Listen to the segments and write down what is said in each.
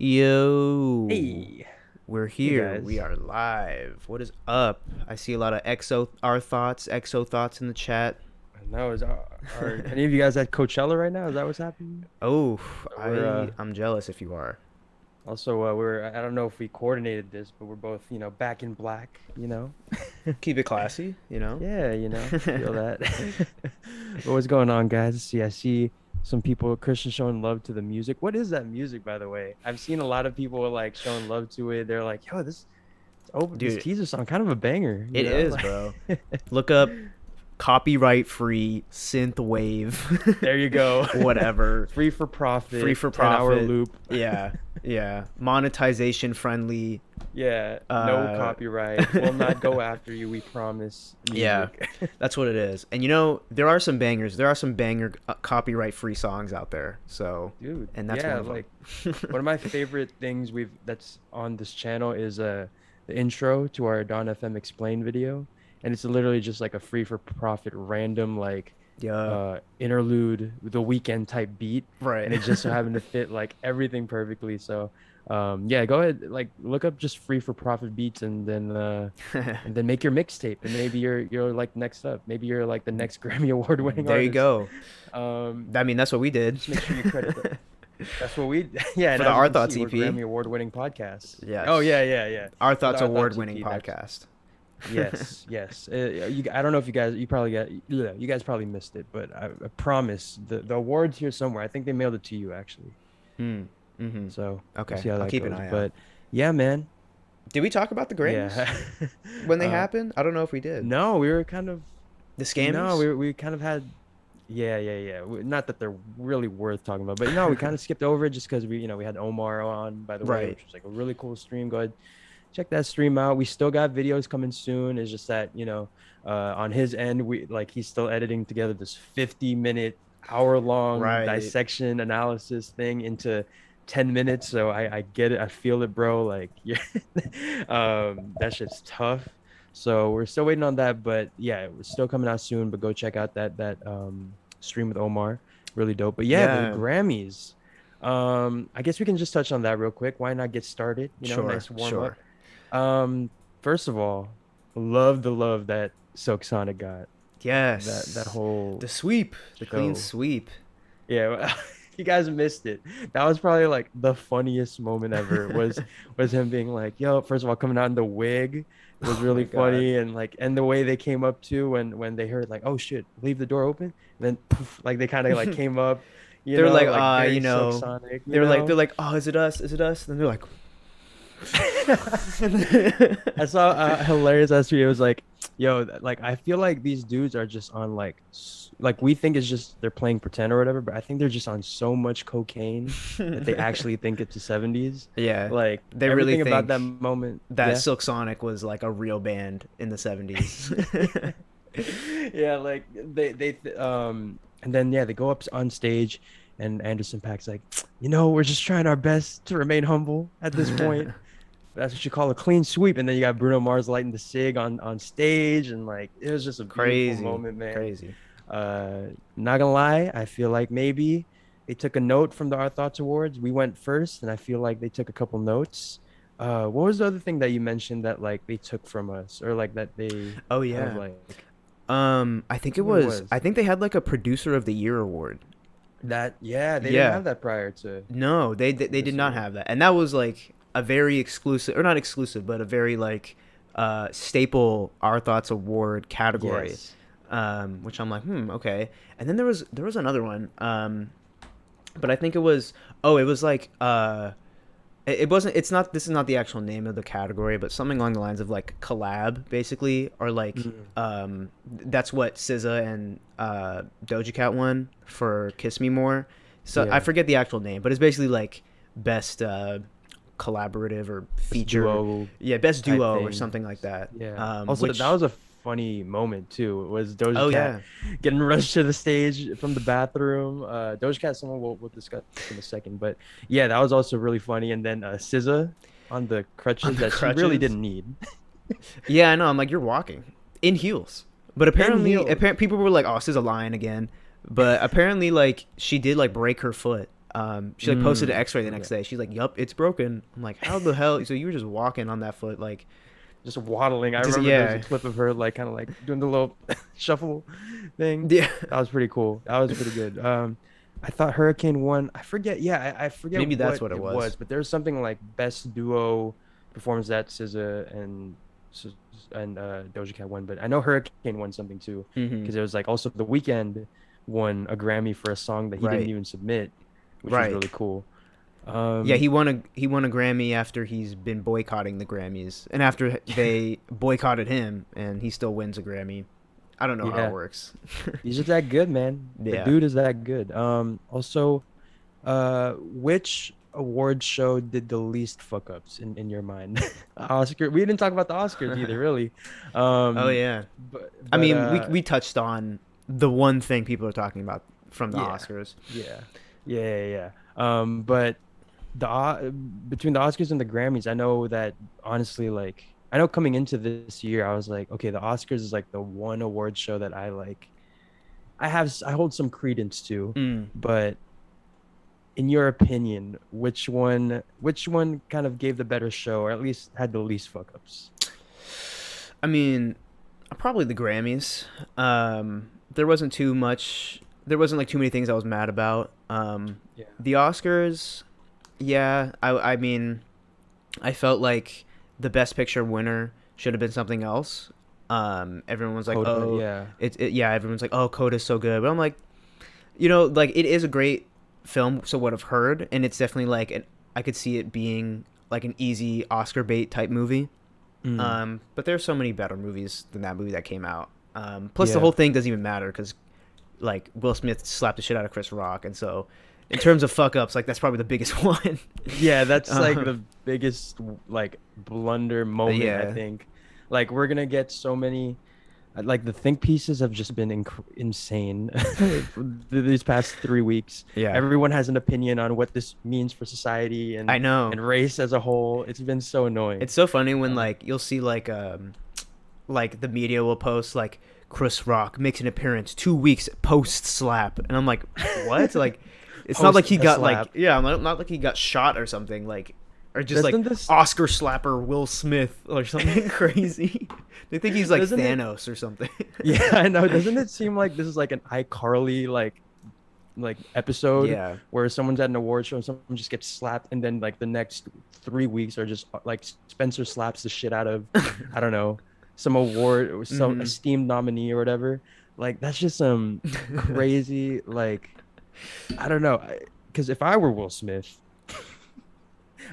Yo, Hey, we're hey here. We guys. are live. What is up? I see a lot of exo thoughts in the chat. I know are any of you guys at Coachella right now? Is that what's happening? Oh, We're I'm jealous if you are. also we're I don't know if we coordinated this, but we're both back in black. Keep it classy, you know. Yeah, feel that. But what's going on, guys? See, I see some people Christian showing love to the music. What is that music, by the way? I've seen a lot of people like showing love to it. They're like, yo, this Dude, teaser song kind of a banger, it is, bro. like. Look up copyright free synth wave, There you go. whatever. Free for Free profit, for 10-hour profit. loop. Yeah, yeah. Monetization friendly. Yeah, no Uh, copyright. We'll not go after you, we promise. Yeah, Music. that's what it is. And there are some bangers. There are some banger copyright free songs out there. So, Dude, and that's one yeah, of them. like one of my favorite things we've that's on this channel is the intro to our Don FM Explain video. And it's literally just like a free for profit random like Yeah, interlude with the weekend type beat. right. And it just so happened to fit like everything perfectly. So yeah, go ahead, like look up just free for profit beats and then make your mixtape and maybe you're like next up. Maybe you're like the next Grammy Award winning There you artist. go. I mean, that's what we did. Just make sure you credit that. That's what we yeah, For and the as you Our can Thoughts see, we're EP. Grammy Award winning podcast. Yes. Oh yeah. Our For the Thoughts Our award Thoughts winning EP, that's podcast. yes. I don't know if you guys you probably got yeah, you guys probably missed it, but I promise the awards here somewhere. I think they mailed it to you actually. Hmm. Mm-hmm. So we'll Okay, see how I'll that keep an goes. eye out. But yeah, man. Did we talk about the Grammys Yeah. when they uh happened? I don't know if we did. no, we were kind of The no, Scammies? we kind of had yeah. Not that they're really worth talking about, but no, we kind of skipped over it just because we had Omar on, by the way, Right. which was like a really cool stream. Go ahead, check that stream out. We still got videos coming soon. It's just that on his end, he's still editing together this 50-minute, hour-long Right. dissection analysis thing into 10 minutes. So I get it, I feel it, bro. Like yeah, that shit's tough. So we're still waiting on that, but yeah, it's still coming out soon. But go check out that stream with Omar, really dope. But yeah, the Yeah. Grammys. I guess we can just touch on that real quick. Why not get started? Sure. Nice warm up. Sure. First of all, love the love that Silk Sonic got. That Yes. whole The sweep. The clean show. sweep. Yeah, you guys missed it. That was probably like the funniest moment ever. Was him being like, "Yo," first of all, coming out in the wig was Oh my really God. funny, and the way they came up to when they heard like, "Oh shit, leave the door open," and then poof, like they kind of like came up, They're like, like very Silk Sonic, they're like, oh, is it us? Is it us? And then they're like, I saw a hilarious ass tweet. It was like, yo, like I feel like these dudes are just on like we think it's just they're playing pretend or whatever, but I think they're just on so much cocaine that they actually think it's the 70s. yeah, Like they really everything about that think moment. that Yeah. Silk Sonic was like a real band in the 70s. Yeah, like and then yeah, they go up on stage and Anderson Paak's like, we're just trying our best to remain humble at this point. That's what you call a clean sweep. And then you got Bruno Mars lighting the cig on stage, and like it was just a beautiful Crazy moment, man. crazy. Not gonna lie, I feel like maybe they took a note from the Our Thoughts Awards. We went first, and I feel like they took a couple notes. What was the other thing that you mentioned that like they took from us, or like that they Oh kind of yeah. like I think what it was? I think they had like a producer of the year award. That yeah, they didn't Yeah. have that prior to No, they this did not award. have that. And that was like a very exclusive, or not exclusive, but a very like staple Our Thoughts award category. Yes. Which I'm like, okay. And then there was another one. But I think it was it was like it wasn't it's not this is not the actual name of the category, but something along the lines of like collab basically, or like Mm. that's what SZA and Doja Cat won for Kiss Me More. So I Yeah. forget the actual name, but it's basically like best collaborative or This feature, duo yeah, best type duo or thing. something like that. Yeah. Also, Which that was a funny moment too. It was Doja oh Cat yeah, getting rushed to the stage from the bathroom. Doja Cat, someone we'll discuss in a second, but yeah, that was also really funny. And then SZA on the crutches on the that she really crutches. didn't need. Yeah, I know. I'm like, you're walking in heels, but apparently, heels. people were like, "Oh, SZA lying again." But apparently, like, she did like break her foot She like posted an X-ray the Okay. next day. She's like, "Yup, it's broken." I'm like, "How the hell?" So you were just walking on that foot, like, Just waddling. I just remember there was a yeah, clip of her like kind of like doing the little shuffle thing. yeah. That was pretty cool. That was pretty good. I thought Hurricane won. I forget. Yeah, I forget Maybe that's what what it it was. was, but there's something like best duo performance that SZA and Doja Cat won. But I know Hurricane won something too, Hmm. because it was like also The Weeknd won a Grammy for a song that he didn't Right, even submit, which was right. really cool. Yeah, Um, he won a Grammy after he's been boycotting the Grammys, and after they boycotted him, and he still wins a Grammy. I don't know how it yeah, works. he's just that good, man. The Yeah. dude is that good. Also, which award show did the least fuck ups in your mind? Oscar. We didn't talk about the Oscars either, really. Oh Um, yeah. but I but mean, we touched on the one thing people are talking about from the yeah, Oscars. yeah, yeah. But between the Oscars and the Grammys, I know that honestly, like, I know coming into this year, I was like, okay, the Oscars is like the one award show that I like. I hold some credence to, Mm. but in your opinion, which one kind of gave the better show, or at least had the least fuck ups? I mean, probably the Grammys. There wasn't too much. There wasn't like too many things I was mad about. Yeah. The Oscars, yeah. I mean, I felt like the Best Picture winner should have been something else. Everyone was like, Coda, "Oh, yeah. yeah." Everyone's like, "Oh, Coda's so good," but I'm like, like it is a great film. So what I've heard, and it's definitely like I could see it being like an easy Oscar bait type movie. Mm, But there's so many better movies than that movie that came out. Plus, the yeah. whole thing doesn't even matter because like Will Smith slapped the shit out of Chris Rock, and so in terms of fuck ups, like that's probably the biggest one. Yeah, that's like um, the biggest like blunder but moment, I yeah, think. Like we're gonna get so many like the think pieces have just been insane these past 3 weeks. yeah, Everyone has an opinion on what this means for society I know. and race as a whole. It's been so annoying. It's so funny when Um, like you'll see like the media will post like Chris Rock makes an appearance 2 weeks post slap, and I'm like, what? Like, it's not like Post he the got like slap. yeah, not like he got shot or something like, or just like Doesn't this Oscar slapper Will Smith or something crazy. They think he's like doesn't it Thanos or something. Yeah, I know. Doesn't it seem like this is like an iCarly like episode Yeah. where someone's at an award show and someone just gets slapped, and then like the next 3 weeks are just like Spencer slaps the shit out of, I don't know, some award or some Hmm. esteemed nominee or whatever. Like that's just some crazy like, I don't know. Because if I were Will Smith,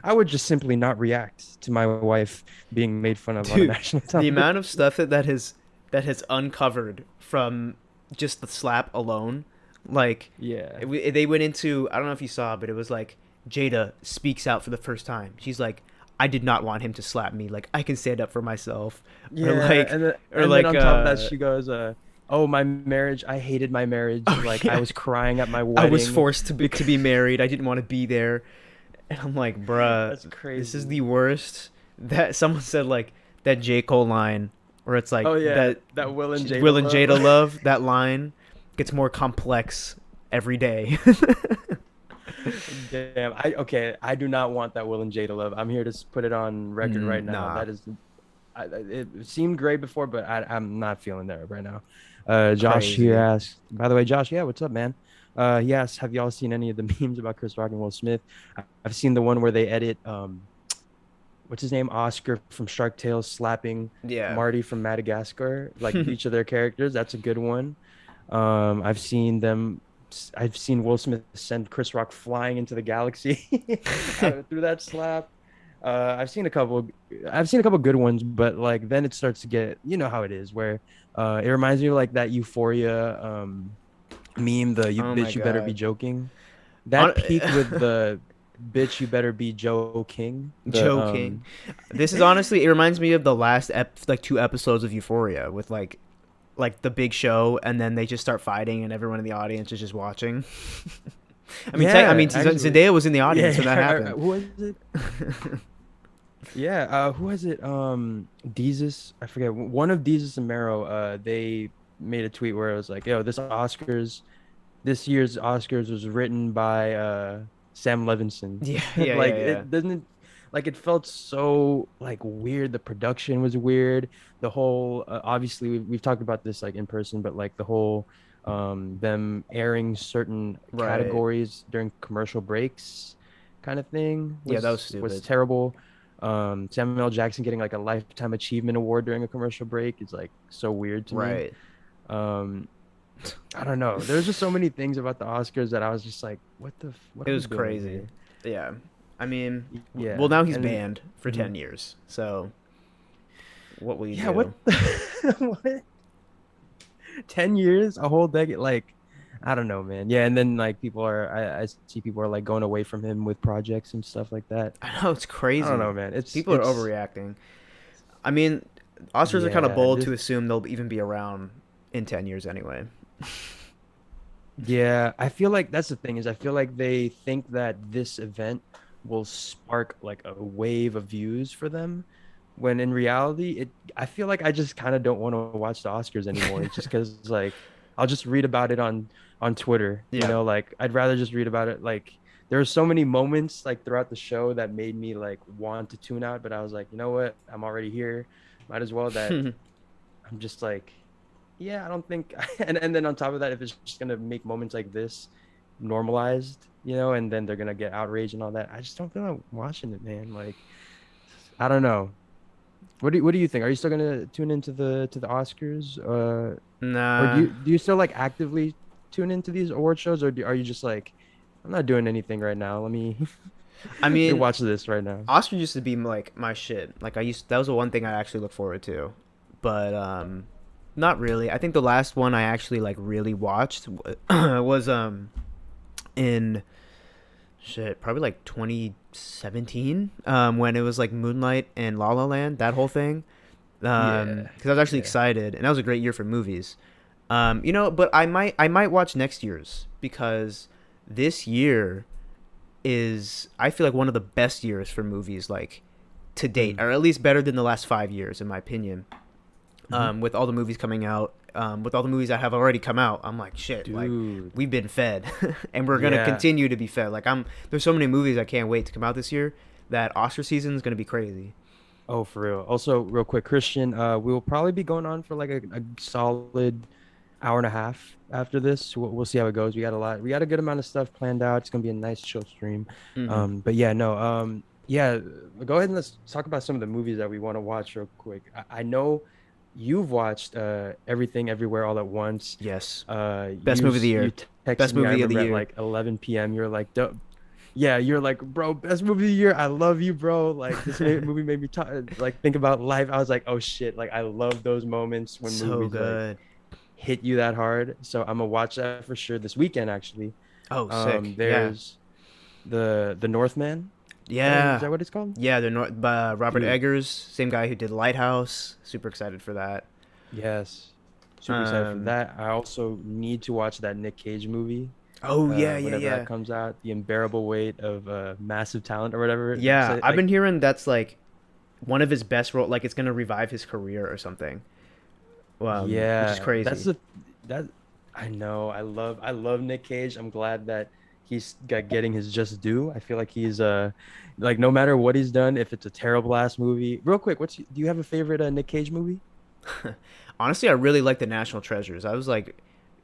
I would just simply not react to my wife being made fun of on a Dude, national the television. amount of stuff that has uncovered from just the slap alone, like Yeah. they went into, I don't know if you saw, but it was like Jada speaks out for the first time. She's like, I did not want him to slap me. Like I can stand up for myself. Or Yeah, like, and then on top of that, she goes, "Oh, my marriage! I hated my marriage. oh Like I yeah, was crying at my I was wedding forced to because be married. I didn't want to be there. And I'm like, bruh, that's this is crazy." the worst. That someone said like that J Cole line, where it's like Oh yeah, that that Will and Jada Will and love. Jada love. That line gets more complex every day. Damn. I do not want that Will and Jada love. I'm here to put it on record right now. Nah, That is, it seemed great before, but I'm not feeling that right now. Josh here crazy. asks. By the way, Josh, yeah, what's up, man? He asks, have y'all seen any of the memes about Chris Rock and Will Smith? I've seen the one where they edit what's his name, Oscar from Shark Tale slapping Yeah. Marty from Madagascar, like each of their characters. That's a good one. I've seen them. I've seen Will Smith send Chris Rock flying into the galaxy through that slap. I've seen a couple. I've seen a couple good ones, but like then it starts to get, you know how it is, where it reminds me of like that Euphoria meme, the you Oh my bitch you better be god. joking. On- That peaked with the bitch you better be Joe King. The Joking. This is honestly, it reminds me of the last like 2 episodes of Euphoria with like the big show, and then they just start fighting, and everyone in the audience is just watching. I Yeah, mean, actually, Zendaya was in the yeah. audience when that happened. Who was it? Yeah, who was it? Deezus, I forget. One of Deezus and Mero, they made a tweet where it was like, "Yo, this Oscars this year's Oscars was written by Sam Levinson. Yeah, yeah, Like yeah, yeah. it doesn't like it felt so like weird. The production was weird. The whole obviously we've talked about this like in person, but like the whole them airing certain Right. categories during commercial breaks kind of thing Yeah, that was was stupid. terrible. Samuel L. Jackson getting like a lifetime achievement award during a commercial break is like so weird to me. Right. Um, I don't know. There's just so many things about the Oscars that I was just like, what It are we was doing crazy. here? Yeah. I mean, well, Yeah. now he's And banned for mhm. 10 years. So, what will you Yeah, what do? what? 10 years, a whole decade, like I don't know, man. Yeah, and then like people are I see people are like going away from him with projects and stuff like that. I know it's I don't know, crazy. man. People are It's overreacting. I mean, Oscars are kind of yeah, bold to this assume they'll even be around in 10 years anyway. yeah, I feel like that's the thing is I feel like they think that this event will spark like a wave of views for them when in reality it I feel like I just kind of don't want to watch the Oscars anymore. It's just because like I'll just read about it on Twitter, you Yeah. know, like I'd rather just read about it. Like there were so many moments like throughout the show that made me like want to tune out, but I was like, you know what? I'm already here. Might as well that I'm just like, yeah, I don't think and then on top of that, if it's just gonna make moments like this normalized, you know, and then they're gonna get outraged and all that, I just don't feel like watching it, man. Like I don't know. What do you think? Are you still gonna tune into the Oscars? Or Nah. do you still like actively tune into these award shows, or are you just like, I'm not doing anything right now. I let me mean, watch this right now. Oscar used to be like my shit. Like that was the one thing I actually look forward to. But not really. I think the last one I actually like really watched was in shit, probably like 2017 when it was like Moonlight and La La Land, that whole thing. Yeah, Cuz I was actually yeah. excited and that was a great year for movies. But I might watch next year's because this year is I feel like one of the best years for movies like to date, Mm. or at least better than the last 5 years in my opinion. Hmm. With all the movies coming out, with all the movies that have already come out, I'm like shit. Like Dude. we've been fed, and we're gonna Yeah. continue to be fed. Like there's so many movies I can't wait to come out this year. That Oscar season is gonna be crazy. Oh, for real. Also, real quick, Christian, we will probably be going on for like a solid hour and a half after this. We'll see how it goes. We got a good amount of stuff planned out. It's gonna be a nice chill stream. Mm-hmm. But yeah, no, yeah, go ahead and let's talk about some of the movies that we want to watch real quick. I know you've watched Everything Everywhere All at Once. Yes, best You movie of the you year, texted best me. I movie of the remember at year. like 11 p.m. You're like, yeah, you're like, bro, best movie of the year. I love you, bro. Like movie made me talk, like think about life. I was like, oh shit, like I love those moments when So movies like good. hit you that hard. So I'm gonna watch that for sure this weekend. Actually, Oh, sick. Yeah, there's the Northman. Is yeah, that what it's called? yeah. Robert Dude, Eggers, same guy who did Lighthouse. Super excited for that. yes, super excited for Um. that. I also need to watch that Nick Cage movie. Oh yeah, yeah, Whenever that yeah. comes out, the unbearable weight of massive talent or whatever. Yeah, So I've like, been hearing that's like one of his best role. Like it's gonna revive his career or something. Which is yeah, that's crazy. the that I know. I love Nick Cage. I'm glad that he's got getting his just due. I feel like he's like no matter what he's done, if it's a terrible ass movie. Real quick, do you have a favorite Nick Cage movie? Honestly, I really like the National Treasures. I was like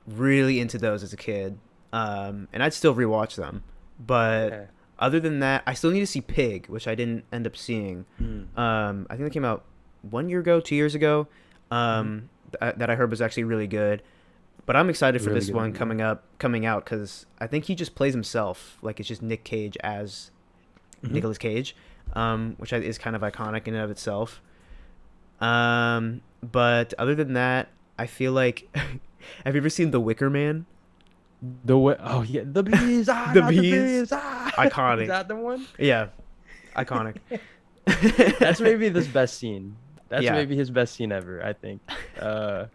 really into those as a kid, and I'd still rewatch them. But Okay. other than that, I still need to see Pig, which I didn't end up seeing. Mm. I think it came out 1 year ago, 2 years ago. Hmm. That I heard was actually really good. But I'm excited for Really this good one movie. coming out because I think he just plays himself. Like it's just Nick Cage as Hmm. Nicolas Cage, is kind of iconic in and of itself. But other than that, I feel like have you ever seen The Wicker Man? The way, oh yeah, the bees, The not the Bees, bees, is iconic. that the one? Yeah, iconic. That's maybe his best scene. That's Yeah. maybe his best scene ever, I think. Uh,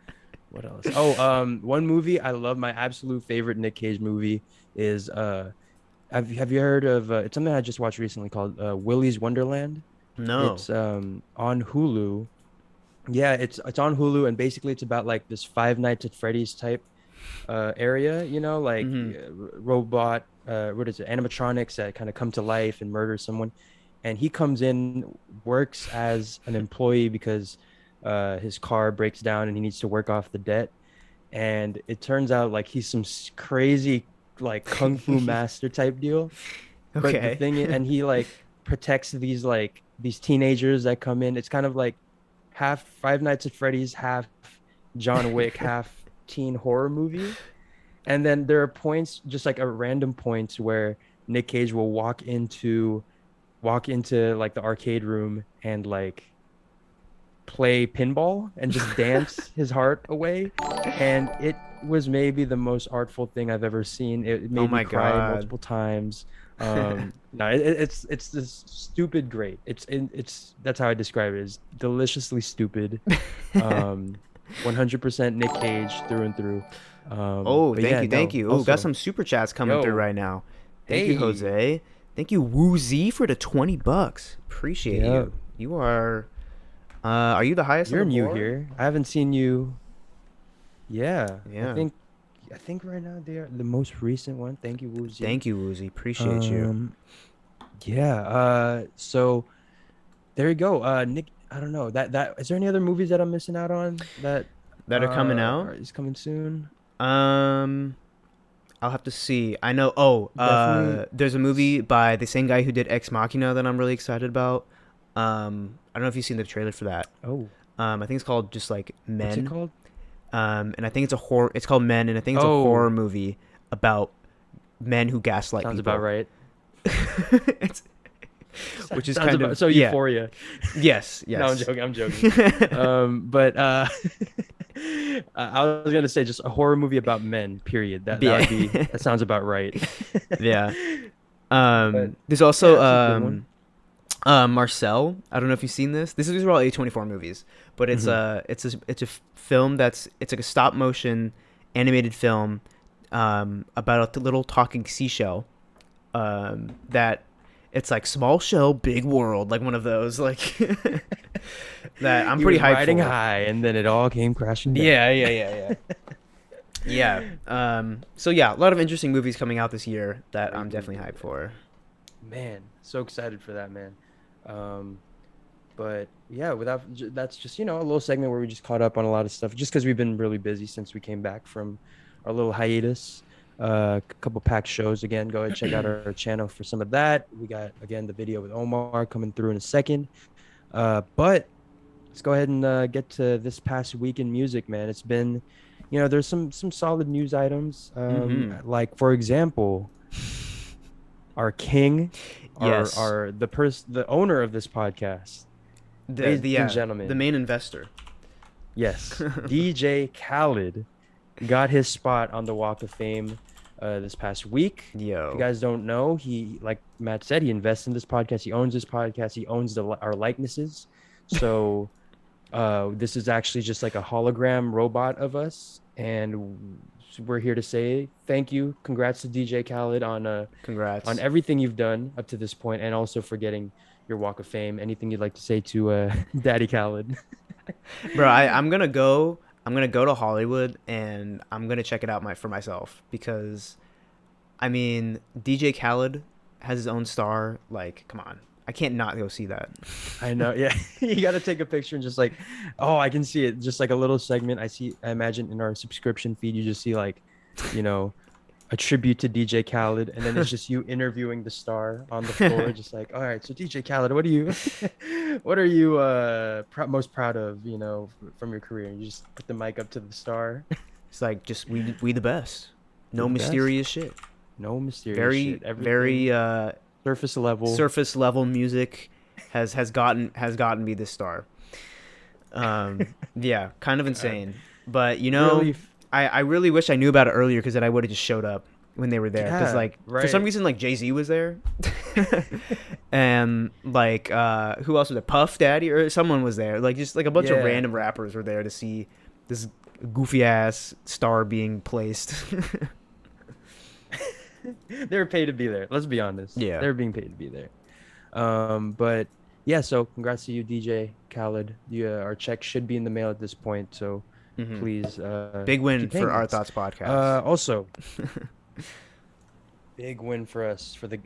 what else? Oh, one movie I love, my absolute favorite Nick Cage movie is have you heard of it's something I just watched recently called Willy's Wonderland. No. It's on Hulu. Yeah, it's on Hulu and basically it's about like this Five Nights at Freddy's type area, like Mm-hmm. robot, what is it, animatronics that kind of come to life and murder someone. And he comes in, works as an employee because his car breaks down and he needs to work off the debt. And it turns out like he's some crazy like kung fu master type deal. But the Okay. thing, and he like protects these teenagers that come in. It's kind of like half Five Nights at Freddy's, half John Wick, half teen horror movie. And then there are points, just like a random points where Nick Cage will walk into like the arcade room and like play pinball and just dance his heart away. And it was maybe the most artful thing I've ever seen. It Oh made me my cry god. multiple times. No, it's this stupid great. It's that's how I describe it. Is deliciously stupid. Um, 100% Nick Cage through and through. Oh, But yeah, thank no. you. Oh, got Also, some super chats coming through yo, right now. Thank you, hey, Jose. Thank you, Woozy, for the $20. Appreciate yeah, you. You are you the highest on you're the new board? here. I haven't seen you. Yeah, I Yeah. think I think right now they are the most recent one. Thank you, Woozy. Thank you, Woozy. Appreciate you. Um, yeah. So there you go. Nick, I don't know that is there any other movies that I'm missing out on that That are coming out? is coming soon? Um, I'll have to see. I know. Oh, Definitely. there's a movie by the same guy who did Ex Machina that I'm really excited about. I don't know if you've seen the trailer for that. Oh, I think it's called just like what's it Men. called? And I think it's a horror. It's called Men, and I think it's a horror Oh, movie about men who gaslight sounds about people. right. It's, which is Sounds kind about of so yeah. Euphoria. Yes, No, I'm yes. joking. I'm joking. But I was gonna say just a horror movie about men. Period. That Yeah. would be that sounds about right. Yeah. But There's yeah, also that's a good one. Marcel. I don't know if you've seen this. These are all A24 movies, but Hmm. it's a film that's it's like a stop motion animated film about a little talking seashell that it's like small shell big world, like one of those like that I'm He pretty was hyped riding for. high, and then it all came crashing down. Yeah. Yeah. So yeah, a lot of interesting movies coming out this year that I'm Great definitely movie, hyped for. man. So excited for that, man. Um, but yeah, that's just a little segment where we just caught up on a lot of stuff, just because we've been really busy since we came back from our little hiatus. A couple packed shows again. Go ahead and check out our channel for some of that. We got again the video with Omar coming through in a second. But let's go ahead and get to this past week in music, man. It's been, there's some solid news items. Mm-hmm. Like for example, our king, our Yes. our the owner of this podcast, The ladies and yeah, the gentlemen. main investor. Yes, DJ Khaled got his spot on the Walk of Fame this past week. If you Yo. guys don't know, he, like Matt said, he invests in this podcast. He owns this podcast. He owns our likenesses. So this is actually just like a hologram robot of us, and we're here to say thank you, congrats to DJ Khaled on Congrats. everything you've done up to this point, and also for getting your Walk of Fame. Anything you'd like to say to Daddy Khaled? Bro, I'm gonna go to Hollywood and I'm gonna check it out for myself because I mean DJ Khaled has his own star. Like, come on. I can't not go see that. I know, yeah. You got to take a picture and just like, oh, I can see it. Just like a little segment. I imagine in our subscription feed, you just see like, you know, a tribute to DJ Khaled, and then it's just you interviewing the star on the floor, just like, all right, so DJ Khaled, what are you, what are you most proud of, from your career? And you just put the mic up to the star. It's like just we the best. You're No the best. mysterious shit. No mysterious Very shit. Everything very surface level. surface level music has gotten me this star. Yeah, kind of Uh, insane. But really, I really wish I knew about it earlier because then I would have just showed up when they were there. Because yeah, like for some right. reason like Jay Z was there, and like who else was there? Puff Daddy or someone was there. Like just like a bunch of Yeah. random rappers were there to see this goofy ass star being placed. They were paid to be there. Let's be honest. Yeah. They're being paid to be there. But yeah, so congrats to you, DJ Khaled. Our check should be in the mail at this point. So Hmm. please Big win keep for paying Our us. Thoughts podcast. Also, big win for us for the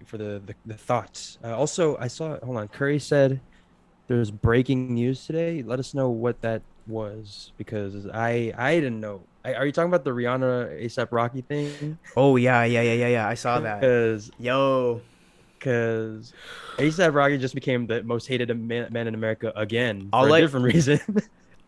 thoughts. Also, I saw. Hold on, Curry said there's breaking news today. Let us know what that was because I didn't know. Are you talking about the Rihanna ASAP Rocky thing? Oh yeah, yeah, yeah, yeah, yeah. I saw that. Because Yo, because ASAP Rocky just became the most hated man in America again for all a I different reason.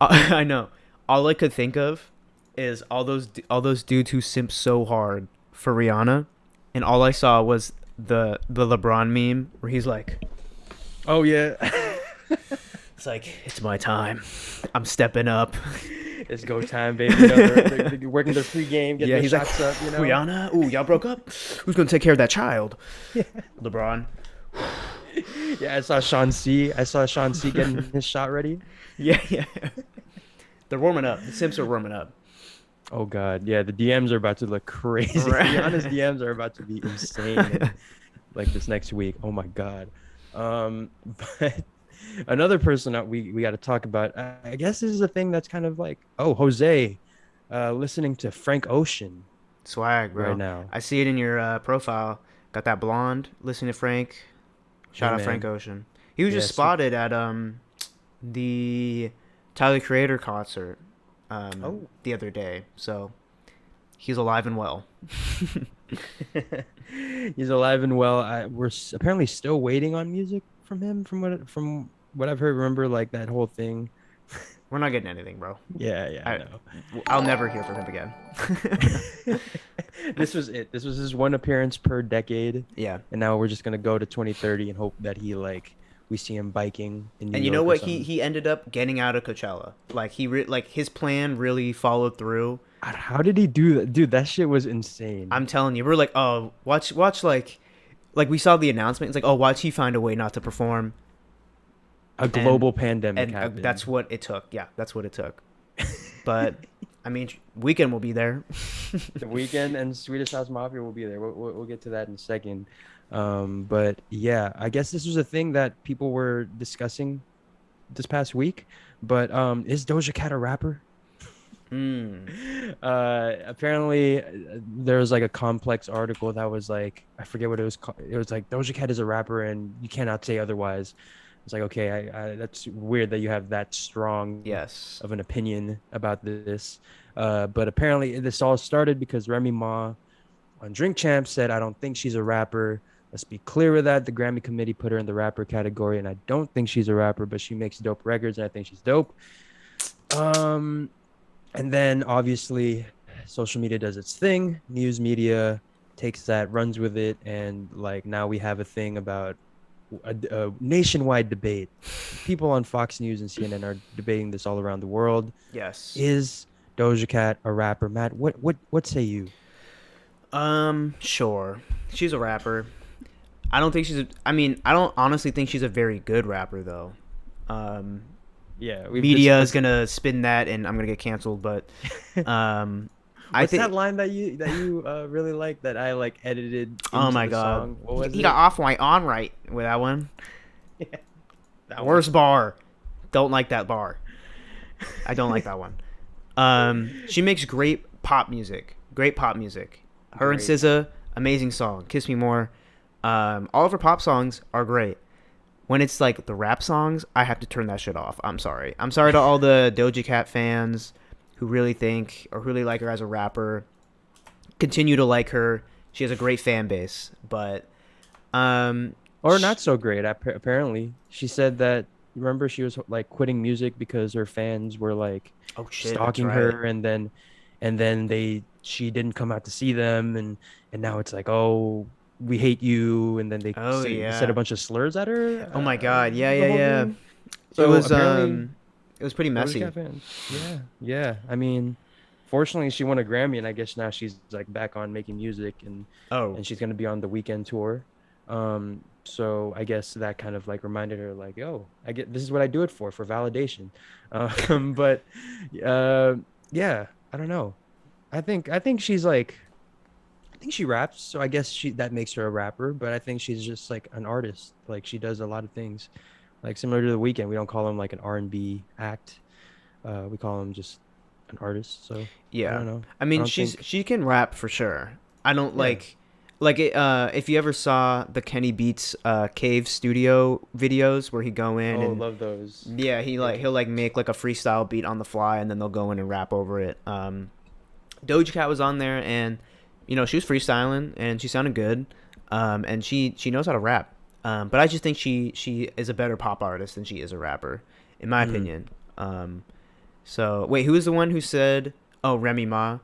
I know. All I could think of is all those dudes who simp so hard for Rihanna, and all I saw was the LeBron meme where he's like, Oh yeah. "It's like it's my time. I'm stepping up." It's go time, baby. You know, they're working their pregame, getting Yeah, their he's like, shots up, you know? Rihanna. Ooh, y'all broke up. Who's gonna take care of that child? Yeah. LeBron. Yeah, I saw Sean C. I saw Sean C getting his shot ready. Yeah, yeah. They're warming up. The simps are warming up. Oh God, yeah, the DMs are about to look crazy. Rihanna's Right. DMs are about to be insane in like this next week. Oh my God. Um, but another person that we got to talk about. I guess this is a thing that's kind of like, oh, Jose, listening to Frank Ocean Swag, right bro. now. I see it in your profile. Got that blonde. Listening to Frank. Hey Shout out Frank man, Ocean. He was just yes, spotted at the Tyler Creator concert oh, the other day. So he's alive and well. he's alive and well. We're apparently still waiting on music from him, from what I've heard. Remember, like that whole thing. We're not getting anything, bro. Yeah, yeah, I I know. I'll never hear from him again. This was it. This was his one appearance per decade, Yeah. and now we're just gonna go to 2030 and hope that he like we see him biking in New And you know York or what? something. He ended up getting out of Coachella. Like like his plan really followed through. God, how did he do that, dude? That shit was insane. I'm telling you, we're like, oh, watch like we saw the announcement. It's like, oh, watch he find a way not to perform, A and global pandemic that's happened. what it took. Yeah, that's what it took. But I mean, Weekend will be there. The Weeknd and Swedish House Mafia will be there. We'll get to that in a second. But yeah, I guess this was a thing that people were discussing this past week. But is Doja Cat a rapper? Mm. Apparently, there was like a complex article that was like, I forget what it was called. It was like Doja Cat is a rapper and you cannot say otherwise. It's like, okay, that's weird that you have that strong Yes. of an opinion about this. But apparently, this all started because Remy Ma on Drink Champs said, I don't think she's a rapper. Let's be clear with that. The Grammy committee put her in the rapper category, and I don't think she's a rapper, but she makes dope records, and I think she's dope. Um, and then obviously, social media does its thing. News media takes that, runs with it, and like now we have a thing about a nationwide debate. People on Fox News and CNN are debating this all around the world. Yes. Is Doja Cat a rapper? Matt, what say you? Sure. She's a rapper. I don't think I mean, I don't honestly think she's a very good rapper though. Um, Yeah, Media is gonna spin that, and I'm gonna get canceled. But I What's think. that line that you really like that I like edited Oh into my the god, song? What was he it? got off white on right with that one. Yeah, that one. Worst bar. Don't like that bar. I don't like that one. She makes great pop music. Great pop music. Her and Great. SZA, amazing song. Kiss Me More. All of her pop songs are great. When it's like the rap songs, I have to turn that shit off. I'm sorry. I'm sorry to all the Doja Cat fans who really think or really like her as a rapper. Continue to like her. She has a great fan base, but Or not so great. Apparently, she said that. Remember, she was like quitting music because her fans were like oh shit, that's stalking right. her, and then she didn't come out to see them, and now it's like, oh, we hate you, and then Oh they said a yeah. bunch of slurs at her. Oh my god. Yeah, The yeah, whole yeah. thing. It So was apparently, it was pretty Doja messy. Cat fans. Yeah, yeah. I mean, fortunately, she won a Grammy, and I guess now she's like back on making music, Oh, and she's gonna be on the Weekend tour. So I guess that kind of like reminded her, like, oh, I get this is what I do it for validation. But yeah, I don't know. I think she's like, I think she raps, so I guess that makes her a rapper. But I think she's just like an artist. Like she does a lot of things, like similar to the Weekend. We don't call him like an R&B act. We call him just an artist. So I Yeah. don't know. I I mean, don't think. she can rap for sure. I don't Yeah. like it, if you ever saw the Kenny Beats Cave Studio videos where he go in Oh, and love those. yeah, Yeah. he'll like make like a freestyle beat on the fly and then they'll go in and rap over it. Doja Cat was on there and she was freestyling and she sounded good. And she knows how to rap. But I just think she is a better pop artist than she is a rapper, in my Mm. opinion. So wait, who was the one who said, "Oh, Remy Ma"?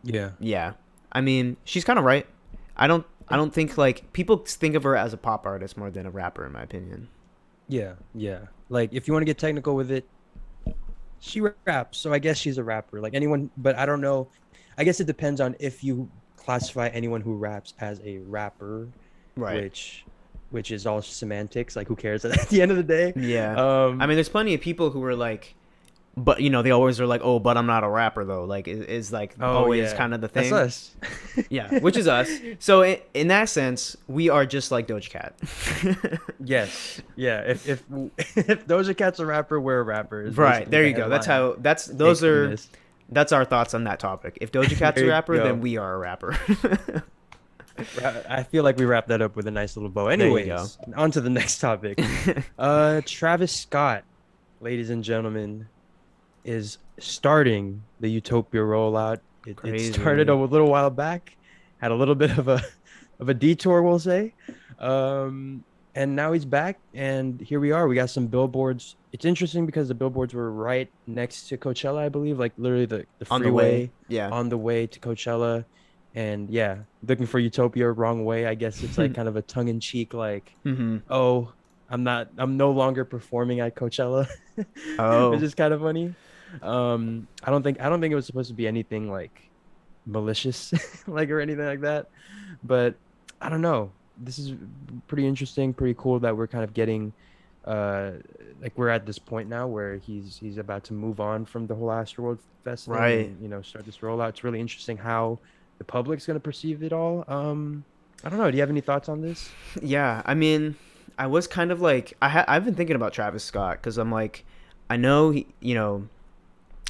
Yeah. Yeah, I mean she's kind of right. I don't think like people think of her as a pop artist more than a rapper, in my opinion. Yeah. Yeah. Like if you want to get technical with it, she raps, so I guess she's a rapper. Like anyone, but I don't know. I guess it depends on if you classify anyone who raps as a rapper, Right. which which is all semantics. Like who cares at the end of the day? Yeah. I Um mean, there's plenty of people who are like, but they always are like, oh, but I'm not a rapper though. Like, is like oh always yeah. kind of the That's thing. us. Yeah, which is us. So in that sense, we are just like Doja Cat. Yes. Yeah. If if Doja Cat's a rapper, we're a rapper is Right, basically there the you go. That's headline. how Thank goodness. that's our thoughts on that topic. If Doja Cat's There a you rapper, then go. we are a rapper. I feel like we wrapped that up with a nice little bow. There you go. Anyways, on to the next topic. Travis Scott, ladies and gentlemen, is starting the Utopia rollout. It started a Crazy. little while back, had a little bit of a detour, we'll say, and now he's back, and here we are. We got some billboards. It's interesting because the billboards were right next to Coachella, I believe, like literally the On the way. freeway Yeah. on the way to Coachella, and yeah, looking for Utopia, wrong way. I guess it's like kind of a tongue-in-cheek, like, Mm-hmm. oh, I'm no longer performing at Coachella, which Oh. is kind of funny. I don't think it was supposed to be anything like malicious, like or anything like that. But I don't know. This is pretty interesting, pretty cool that we're kind of getting, uh, like we're at this point now where he's about to move on from the whole Astroworld Fest thing Right. and start this rollout. It's really interesting how the public's gonna perceive it all. I don't know. Do you have any thoughts on this? Yeah. I mean, I was kind of like I've been thinking about Travis Scott because I'm like, I know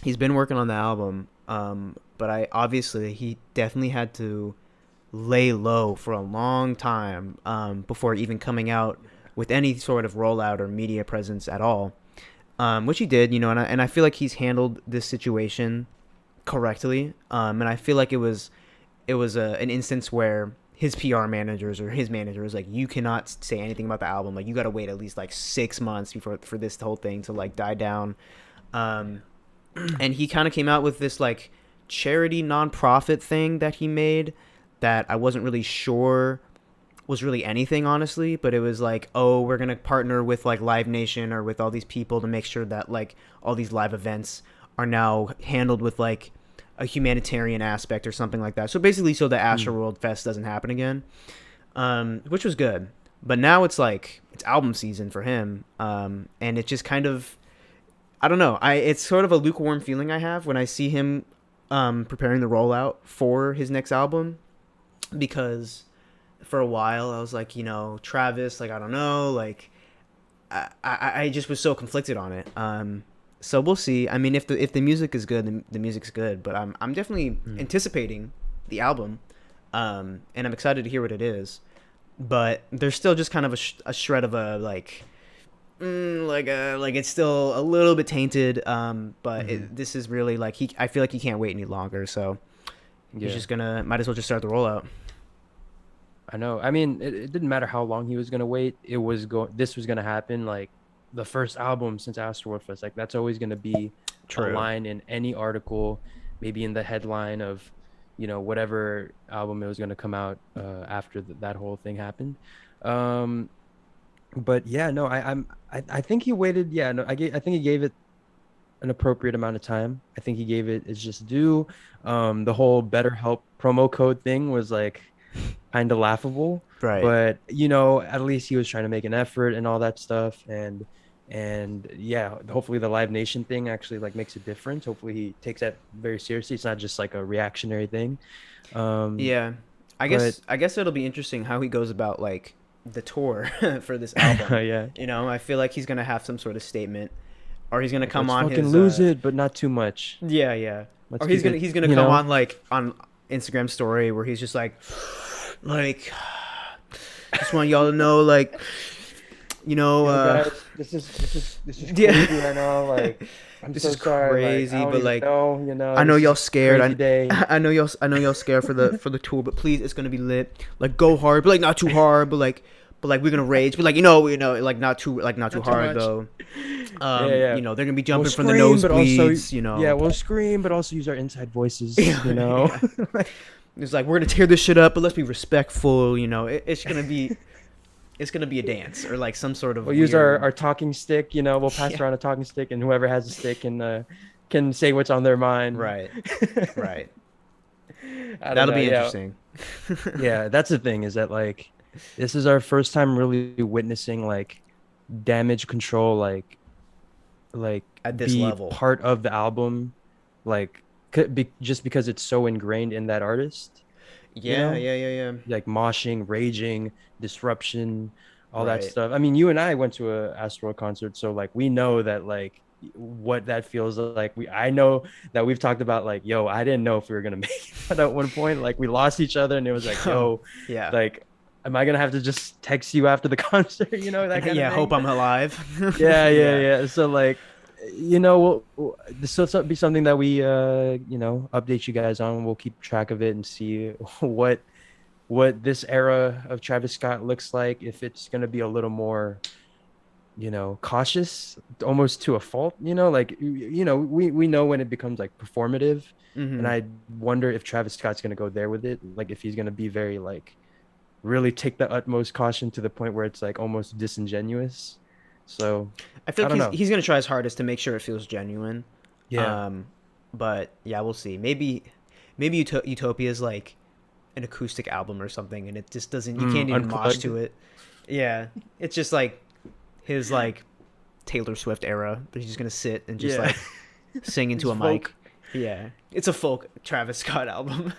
he's been working on the album, but I obviously he definitely had to lay low for a long time before even coming out with any sort of rollout or media presence at all, which he did, and I feel like he's handled this situation correctly, and I feel like it was an instance where his PR managers or his manager was like, you cannot say anything about the album, like you got to wait at least like 6 months before for this whole thing to like die down. um, and he kind of came out with this like charity nonprofit thing that he made that I wasn't really sure was really anything, honestly, but it was like, oh, we're gonna partner with like Live Nation or with all these people to make sure that like all these live events are now handled with like a humanitarian aspect or something like that. So basically, so the Hmm. Astroworld Fest doesn't happen again, which was good. But now it's like it's album season for him, and it just kind of, I don't know. It's sort of a lukewarm feeling I have when I see him preparing the rollout for his next album, because for a while I was like, Travis, like I don't know, like I just was so conflicted on it. So we'll see. I mean, if the music is good, the music's good. But I'm definitely Hmm. anticipating the album, and I'm excited to hear what it is. But there's still just kind of a shred of a like like it's still a little bit tainted, but Hmm. this is really like I feel like he can't wait any longer, so he's Yeah. just gonna might as well just start the rollout. I know. I mean, it didn't matter how long he was gonna wait. This was gonna happen. Like the first album since Astroworld Fest. Like that's always gonna be a True. line in any article, maybe in the headline of, whatever album it was gonna come out after that whole thing happened. Um, but yeah, no, I think he waited. Yeah, no, I think he gave it an appropriate amount of time. I think he gave it its just due. The whole BetterHelp promo code thing was like kind of laughable, Right. but at least he was trying to make an effort and all that stuff. And yeah, hopefully the Live Nation thing actually like makes a difference. Hopefully he takes that very seriously. It's not just like a reactionary thing. Um, Yeah. I but guess it'll be interesting how he goes about like the tour for this album. yeah, I feel like he's gonna have some sort of statement. or he's gonna Like, come let's on fucking his lose it, but not too much. yeah, yeah, Let's or keep it, he's gonna you come know. on like on Instagram story where he's just like just want y'all to know like Yo, guys, this is yeah. crazy right now. Like, I'm This so is sorry. Like, I crazy, don't but even like know. You know, I know this y'all is a scared. crazy day. I know y'all scared for the tour, but please, it's gonna be lit. Like go hard, but like not too hard, but like we're gonna rage, but like like not too Not too hard much. though. Yeah, yeah. They're gonna be We'll jumping from the scream, but also, nosebleeds. yeah, we'll scream, but also use our inside voices. Yeah, You know. yeah. It's like we're gonna tear this shit up, but let's be respectful. It's gonna be a dance or like some sort of We'll use our, weird. our talking stick, you know, we'll pass Yeah. around a talking stick and whoever has a stick can say what's on their mind. Right. Right. I don't That'll know. be Yeah. interesting. Yeah, that's the thing is that like this is our first time really witnessing like damage control like At this be level. part of the album like just because it's so ingrained in that artist, you Yeah, know? yeah, yeah, yeah. Like moshing, raging, disruption, all that Right. stuff. I mean, you and I went to a Astro concert, so like we know that like what that feels like. I know that we've talked about like, yo, I didn't know if we were gonna make it at one point. Like we lost each other, and it was like, Oh, yo, yeah. like, am I gonna have to just text you after the concert? You know, that kind of Yeah, hope thing. I'm alive. Yeah, yeah, Yeah. yeah. So like, you know, this will be something that we update you guys on. We'll keep track of it and see what this era of Travis Scott looks like, if it's going to be a little more, cautious, almost to a fault, like, we know when it becomes like performative. And Hmm. I wonder if Travis Scott's going to go there with it. Like if he's going to be very like, really take the utmost caution to the point where it's like almost disingenuous. So I feel I like don't know. he's gonna try his hardest to make sure it feels genuine. Yeah. Um, but yeah, we'll see. Maybe Utopia is like an acoustic album or something, and it just doesn't. You can't even mosh Unplugged. to it. Yeah, it's just like his like Taylor Swift era, but he's just gonna sit and just Yeah. like sing into It's a mic. folk. Yeah, it's a folk Travis Scott album.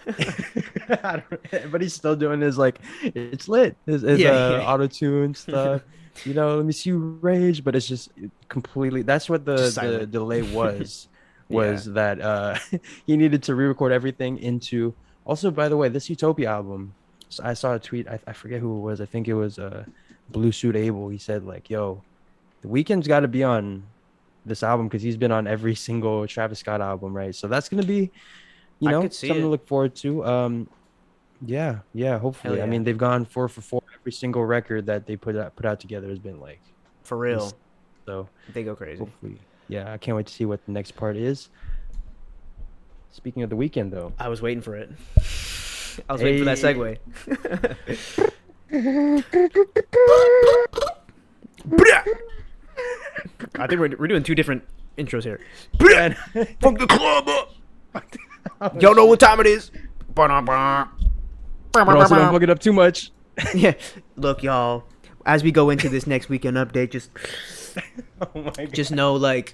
But he's still doing his like it's lit his Yeah, yeah. auto tune stuff. Let me see you rage, but it's just completely. That's what the Just the silent. delay was Yeah. that he needed to re-record everything into. Also, by the way, this Utopia album. So I saw a tweet. I forget who it was. I think it was Blue Suit Abel. He said like, "Yo, the Weeknd's got to be on this album because he's been on every single Travis Scott album, right? So that's gonna be, I could see something to it. look forward to. Yeah, yeah, Hell hopefully. I yeah, mean, they've gone 4 for 4. Every single record that they put out together has been like for real. this. So They go crazy. hopefully, yeah, I can't wait to see what the next part is. Speaking of the Weekend, though, I was waiting for it. I was waiting for that hey, segue. I think we're doing two different intros here. man. Fuck the club up. Y'all know what time it is. But also don't fuck it up too much. Yeah. Look, y'all. As we go into this next weekend update, Oh my god, just know, like,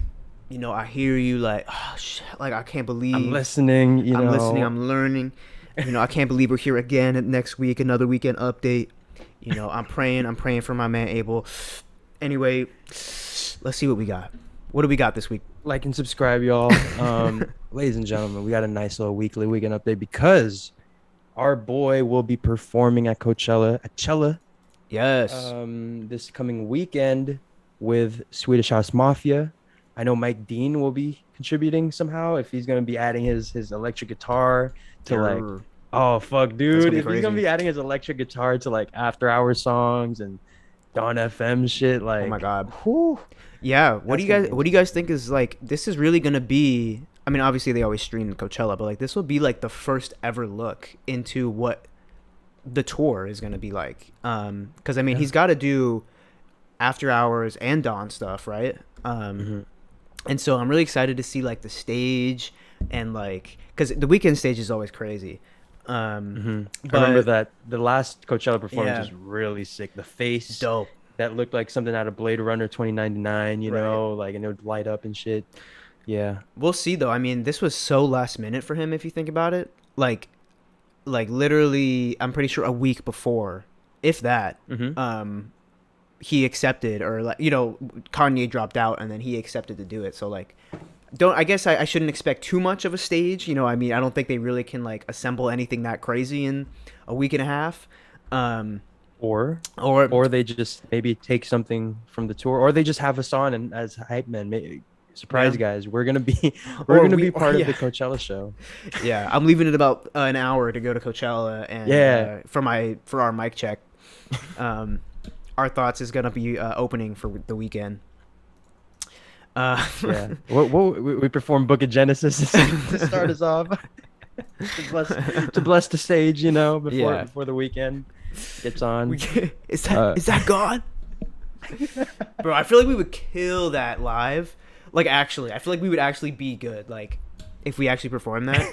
I hear you. Like, oh shit. Like, I can't believe I'm listening. I'm listening. I'm learning. I can't believe we're here again next week. Another weekend update. I'm praying. I'm praying for my man Abel. Anyway, let's see what we got. What do we got this week? Like and subscribe, y'all. Ladies and gentlemen, we got a nice little weekend update because our boy will be performing at Chella Yes. this coming weekend with Swedish House Mafia. I know Mike Dean will be contributing somehow if he's gonna be adding his electric guitar to like. Grr. Oh fuck, That's dude! gonna be If he's gonna crazy. be adding his electric guitar to like after hour songs and Dawn FM shit, like, Oh my god. whew, Yeah. What that's do you gonna guys be What do you guys think is like? This is really gonna be. I mean, obviously they always stream Coachella, but like this will be like the first ever look into what the tour is gonna be like. Because I mean, Yeah. he's got to do after hours and dawn stuff, right? Mhm. And so I'm really excited to see like the stage and like because the weekend stage is always crazy. I remember But that the last Coachella performance yeah, was really sick. The face dope. that looked like something out of Blade Runner 2099, Right. like, and it would light up and shit. Yeah. We'll see though. I mean, this was so last minute for him if you think about it. Like literally, I'm pretty sure a week before, if that. Mm-hmm. he accepted, or like, Kanye dropped out and then he accepted to do it. So like, don't I guess I shouldn't expect too much of a stage. I mean, I don't think they really can like assemble anything that crazy in a week and a half. Um, Or or or they just maybe take something from the tour, or they just have us on and as hype men, surprise yeah, guys, we're gonna be we're or gonna we be or, part of yeah. the Coachella show. Yeah, I'm leaving in about an hour to go to Coachella, and Yeah, for our mic check. Um, Our Thoughts is gonna be opening for the weekend. Uh, yeah. What we perform Book of Genesis to start us off, to bless the stage, before yeah. before the weekend gets on. Is that Uh, is that God? Bro, I feel like we would kill that live. Like, actually, I feel like we would actually be good. Like, if we actually perform that,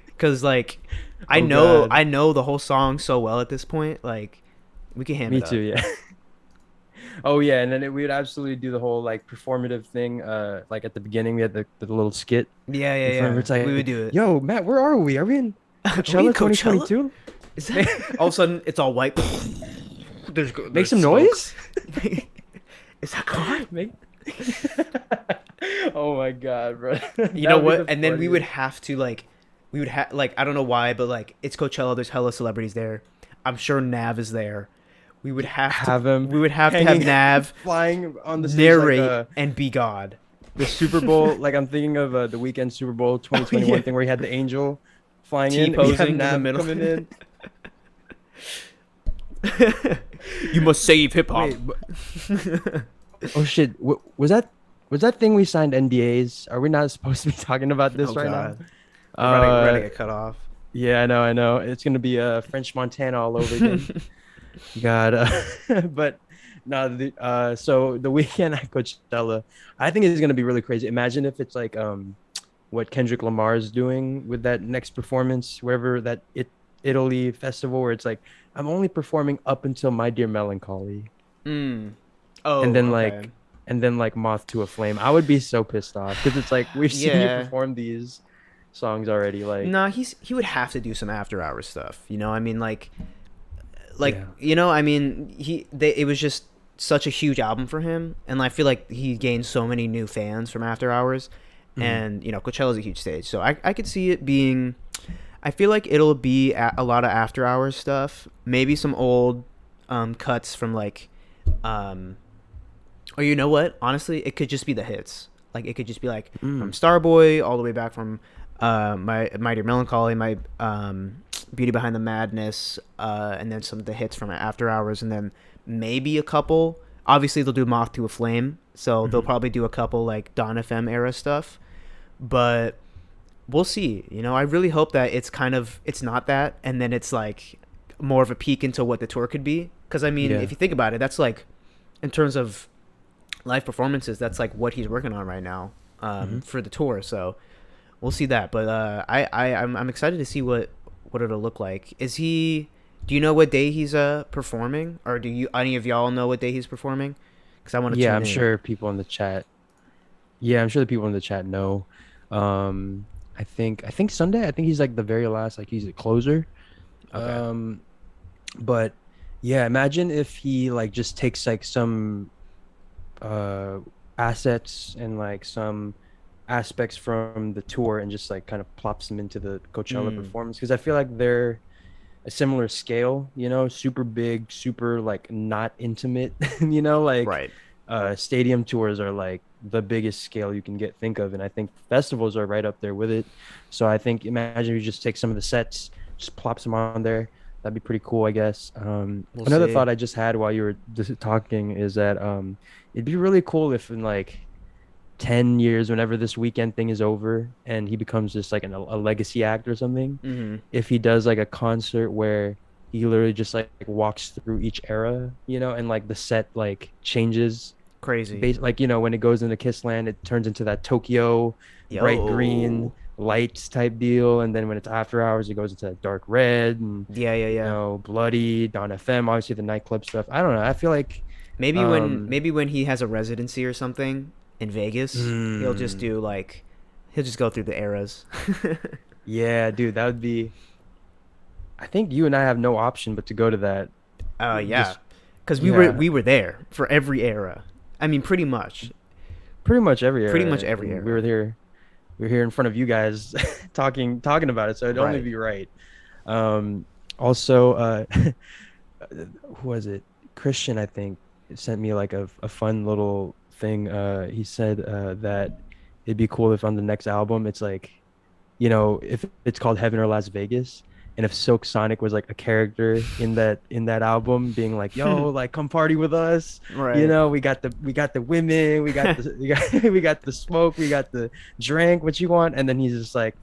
because like, I oh know God, I know the whole song so well at this point. Like, we can ham me it too. up. Yeah. Oh yeah, and then we would absolutely do the whole like performative thing. Like at the beginning, we had the little skit Yeah, yeah, in front of yeah. it. It's We would like, do it. yo, Matt, where are we? Are we in Are we in Coachella Coachella? 2022? Is that all of a sudden it's all white? Make There's some smoke. noise. Is that God? Make. Oh my God, bro. You That know would be what? the And then we would funniest. have to like, we would have like, I don't know why, but like it's Coachella. There's hella celebrities there. I'm sure Nav is there. We would have to. Have him We would have to have hanging, Nav flying on the stage like narrate and be God. the Super Bowl. Like I'm thinking of the Weekend Super Bowl 2021 Yeah. thing where he had the angel flying T in. We have posing in the Nav middle. coming in. You must save hip hop. Wait, oh shit! Was that thing we signed NDAs? Are we not supposed to be talking about this Oh right now? God, we're about to get cut off. Yeah, I know. It's gonna be French Montana all over again. God, but no. So the weekend at Coachella, I think it's gonna be really crazy. Imagine if it's like what Kendrick Lamar is doing with that next performance, wherever that Italy festival, where it's like I'm only performing up until My Dear Melancholy, Mm. Oh, and then okay. like Moth to a Flame. I would be so pissed off because it's like we've seen you Yeah. perform these songs already. Like, Nah, he would have to do some after hours stuff. I mean, like yeah. I mean, it was just such a huge album for him, and I feel like he gained so many new fans from after hours, Mhm. and Coachella's a huge stage, so I could see it being. I feel like it'll be a lot of after hours stuff, maybe some old cuts from like, or you know what? Honestly, it could just be the hits. Like it could just be like from Mm. Starboy all the way back from my Dear Melancholy, my Beauty Behind the Madness, and then some of the hits from After Hours, and then maybe a couple. Obviously, they'll do Moth to a Flame, so they'll Mhm. probably do a couple like Dawn FM era stuff, but we'll see. I really hope that it's not that, and then it's like more of a peek into what the tour could be. Because I mean, Yeah. if you think about it, that's like in terms of live performances, that's like what he's working on right now Mhm. for the tour. So we'll see that. But I'm excited to see what it'll look like. Is he? Do you know what day he's performing, or do you any of y'all know what day he's performing? Because I want to Yeah, tune I'm in. sure people in the chat. Yeah, I'm sure the people in the chat know. I think Sunday. I think he's like the very last. Like he's a closer. Okay. But yeah, imagine if he like just takes like some uh assets and like some aspects from the tour and just like kind of plops them into the Coachella Mm, performance, because I feel like they're a similar scale, super big, super like not intimate, like right. stadium tours are like the biggest scale you can think of, and I think festivals are right up there with it. So I think imagine you just take some of the sets, just plop some on there. That'd be pretty cool, I guess. We'll Another see. thought I just had while you were just talking is that it'd be really cool if in like 10 years, whenever this weekend thing is over and he becomes just like a legacy act or something, Mm-hmm. if he does like a concert where he literally just like walks through each era, and like the set like changes. Crazy. Like, when it goes into Kissland, it turns into that Tokyo bright green Yo. lights type deal, and then when it's after hours, it goes into that dark red and Yeah, yeah, yeah. bloody Dawn FM, obviously the nightclub stuff. I don't know. I feel like um Maybe when he has a residency or something in Vegas, he'll just mm, do like he'll just go through the eras. yeah, dude, that would be. I think you and I have no option but to go to that. Yeah. Just because Yeah, we were there for every era. I mean, pretty much every pretty era, much every and we era. were there. We were here in front of you guys talking about it, so it'd only Right. be right. Um, Also, who was it? Christian, I think, sent me like a fun little thing. He said that it'd be cool if on the next album it's like, if it's called Heaven or Las Vegas, and if Silk Sonic was like a character in that album, being like, "Yo, like come party with us." Right. We got the women, we got the we got the smoke, we got the drink. What you want? And then he's just like,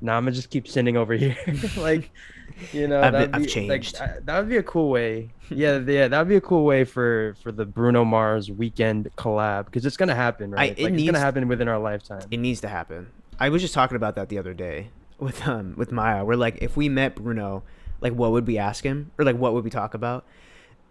"Nah, I'm gonna just keep sitting over here." Like, that'd I've be like changed. that would be a cool way. Yeah, that would be a cool way for the Bruno Mars Weekend collab, because it's gonna happen, I right? it Like it's gonna needs happen within our lifetime. it needs to happen. I was just talking about that the other day with Maya. We're like, if we met Bruno, like, what would we ask him, or like, what would we talk about?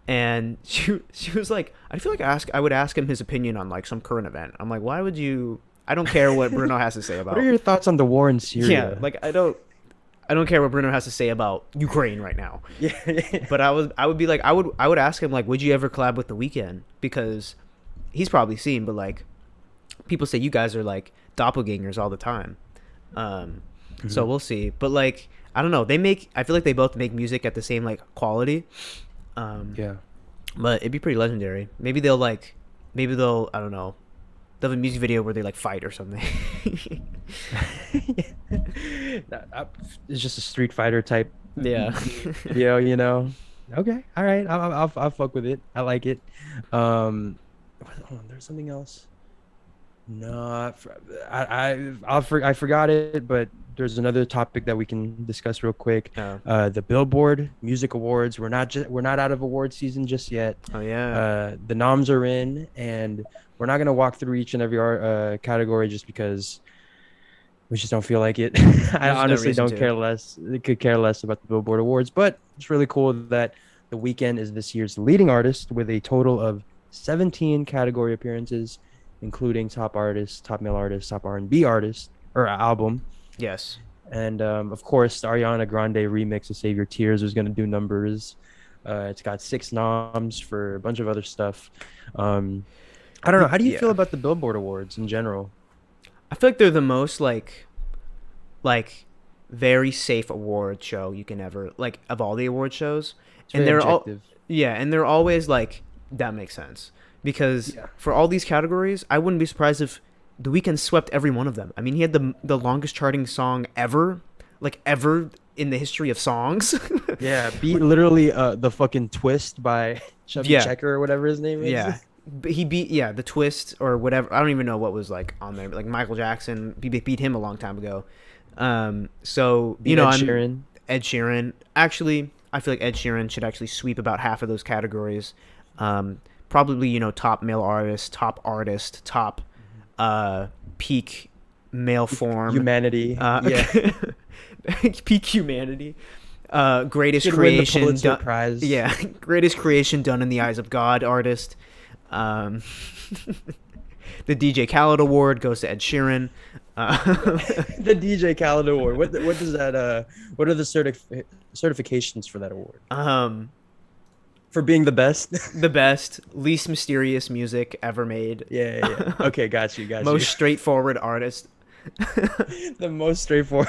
And she was like, I feel like I would ask him his opinion on like some current event. I'm like, why would you? I don't care what Bruno has to say What are about. your thoughts on the war in Yeah, Syria? like I don't care what Bruno has to say about Ukraine right now. Yeah, yeah. But I would be like, I would ask him like, would you ever collab with The Weeknd? Because he's probably seen, but like people say you guys are like doppelgangers all the time. So we'll see. But like I don't know, I feel like they both make music at the same like quality. Yeah. But it'd be pretty legendary. Maybe they'll I don't know. They'll have a music video where they like fight or something. It's just a Street Fighter type Yeah. video. Okay, all right, I'll fuck with it. I like it. Hold on, there's something else. No, I forgot it, but there's another topic that we can discuss real quick. Oh. The Billboard Music Awards. We're not out of award season just yet. Oh yeah. The noms are in, and we're not gonna walk through each and every category just because we just don't feel like it. I There's no honestly reason don't to. care less. Could care less about the Billboard Awards, but it's really cool that The Weeknd is this year's leading artist with a total of 17 category appearances, including top artist, top male artist, top R&B artist or album, Yes. and of course the Ariana Grande remix of "Save Your Tears" is gonna do numbers. It's got 6 noms for a bunch of other stuff. I don't know. How do you feel Yeah. about the Billboard Awards in general? I feel like they're the most like very safe award show you can ever like of all the award shows. It's And very they're all objective. yeah, and they're always like that makes sense. Because Yeah. for all these categories, I wouldn't be surprised if The Weeknd swept every one of them. I mean, he had the longest charting song ever, like ever in the history of songs. Yeah, beat literally the fucking Twist by Chubby Yeah. Checker or whatever his name is. Yeah. But he beat the Twist or whatever. I don't even know what was like on there. Like Michael Jackson beat him a long time ago. So Beat you know, Ed Sheeran. Ed Sheeran. Actually, I feel like Ed Sheeran should actually sweep about half of those categories. Probably top male artist, top peak male form, Humanity. Yeah. peak humanity, greatest Should win the creation Pulitzer Prize. yeah, greatest creation done in the eyes of God artist. The DJ Khaled award goes to Ed Sheeran. The DJ Khaled Award. What does that what are the certifications for that award? For being the best? The best, least mysterious music ever made. Yeah. Okay, got you. Most straightforward artist. The most straightforward.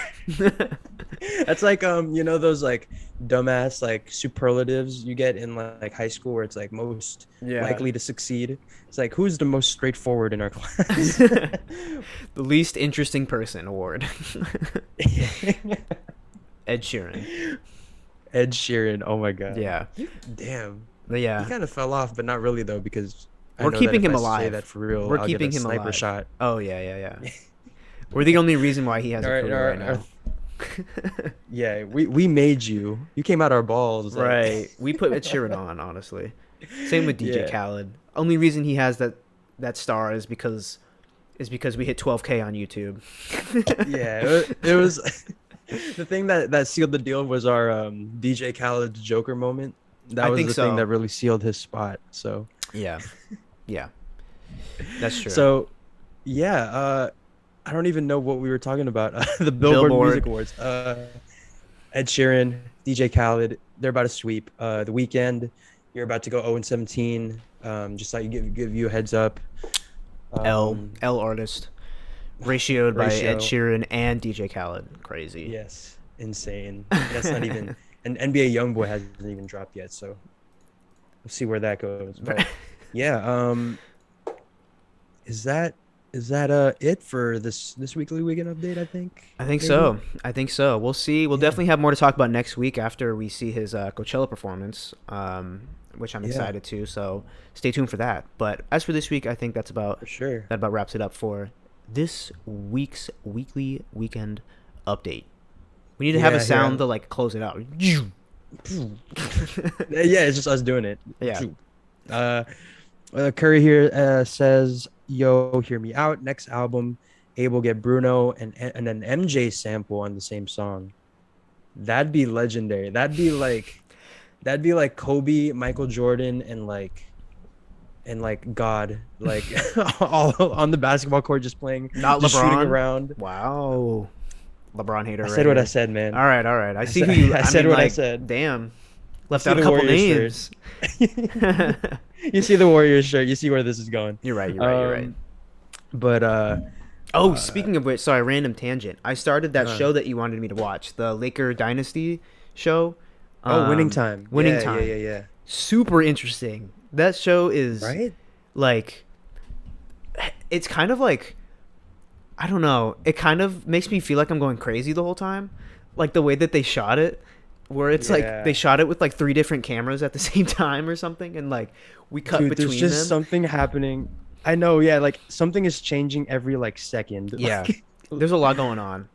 That's like those like dumbass like superlatives you get in like high school where it's like most likely to succeed. It's like, who's the most straightforward in our class? The least interesting person award. Ed Sheeran. Ed Sheeran. Oh my god. Yeah. Damn. But yeah. He kind of fell off, but not really though, because I We're know keeping that if him I say alive. that for real. We're I'll keeping get a him sniper alive. shot. Oh yeah. We're the only reason why he has a career right now. Yeah, we made you. You came out our balls. Like. Right. We put Ed Sheeran on, honestly. Same with DJ Khaled. Only reason he has that star is because we hit 12K on YouTube. Yeah, it was the thing that sealed the deal was our DJ Khaled's Joker moment. That was the thing that really sealed his spot. So yeah, that's true. So yeah, I don't even know what we were talking about. The Billboard Music Awards. Ed Sheeran, DJ Khaled, they're about to sweep. The Weeknd You're about to go 0-17. Just like give you a heads up. L Um, L artist ratioed by Ed ratio. Sheeran and DJ Khaled. Crazy. Yes, insane. And that's not even an NBA YoungBoy hasn't even dropped yet, so we'll see where that goes. But yeah, is that it for this weekly weekend update, I think? I think Maybe? so. I think so. We'll see. We'll Yeah. definitely have more to talk about next week after we see his Coachella performance, which I'm Yeah, excited to. So stay tuned for that. But as for this week, I think for sure. that about wraps it up for this week's weekly weekend update. We need to have a Yeah, here sound I'm to like close it out. yeah, it's just us doing it. Yeah. Uh, Curry here says, "Yo, hear me out. Next album, Abel get Bruno and an MJ sample on the same song. That'd be legendary. That'd be like Kobe, Michael Jordan, and like God, like all on the basketball court, just playing, Not just shooting LeBron. around. Wow. LeBron hater I right said what I here. said, man. All right, all right. I I see said who you. I I said mean, what I like, said. damn, You left see out a the couple Warriors shirt. names. You see the Warriors shirt. You see where this is going. You're right. You're right. You're right. Um, but Oh, uh, speaking of which, sorry, random tangent. I started that uh show that you wanted me to watch, the Laker Dynasty show. oh, Winning Time. Winning Yeah, yeah, Time. yeah, yeah. Super interesting. That show is Right? like, it's kind of like, I don't know. It kind of makes me feel like I'm going crazy the whole time. Like the way that they shot it, where it's like they Yeah. shot it with like three different cameras at the same time or something, and like we cut Dude, there's between just them. something happening. I know, yeah, like something is changing every like second. Yeah, Like, there's a lot going on.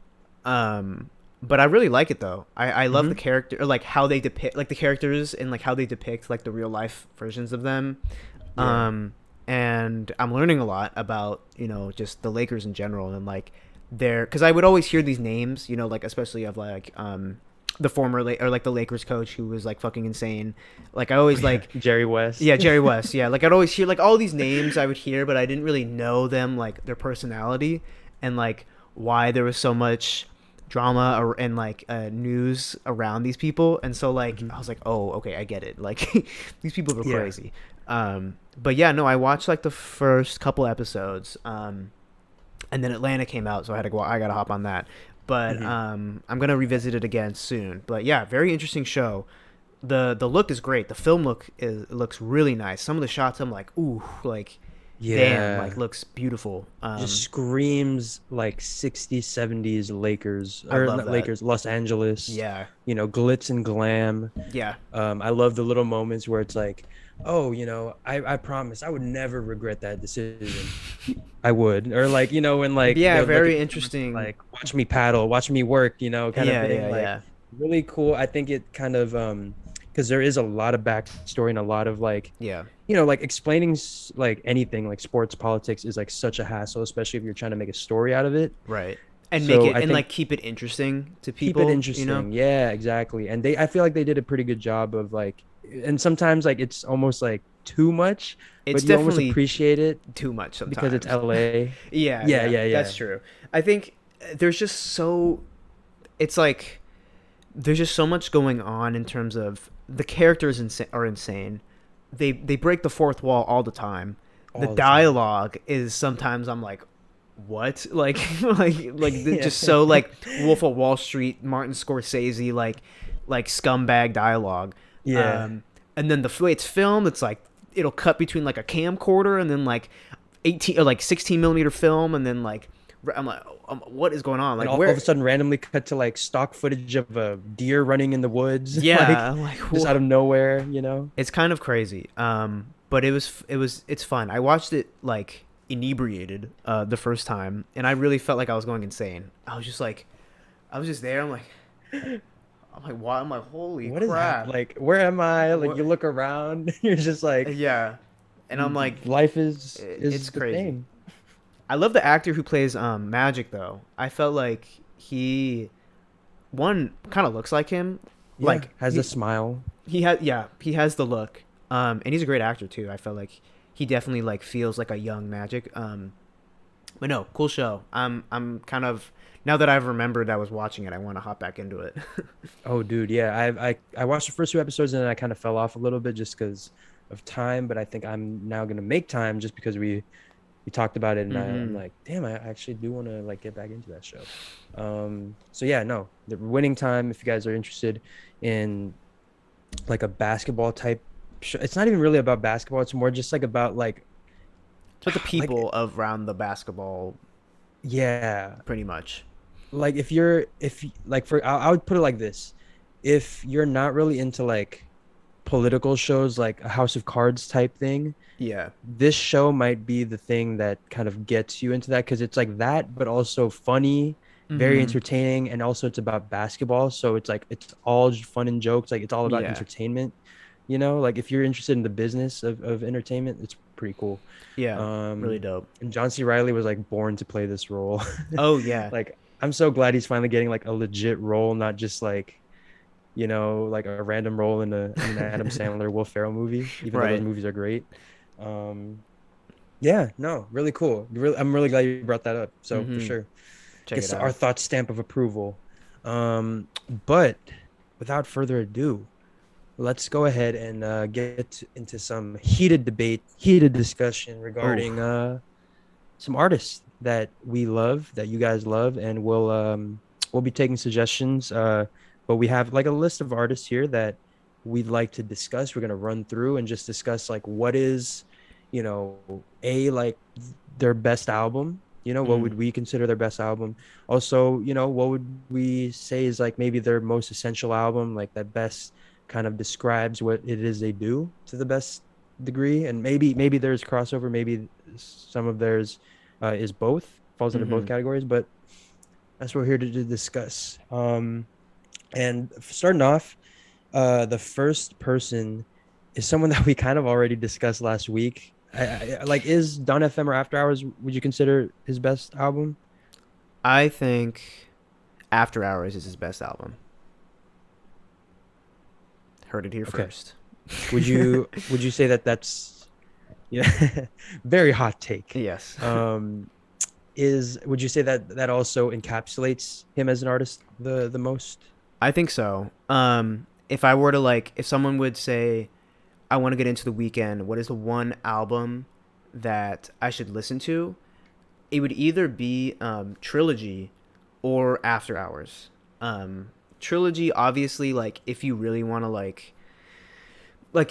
But I really like it though. I love the hmm. character, or like how they depict like the characters and like how they depict like the real life versions of them. Yeah. Um, and I'm learning a lot about, just the Lakers in general, and like because I would always hear these names, like especially of like the former or like the Lakers coach who was like fucking insane. Like I always like, Jerry West. yeah, Jerry West. Yeah, like I'd always hear like all these names I would hear, but I didn't really know them, like their personality and like why there was so much drama and like news around these people. And so like Hmm. I was like, oh, okay, I get it. Like these people are Yeah. crazy. But yeah, no, I watched like the first couple episodes. And then Atlanta came out, so I had to go. I gotta hop on that. But Hmm. I'm gonna revisit it again soon. But yeah, very interesting show. The look is great. The film looks really nice. Some of the shots I'm like, ooh, like damn, like Yeah. looks beautiful. Just screams like 60s, 70s Lakers, I or love not that. Lakers, Los Angeles, Yeah, glitz and glam. yeah, I love the little moments where it's like, oh, I promise I would never regret that decision. I would. Or like, when like yeah. they would look at Very the camera, interesting. like, watch me paddle, watch me work, kind of Yeah, thing. yeah, Like yeah, really cool. I think it kind of because there is a lot of backstory and a lot of like, yeah. like explaining like anything like sports politics is like such a hassle, especially if you're trying to make a story out of it. Right. And make So it I and think like keep it interesting to keep it people. interesting. Yeah, exactly. And I feel like they did a pretty good job of like, and sometimes like it's almost like too much, It's but you almost definitely appreciate it too much because it's sometimes. LA. Yeah, Yeah, yeah, yeah, yeah. that's true. I think there's just so it's like there's just so much going on in terms of the characters are insane. They break the fourth wall all the time. The All the time. dialogue is sometimes I'm like, what? Like Yeah. just so like Wolf of Wall Street, Martin Scorsese like scumbag dialogue. Yeah. And then the way it's filmed, it's like it'll cut between like a camcorder and then like 18 or like 16 millimeter film, and then like I'm like, what is going on? And Like all of where? a sudden randomly cut to like stock footage of a deer running in the woods, like Yeah, I'm like just out of nowhere. it's kind of crazy. But it's fun. I watched it like inebriated the first time, and I really felt like I was going insane. I was just there. I'm like, what? I'm like, holy What is crap. like, where am I? Like What? you look around, you're just like, Yeah, and I'm like, life is it's the crazy. thing. I love the actor who plays Magic though. I felt like he one kind of looks like him. Yeah, Like has a smile. he has the look. And he's a great actor too. I felt like he definitely like feels like a young Magic. But no, cool show. I'm kind of now that I've remembered I was watching it, I want to hop back into it. Oh, dude, yeah. I watched the first 2 episodes and then I kind of fell off a little bit just because of time. But I think I'm now gonna make time just because we talked about it and I'm Hmm. like, damn, I actually do want to like get back into that show. So yeah, no, the winning time. If you guys are interested in like a basketball type show, it's not even really about basketball. It's more just like about So the like people around the basketball, yeah, pretty much. like if like for I would put it like this, if you're not really into like political shows like a House of Cards type thing, Yeah. this show might be the thing that kind of gets you into that because it's like that, but also funny, very Hmm. entertaining, and also it's about basketball. So it's like it's all fun and jokes. Like it's all about Yeah. entertainment. Like if you're interested in the business of entertainment, it's pretty cool. Yeah. Really Um, dope. and John C. Riley was like born to play this role. Oh yeah. Like I'm so glad he's finally getting like a legit role, not just like like a random role in an Adam Sandler, Will Ferrell movie, even though those Right. movies are great. Um, yeah, no, really cool. I'm really glad you brought that up. So for Hmm. sure, Check it gets our out. thoughts stamp of approval. But without further ado, let's go ahead and get into some heated debate, heated discussion Oh. regarding some artists that we love, that you guys love, and we'll be taking suggestions. But we have like a list of artists here that we'd like to discuss. We're gonna run through and just discuss like what is, like their best album. What Mm. would we consider their best album? Also, what would we say is like maybe their most essential album, like that best kind of describes what it is they do to the best degree. And maybe there's crossover, maybe some of theirs is both, falls under both Hmm. categories, but that's what we're here to discuss. And starting off, the first person is someone that we kind of already discussed last week. Like, is Don FM or After Hours, would you consider his best album? I think After Hours is his best album. Heard it here Okay. first. Would you say that that's yeah, very hot take. Yes. Um, would you say that that also encapsulates him as an artist the most? I think so. If I were to if someone would say, I want to get into the weekend, what is the one album that I should listen to? It would either be Trilogy or After Hours. Trilogy, obviously, if you really want to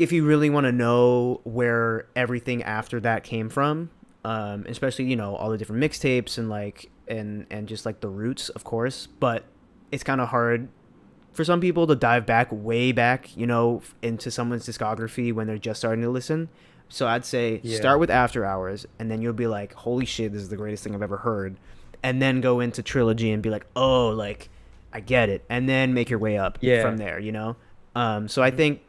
if you really want to know where everything after that came from, especially all the different mixtapes and and just the roots, of course. But it's kind of hard for some people to dive back way back, into someone's discography when they're just starting to listen. So I'd say Yeah. start with After Hours, and then you'll be like, "Holy shit, this is the greatest thing I've ever heard," and then go into Trilogy and be like, "Oh, I get it," and then make your way up from Yeah. there. So I Mhm. think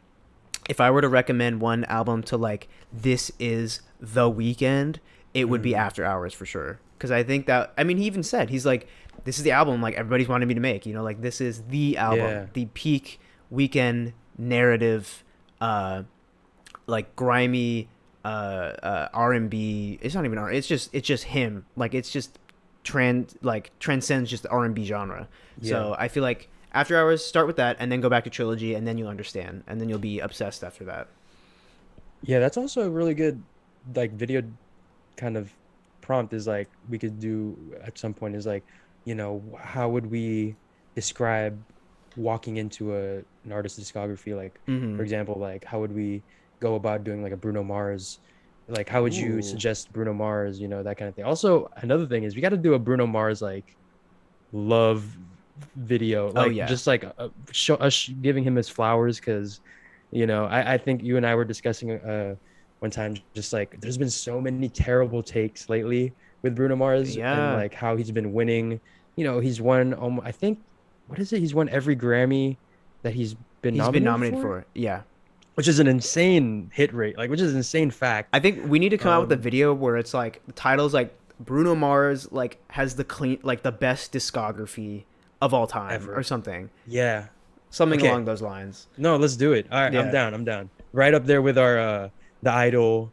if I were to recommend one album to this is the weekend, it would be Mhm. After Hours for sure. Because I think that he even said he's like, this is the album everybody's wanted me to make. This is the album, Yeah. the peak weekend narrative, grimy R&B. It's not even R. It's just him. It's just transcends just the R&B genre. Yeah. So I feel like After Hours, start with that, and then go back to Trilogy, and then you'll understand, and then you'll be obsessed after that. Yeah, that's also a really good like video kind of prompt is like we could do at some point is like, how would we describe walking into an artist's discography? Like, for Mm-hmm. example, like how would we go about doing like a Bruno Mars? Like, how would you Ooh. suggest Bruno Mars, that kind of thing. Also, another thing is we got to do a Bruno Mars like love video, Oh like yeah. just like show us giving him his flowers because I think you and I were discussing one time just like there's been so many terrible takes lately with Bruno Mars and Yeah. like how he's been winning. He's won I think what is it? He's won every Grammy that he's been He's been nominated nominated for, for it. Yeah. which is an insane hit rate, like which is an insane fact. I think we need to come out with a Um, video where it's the title's Bruno Mars has the clean the best discography of all time or ever. something. Yeah. Something Okay. along those lines. No, let's do it. All right, I'm Yeah. down. I'm down. Right up there with our the Idol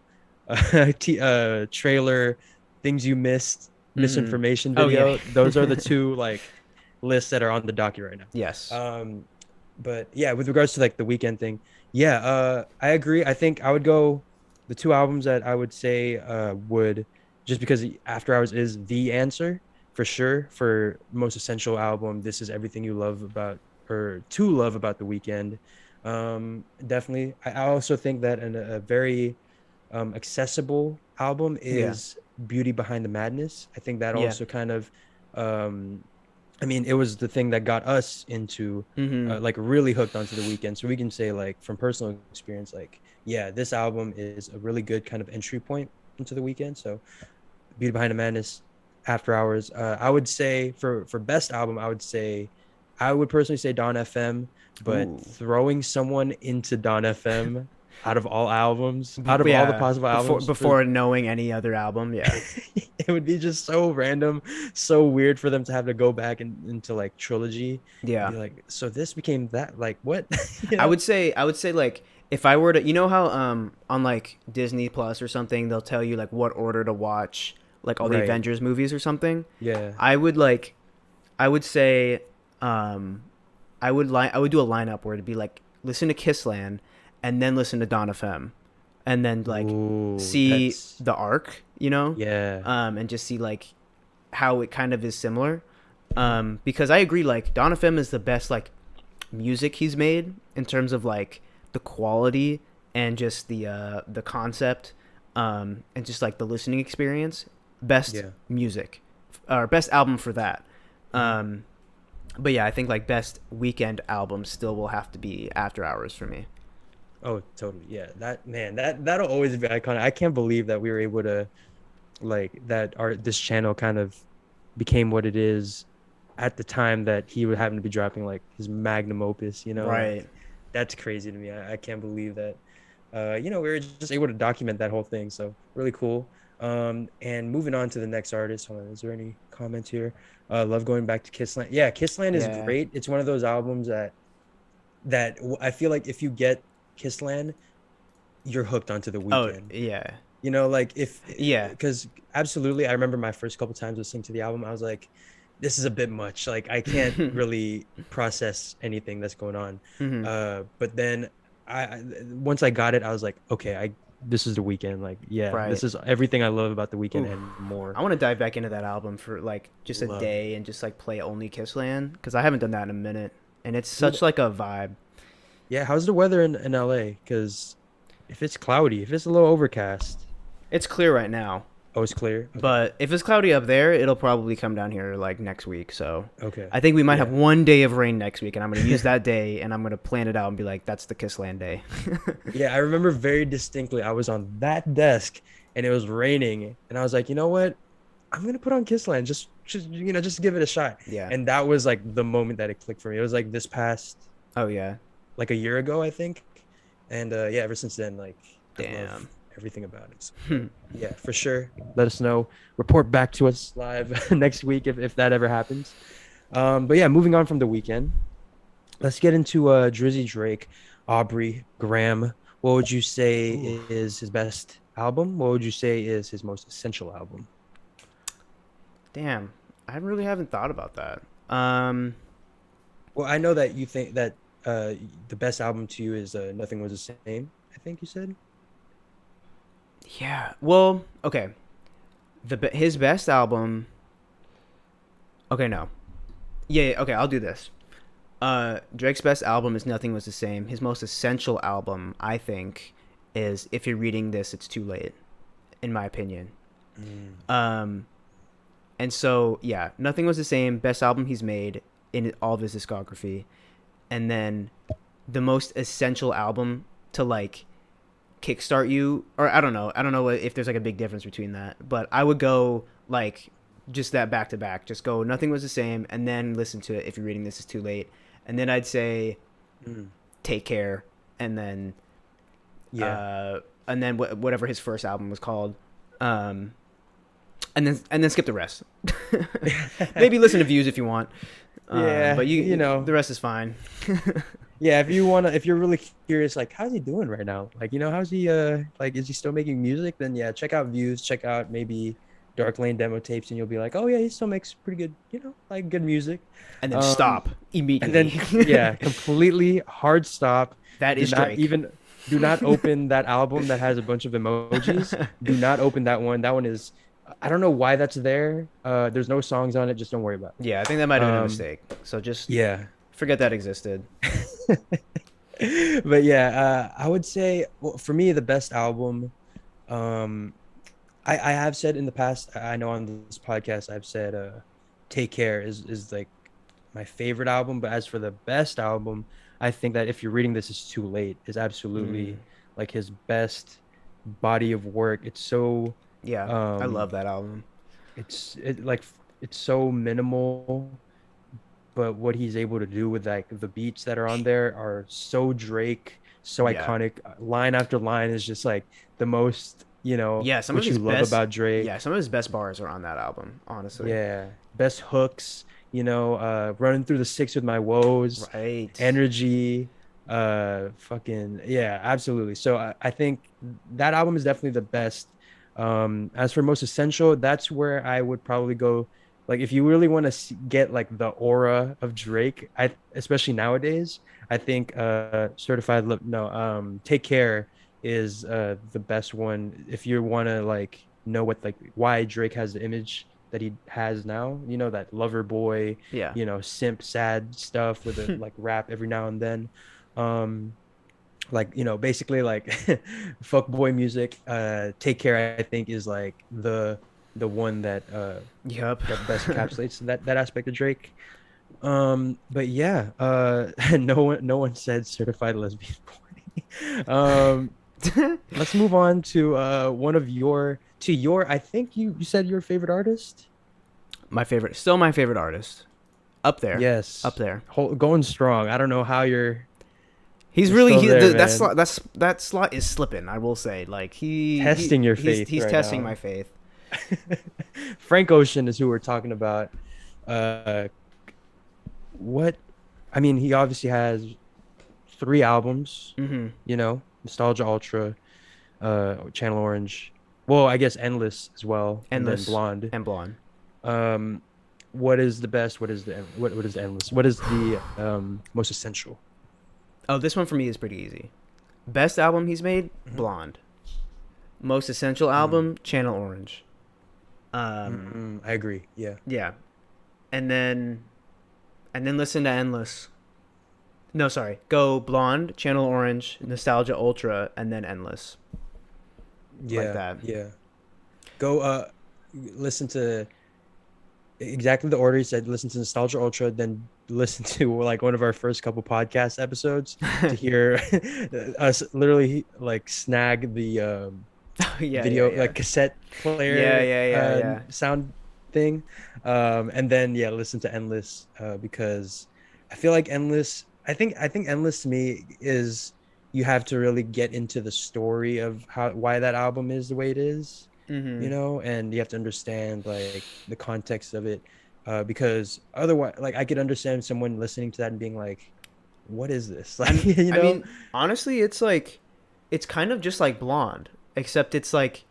trailer, things you missed. Mm-hmm. Misinformation Oh yeah. video. Those are the two like lists that are on the docket right now. Yes. But yeah, with regards to like the weekend thing, yeah, I agree. I think I would go the two albums that I would say would, just because After Hours is the answer for sure for most essential album. This is everything you love about, or to love about the weekend. Definitely. I also think that a very accessible album Yeah. is Beauty Behind the Madness. I think that Yeah. also kind of um I mean, it was the thing that got us into Mm-hmm. like really hooked onto the weekend. So we can say like from personal experience, like, yeah, this album is a really good kind of entry point into the weekend. So Beauty Behind the Madness, After Hours. I would say for best album, I would personally say Don FM, but Ooh. throwing someone into Don FM out of all albums, out of all the Yeah. possible Before albums, before knowing any other album. Yeah. it would be just so random, so weird for them to have to go back into like trilogy and Yeah. be like, so this became that, like what? you I know? would say like if I were to, you know how on like Disney Plus or something they'll tell you like what order to watch like all the Right. Avengers movies or something. Yeah. I would like I would say um I would do a lineup where it'd be like listen to Kissland and then listen to Dawn FM and then like Ooh, see that's the arc, you know? yeah. And just see like how it kind of is similar. Because I agree like Dawn FM is the best like music he's made in terms of like the quality and just the concept and just like the listening experience. Best Yeah. music or best album for that. Um, but yeah, I think like best weekend album still will have to be After Hours for me. Oh, totally. Yeah. That man, that'll always be iconic. I can't believe that we were able to like that our this channel kind of became what it is at the time that he would happen to be dropping like his magnum opus, like Right. that's crazy to me. I can't believe that we were just able to document that whole thing. So really cool. And moving on to the next artist. Hold on, is there any comments here? Love going back to Kissland. Yeah, Kissland is Yeah. great. It's one of those albums that I feel like if you get Kissland, you're hooked onto the Oh weekend. yeah. Like if Yeah. because absolutely, I remember my first couple times listening to the album, I was like, this is a bit much. Like I can't really process anything that's going on. Hmm. But then once I got it, I was like, okay, this is the weekend. Like, yeah, Right. this is everything I love about the weekend Oof. and more. I want to dive back into that album for like just a Love it. day and just like play only Kissland because I haven't done that in a minute and it's Dude, such like a vibe. yeah, how's the weather in LA? Because if it's cloudy, if it's a little overcast, It's clear right now, oh, it's clear. Okay. but if it's cloudy up there, it'll probably come down here like next week. So Okay. I think we might Yeah. have one day of rain next week, and I'm gonna use that day and I'm gonna plan it out and be like, that's the Kissland day. Yeah, I remember very distinctly. I was on that desk and it was raining, and I was like, you know what? I'm gonna put on Kissland, just give it a shot. Yeah. And that was like the moment that it clicked for me. It was like this past Oh yeah. like a year ago, I think. And yeah, ever since then, like I love Damn. everything about it. So, Hmm. yeah, for sure. Let us know. Report back to us live next week if that ever happens. But yeah, moving on from the weekend, let's get into Drizzy Drake, Aubrey Graham. What would you say Ooh. is his best album? What would you say is his most essential album? Damn. I really haven't thought about that. Well, I know that you think that the best album to you is Nothing Was the Same, I think you said. Yeah. Well, okay. His best album. Okay, no. Yeah. Okay, I'll do this. Drake's best album is Nothing Was the Same. His most essential album, I think, is If You're Reading This, It's Too Late, in my opinion. Um, and so yeah, Nothing Was the Same. Best album he's made in all of his discography, and then the most essential album to like kickstart you, or I don't know if there's like a big difference between that, but I would go like just that back to back, just go Nothing Was the Same and then listen to it If You're Reading This Is Too Late, and then I'd say Mm. Take Care, and then Yeah. whatever his first album was called, and then skip the rest. Maybe listen to Views if you want. Yeah, But you know. the rest is fine. Yeah, if you're really curious, like, how's he doing right now? Like, how's he, like, is he still making music? Then yeah, check out Views, check out maybe Dark Lane demo tapes, and you'll be like, oh yeah, he still makes pretty good, like good music. And then Um, stop and immediately. then yeah, completely hard stop. That Do is not Drake. even do not open that album that has a bunch of emojis. Do not open that one. That one is, I don't know why that's there. There's no songs on it. Just don't worry about Yeah, I think that might it. have been a mistake. So just Yeah. forget that existed. But yeah, I would say, well, for me the best album, um I have said in the past, I know on this podcast I've said Take Care is like my favorite album, but as for the best album, I think that If You're Reading This Is Too Late is Mm, absolutely like his best body of work. It's so yeah, I um love that album. it's so minimal, but what he's able to do with like the beats that are on there are so Drake, so Yeah. iconic. Line after line is just like the most, Yeah, some of what you his love best about yeah, Drake. some of his best bars are on that album, honestly. Yeah, best hooks, running through the six with my woes, Right. energy, fucking yeah, absolutely. So I think that album is definitely the best. As for most essential, that's where I would probably go. Like, if you really want to get like the aura of Drake, especially nowadays, I think Certified Look, no, Take Care is the best one if you want to like know what like why Drake has the image that he has now, that lover boy, Yeah. simp sad stuff with a like rap every now and then. Um like, basically like fuck boy music. Take Care, I think, is like the one Yup. that best encapsulates that aspect of Drake. But yeah, no one said Certified Lesbian Boy. Let's move on to one of your I think you said your favorite artist. Still my favorite artist. Up there. Up Yes, there. going strong. I don't know how you're He's you're really still there, that man. slot that slot is slipping, I will say. Like Testing your faith he's right testing my now. faith. Frank Ocean is who we're talking about. Uh, what? I mean, he obviously has three albums. Mhm. Nostalgia Ultra, Channel Orange. Well, I guess Endless as well, and then Endless Blonde. and Blonde. Um, what is the best? What is the Endless? What is the most essential? Oh, this one for me is pretty easy. Best album he's made, Mhm. Blonde. Most essential Mm. album, Channel Orange. Um I agree. Yeah. yeah. And then listen to Endless. No, sorry. Go Blonde, Channel Orange, Nostalgia Ultra, and then Endless. Like Yeah. that. Yeah. Go listen to exactly the order you said. Listen to Nostalgia Ultra, then listen to like one of our first couple podcast episodes to hear us literally like snag the Yeah, yeah, video yeah. like cassette Yeah, player yeah, yeah, yeah. sound thing. And then yeah, listen to Endless because I feel like Endless, I think Endless to me is, you have to really get into the story of why that album is the way it is, Mhm. and you have to understand like the context of it, because otherwise like I could understand someone listening to that and being like, what is this? Like, I mean, honestly, it's like it's kind of just like Blonde, except it's like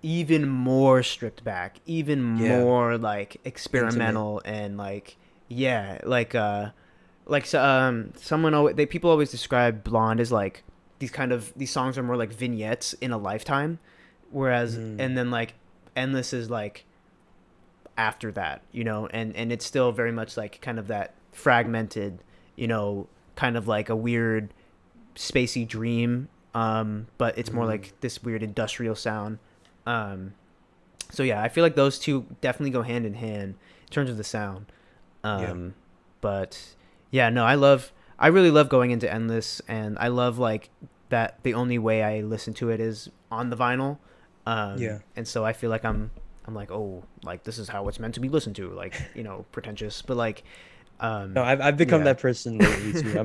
even more stripped back, even Yeah, more like intimate. experimental and like yeah, like so, someone always they people always describe Blonde as like these songs are more like vignettes in a lifetime, whereas Mm, and then like Endless is like after that, and it's still very much like kind of that fragmented, kind of like a weird spacey dream, but it's more mm, like this weird industrial sound. Um, so yeah, I feel like those two definitely go hand in hand in terms of the sound. yeah, Um, but yeah, no, I really love going into Endless, and I love like that the only way I listen to it is on the vinyl. yeah. And so I feel like I'm like, oh, like this is how it's meant to be listened to, like, pretentious, but like, No, I've become yeah. that person lately too.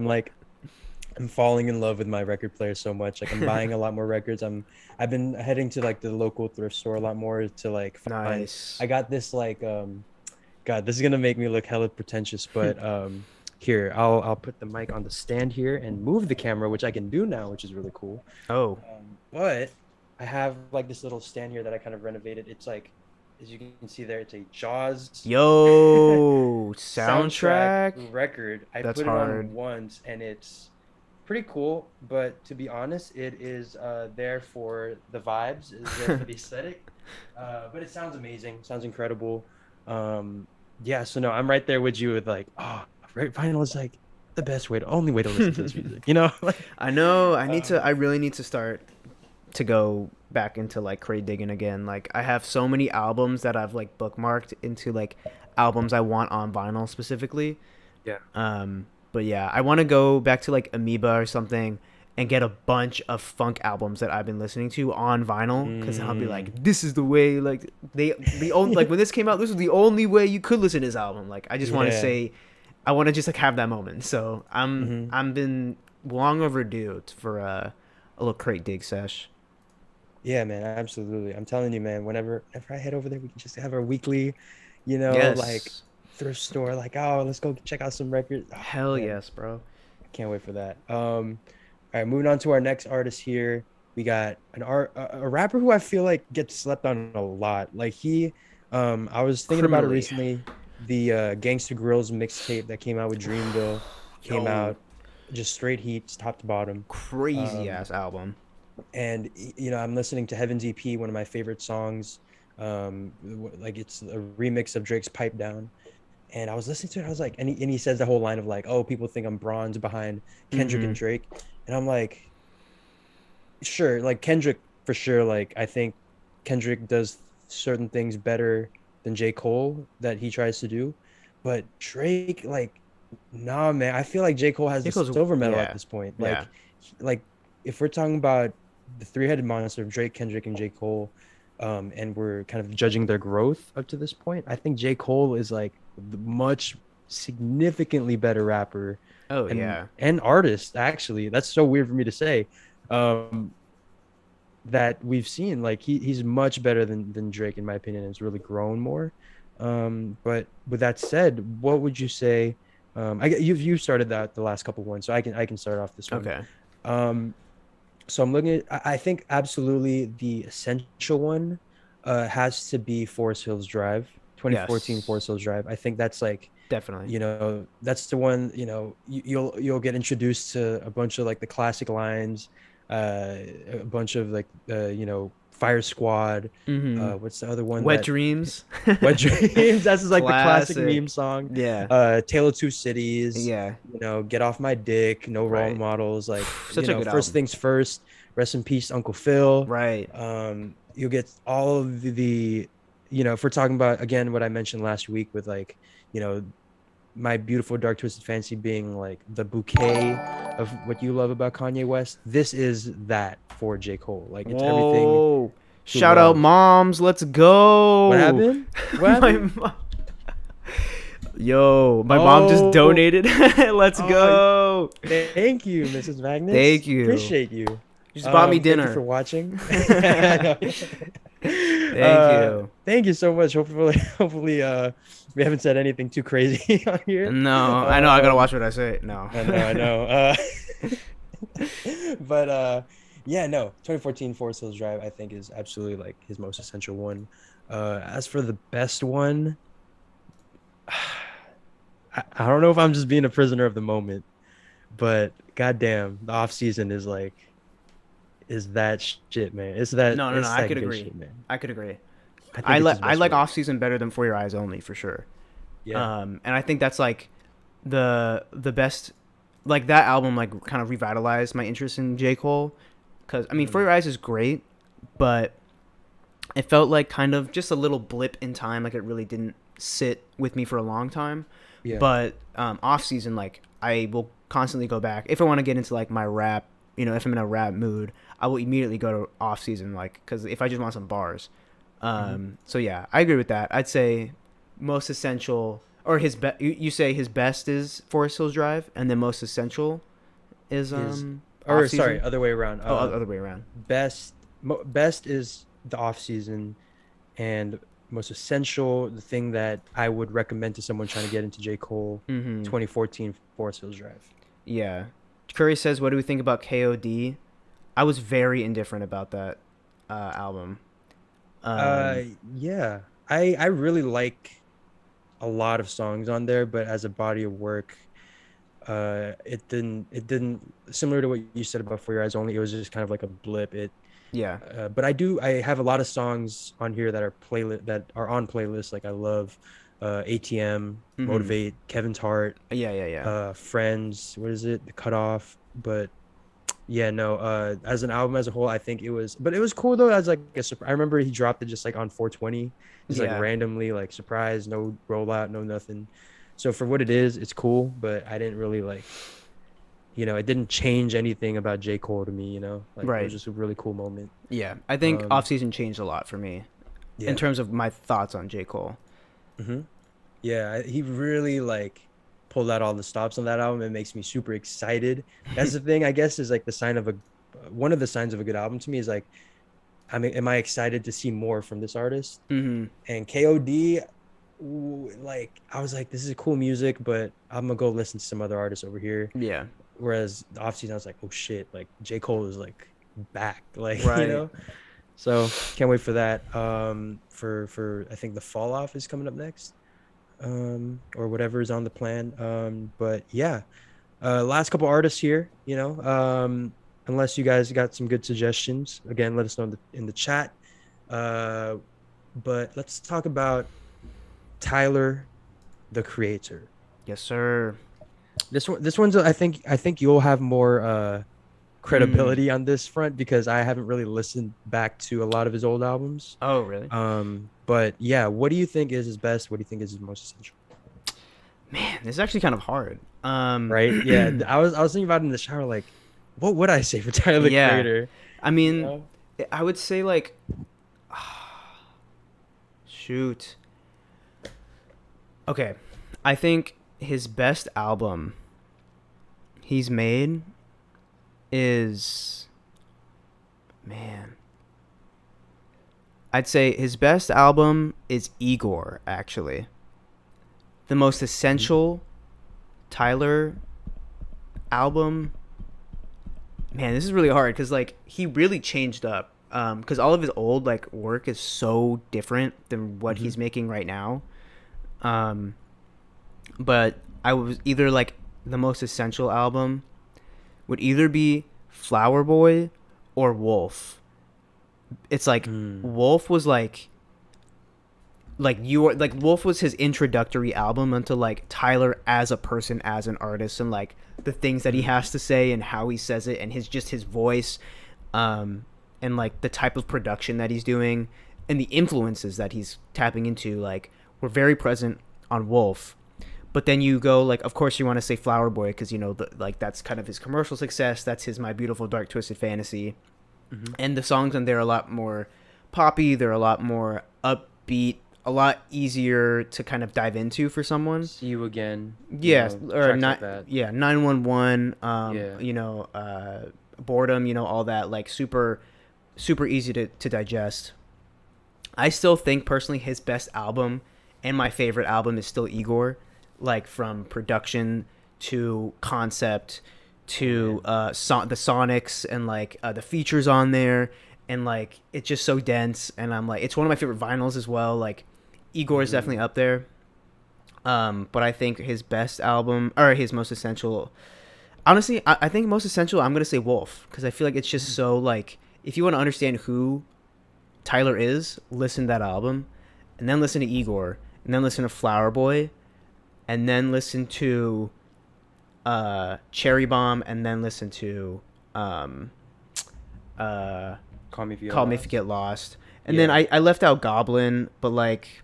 I'm falling in love with my record player so much. Like, I'm buying a lot more records. I've been heading to like the local thrift store a lot more to like find. Nice. I got this like God, this is gonna make me look hella pretentious, but here I'll put the mic on the stand here and move the camera, which I can do now, which is really cool. Oh, But I have like this little stand here that I kind of renovated. It's like as you can see there, it's a Jaws Yo, soundtrack soundtrack. record. I That's put it on hard. once, and it's pretty cool. But to be honest, it is there for the vibes, is there for the aesthetic. But it sounds amazing, sounds incredible. Um, yeah, so no, I'm right there with you with like, oh, right, vinyl is like the best way, only way to listen to this music, you know? Like, I know. I need to. um, I really need to start to go back into like crate digging again. Like I have so many albums that I've like bookmarked into like albums I want on vinyl specifically. yeah. But yeah, I want to go back to like Amoeba or something and get a bunch of funk albums that I've been listening to on vinyl because I'll be Mm. like, this is the way. Like the only like when this came out, this was the only way you could listen to this album. Like I just want to Yeah. say, I want to just like have that moment. So Hmm. I'm been long overdue for a little crate dig sesh. Yeah, man, absolutely. I'm telling you, man, whenever I head over there, we can just have our weekly, like Yes, thrift store, like, oh, let's go check out some records. Oh, hell man, yes, bro. I can't wait for that. All right, moving on to our next artist here. We got a rapper who I feel like gets slept on a lot. Like I was thinking about it Criminally, recently. The Gangsta Grills mixtape that came out with Dreamville came yo, out, just straight heat, top to bottom. crazy Um, ass album. and I'm listening to Heaven's EP, one of my favorite songs. Like it's a remix of Drake's Pipe Down, and I was listening to it. I was like, and he says the whole line of like, oh, people think I'm bronze behind Kendrick and Mm-hmm. Drake, and I'm like, sure, like Kendrick for sure. Like I think Kendrick does certain things better than J. Cole that he tries to do, but Drake, like, nah, man, I feel like J. Cole has the Nichols, silver medal at yeah, this point. yeah. Like if we're talking about the three-headed monster of Drake, Kendrick, and J. Cole, and we're kind of judging their growth up to this point, I think J. Cole is like the much significantly better rapper Oh and yeah. artist. Actually, that's so weird for me to say. Um, that we've seen, like he's much better than Drake in my opinion, and has really grown more. But with that said, what would you say? You started that the last couple ones, so I can start off this one. Okay. Um, so I'm looking at, I think absolutely the essential one has to be Forest Hills Drive, 2014 Yes, Forest Hills Drive. I think that's like, definitely. that's the one, you'll get introduced to a bunch of like the classic lines, a bunch of like, Fire Squad. Mm-hmm. What's the other one Wet that Dreams. Wet Dreams? That's just like the classic Classic. meme song. Yeah. Tale of Two Cities, Yeah. Get Off My Dick, No Role Right. Models, like, Such a good First album. Things First, Rest in Peace, Uncle Phil. Right. You'll get all of if we're talking about again what I mentioned last week with like, you know, My Beautiful Dark Twisted Fancy being like the bouquet of what you love about Kanye West. This is that for J. Cole. Like it's everything Whoa. to Shout out love. moms. Let's What go. happened? What My happened? mom. Yo, my mom just Oh, donated. Let's oh, go. thank you, Mrs. Magnus. Thank you. Appreciate you. You just bought me Thank you for dinner. watching. Thank you. Thank you so much. Hopefully, we haven't said anything too crazy on here. No, I know. I gotta watch what I say. No. I know. But yeah, no. 2014 Forest Hills Drive, I think, is absolutely like his most essential one. As for the best one, I don't know if I'm just being a prisoner of the moment, but goddamn, the off season is that shit, man. No, no, no. It's I that could good agree. shit, man. I could agree. I think it's his I best like work. off season better than For Your Eyes Only for sure. Yeah. And I think that's like the best, like that album like kind of revitalized my interest in J. Cole, because I mean For Mhm. Your Eyes is great, but it felt like kind of just a little blip in time. Like it really didn't sit with me for a long time. Yeah. But off season, like I will constantly go back if I want to get into like my rap. If I'm in a rap mood, I will immediately go to off season, like because if I just want some bars. So yeah, I agree with that. I'd say most essential or his best. You say his best is Forest Hills Drive, and then most essential is His off or sorry, season. other way around. Oh, other way around. Best is the off season, and most essential, the thing that I would recommend to someone trying to get into J. Cole, Mm-hmm. 2014 Forest Hills Drive. Yeah. Curry says, "What do we think about KOD?" I was very indifferent about that album. Uh, Um, yeah. I really like a lot of songs on there, but as a body of work, it didn't similar to what you said about For Your Eyes Only. It was just kind of like a blip. Yeah. But I have a lot of songs on here that are on playlists. Like I love ATM, Mm-hmm. Motivate, Kevin's Heart, Yeah, yeah, yeah. Friends. What is it? The Cutoff. But yeah, no. As an album as a whole, I think but it was cool though. As like I remember he dropped it just like on 420, just like Yeah. randomly, like surprise, no rollout, no nothing. So for what it is, it's cool. But I didn't really it didn't change anything about J. Cole to me. Like it was Right. just a really cool moment. Yeah. I think Um, off season changed a lot for me in yeah. terms of my thoughts on J. Cole. hmm Yeah, he really like pulled out all the stops on that album. It makes me super excited. That's the thing, I guess, is like the sign of a one of the signs of a good album to me is like, am I excited to see more from this artist? Mm-hmm. And KOD, like I was like, this is cool music, but I'm gonna go listen to some other artists over here. Yeah. Whereas the off season, I was like, oh shit, like J. Cole is like back, like Right. So can't wait for that. For I think the fall off is coming up next, or whatever is on the plan. But yeah, last couple artists here, unless you guys got some good suggestions, again, let us know in the chat. Uh, but let's talk about Tyler, the Creator. Yes, sir. This one's I think you'll have more Mm. credibility on this front because I haven't really listened back to a lot of his old albums. Oh, really? But yeah, what do you think is his best? What do you think is his most essential? Man, this is actually kind of hard. Right? Yeah, I was thinking about it in the shower, like, what would I say for Tyler the Yeah. Creator? I You mean, know? I would say like, shoot. Okay, I think his best album he's made is, man. I'd say his best album is Igor, actually. The most Mhm. essential Tyler album. Man, this is really hard because like he really changed up. Because all of his old like work is so different than what Mhm. he's making right now. Um, but I was either like the most essential album would either be Flower Boy or Wolf. It's like Mm. Wolf was like you are like Wolf was his introductory album into like Tyler as a person, as an artist, and like the things that he Mhm. has to say and how he says it and his voice, and like the type of production that he's doing and the influences that he's tapping into like were very present on Wolf. But then you go like, of course you want to say Flower Boy because like that's kind of his commercial success. That's his My Beautiful Dark Twisted Fantasy, Mhm. and the songs on there are a lot more poppy. They're a lot more upbeat, a lot easier to kind of dive into for someone. See you again. Yeah, or Tracks like not. that. Yeah, 911. Yeah. Boredom. All that. Like super, super easy to digest. I still think personally his best album and my favorite album is still Igor, like from production to concept Oh to man. the sonics and like the features on there, and like it's just so dense, and I'm like it's one of my favorite vinyls as well. Like Igor is definitely Mhm. up there. But I think his best album or his most essential, honestly, I think most essential I'm gonna say Wolf because I feel like it's just Mhm. so like if you want to understand who Tyler is, listen to that album, and then listen to Igor, and then listen to Flower Boy, and then listen to Cherry Bomb, and then listen to um, uh, Call Me If You Get Call Me If You Lost. Get Lost. And then Yeah. I left out Goblin, but like,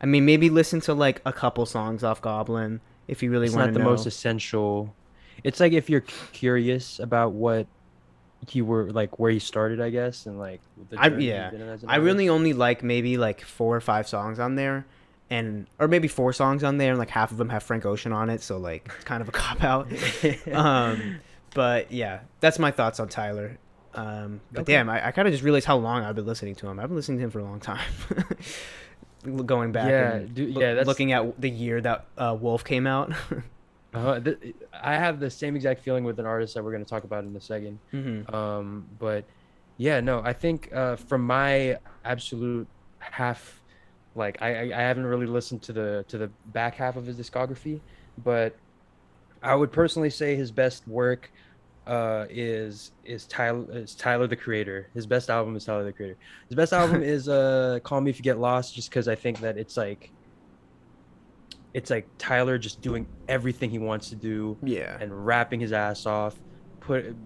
I mean, maybe listen to like a couple songs off Goblin if you really It's want to not the most know. essential. It's like if you're curious about what he were like where he started, I guess, and like the journey he's Yeah, been on as an I really artist. only like maybe like 4 or 5 songs on there, and or maybe 4 songs on there, and like half of them have Frank Ocean on it, so like it's kind of a cop out. Um, but yeah, that's my thoughts on Tyler. But Okay. damn, I kind of just realized how long I've been listening to him. I've been listening to him for a long time. Going back Yeah, and dude. Yeah, that's. looking at the year that Wolf came out. I have the same exact feeling with an artist that we're going to talk about in a second. Hmm. But yeah, no, I think from my absolute half Like I haven't really listened to the back half of his discography, but I would personally say his best work is Tyler the Creator. His best album is Tyler the Creator. His best album is Call Me If You Get Lost, just because I think that it's like Tyler just doing everything he wants to do Yeah. and rapping his ass off,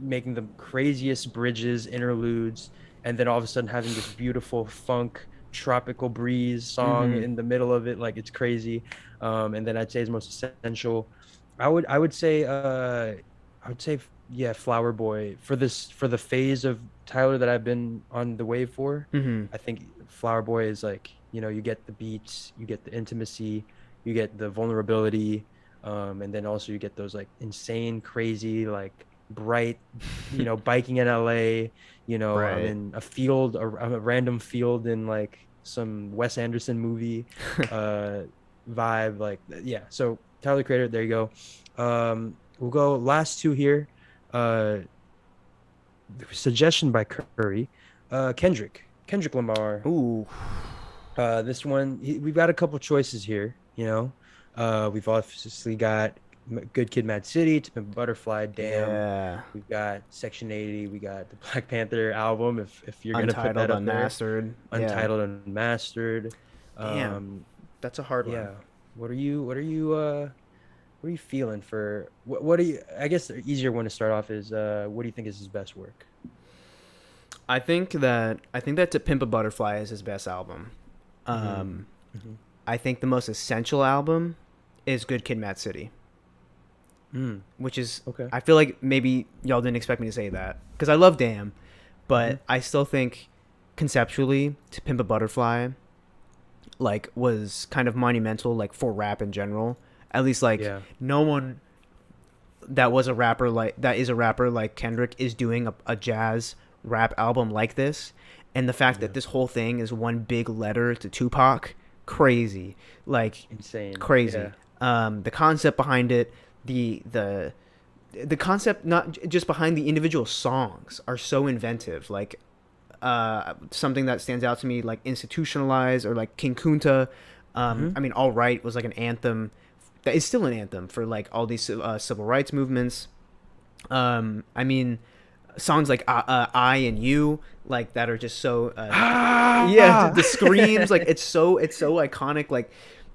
making the craziest bridges, interludes, and then all of a sudden having this beautiful funk tropical breeze song Mm-hmm. in the middle of it, like it's crazy. And then I'd say his most essential. I would say yeah, Flower Boy for the phase of Tyler that I've been on the wave for. Mm-hmm. I think Flower Boy is like, you get the beats, you get the intimacy, you get the vulnerability, and then also you get those like insane, crazy, like bright, biking in LA. I'm Right. in a field, a random field in like some Wes Anderson movie, uh, vibe. Like, yeah. So Tyler the Creator, there you go. We'll go last two here. Uh, Suggestion by Curry, Kendrick Lamar. Ooh. This one, we've got a couple choices here. We've obviously got Good Kid, Mad City, To Pimp a Butterfly, Damn. Yeah. We've got Section 80. We got the Black Panther album. If you're gonna put that Untitled, up there, unmastered. Yeah. Untitled Unmastered. Damn. Um, That's a hard one. yeah. What are you feeling for? What do you? I guess the easier one to start off is what do you think is his best work? I think that To Pimp a Butterfly is his best album. Mm-hmm. Um, Mm-hmm. I think the most essential album is Good Kid, Mad City, Mm. which is Okay. I feel like maybe y'all didn't expect me to say that because I love Damn, Mm-hmm. but I still think conceptually To Pimp a Butterfly like was kind of monumental like for rap in general. At least like Yeah. no one that is a rapper like Kendrick is doing a jazz rap album like this, and the fact Yeah. that this whole thing is one big letter to Tupac, crazy, like Insane. crazy. Yeah. The concept behind it, the the concept not just behind the individual songs are so inventive. Like something that stands out to me like Institutionalized or like King Kunta. Mm-hmm. I mean, All Right was like an anthem that is still an anthem for like all these civil rights movements. I mean, songs like I and You, like that are just so yeah, Ah! the screams, like it's so iconic. Like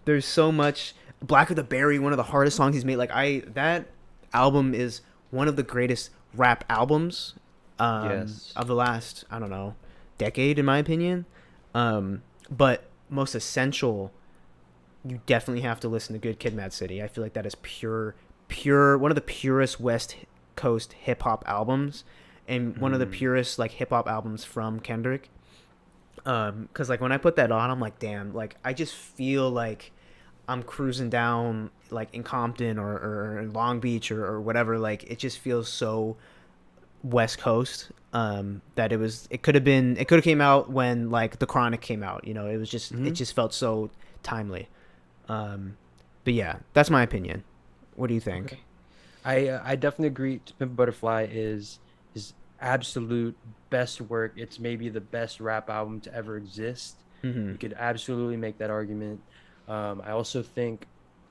there's so much. Black of the Berry, one of the hardest songs he's made. Like that album is one of the greatest rap albums Yes. of the last, I don't know, decade in my opinion. But most essential, you definitely have to listen to Good Kid, Mad City. I feel like that is pure, one of the purest West Coast hip hop albums, and one of the Mm. purest like hip hop albums from Kendrick. Cause like when I put that on, I'm like, damn, like I just feel like I'm cruising down like in Compton or in Long Beach or whatever. Like it just feels so West Coast. That it could have came out when like The Chronic came out. It Mm-hmm. just felt so timely. But yeah, that's my opinion. What do you Okay. think? I definitely agree. To Pimp a Butterfly is his absolute best work. It's maybe the best rap album to ever exist. Mm-hmm. You could absolutely make that argument. I also think,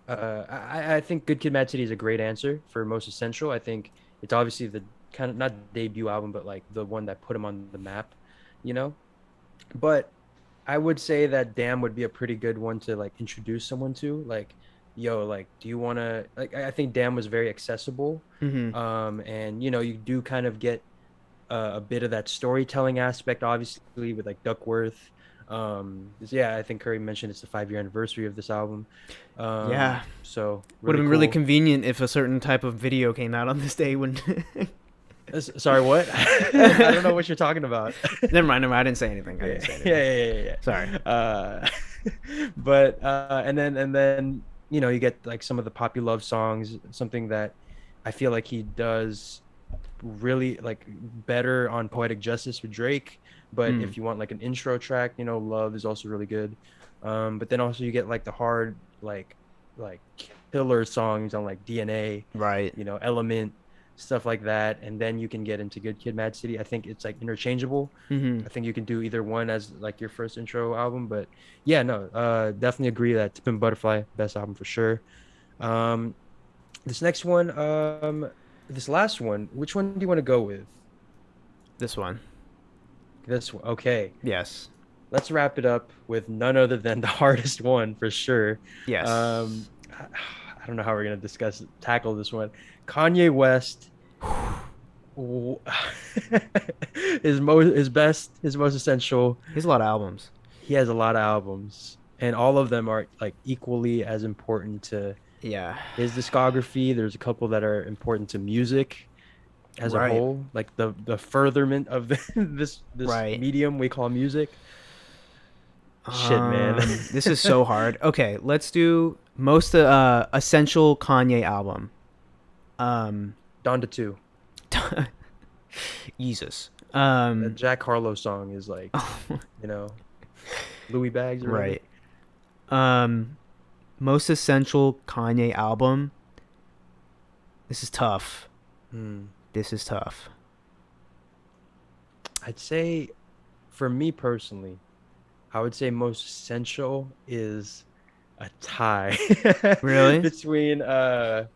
I think Good Kid, Mad City is a great answer for most essential. I think it's obviously the kind of not debut album, but like the one that put him on the map, you know. But I would say that Damn would be a pretty good one to like introduce someone to. Like, yo, like, do you want to like? I think Damn was very accessible, Mm-hmm. and you do kind of get a bit of that storytelling aspect, obviously, with like Duckworth. Yeah, I think Curry mentioned it's the 5-year anniversary of this album. Yeah, So would have really been really cool. convenient if a certain type of video came out on this day when. Sorry, what? I don't know what you're talking about. Never mind. Never mind. I didn't say anything. I Yeah, didn't say yeah, anything. yeah, yeah, Sorry. yeah. But and then you get like some of the Poppy Love songs, something that I feel like he does really like better on Poetic Justice with Drake. But Mm, if you want like an intro track, Love is also really good. But then also you get like the hard like killer songs on like DNA, right. Element. stuff like that, and then you can get into Good Kid, Mad City. I think it's like interchangeable. Mm-hmm. I think you can do either one as like your first intro album, but yeah, no, definitely agree that Tip and Butterfly, best album for sure. Um, this next one, this last one, which one do you want to go with? This one. This one, okay. Yes. Let's wrap it up with none other than the hardest one for sure. Yes. I don't know how we're gonna tackle this one. Kanye West, his most essential. He has a lot of albums. He has a lot of albums, and all of them are like equally as important to Yeah. his discography. There's a couple that are important to music as a Right. whole, like the furtherment of this Right. medium we call music. Shit, man. This is so hard. Okay, let's do most essential Kanye album. Donda 2. Jesus. That Jack Harlow song is like, you know, Louis Bags or whatever. Right. Most essential Kanye album. This is tough. Hmm. This is tough. I'd say, for me personally, I would say most essential is a tie. Really? Between it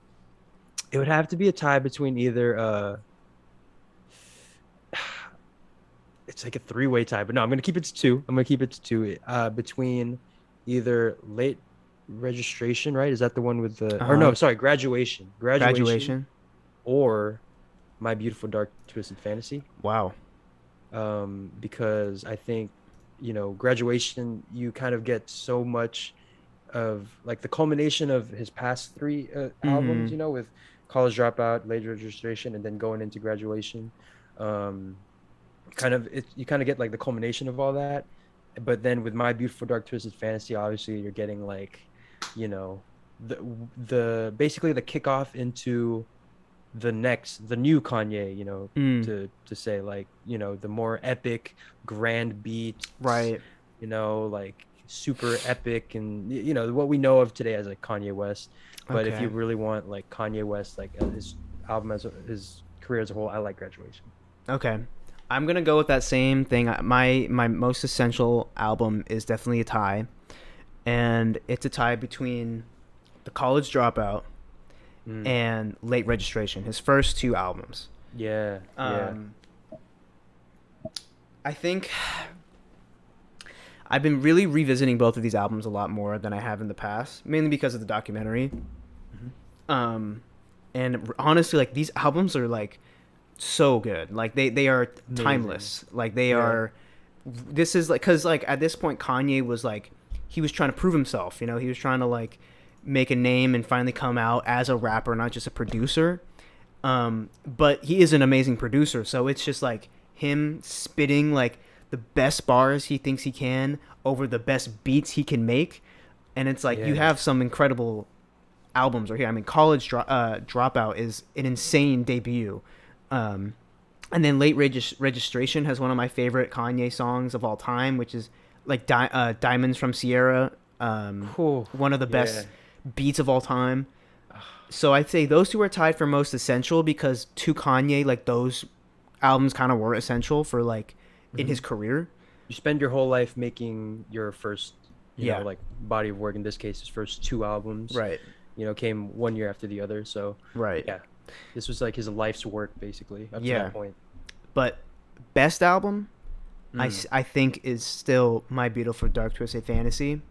would have to be a tie between either it's like a three-way tie, but no, I'm gonna keep it to two. I'm gonna keep it to two. Between either late registration, right? Is that the one with the or no, sorry, graduation. Graduation. Or My Beautiful Dark Twisted Fantasy. Wow. Because I think, you know, graduation, you kind of get so much of like the culmination of his past three albums, you know, with College Dropout, Late Registration, and then going into Graduation. You kind of get like the culmination of all that. But then with My Beautiful Dark Twisted Fantasy, obviously you're getting like, you know, the basically the kickoff into the new Kanye, you know, to say like, you know, the more epic grand beats, right, you know, like super epic, and you know what we know of today as like Kanye West. But if you really want like Kanye West, like his album his career as a whole, I like Graduation. Okay, I'm gonna go with that same thing. My most essential album is definitely a tie, and it's a tie between The College Dropout and Late Registration, his first two albums. Yeah. I think I've been really revisiting both of these albums a lot more than I have in the past, mainly because of the documentary. And honestly, like these albums are like so good. Like they are timeless. Like they are. This is like, because like at this point Kanye was like, he was trying to prove himself. You know, he was trying to like make a name and finally come out as a rapper, not just a producer. But he is an amazing producer, so it's just like him spitting like the best bars he thinks he can over the best beats he can make, and it's like you have some incredible albums right here. I mean, College Dropout is an insane debut, and then Late Registration has one of my favorite Kanye songs of all time, which is like Diamonds from Sierra, one of the best beats of all time. So I'd say those two are tied for most essential, because to Kanye, like those albums kind of were essential for like in his career. You spend your whole life making your first, you know, like body of work. In this case, his first two albums, right? You know, came 1 year after the other. So yeah, this was like his life's work basically up to that point. But best album, I think is still My Beautiful Dark Twisted Fantasy.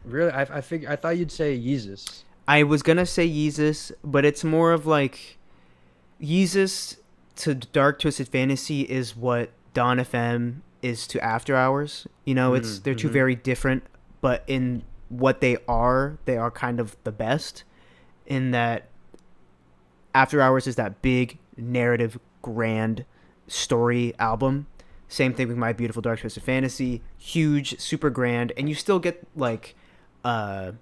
Really, I thought you'd say Yeezus. I was gonna say Yeezus, but it's more of like Yeezus to Dark Twisted Fantasy is what Dawn FM is to After Hours. You know, they're two very different, but in what they are kind of the best, in that After Hours is that big narrative, grand story album. Same thing with My Beautiful Dark Twisted Fantasy, huge, super grand, and you still get like the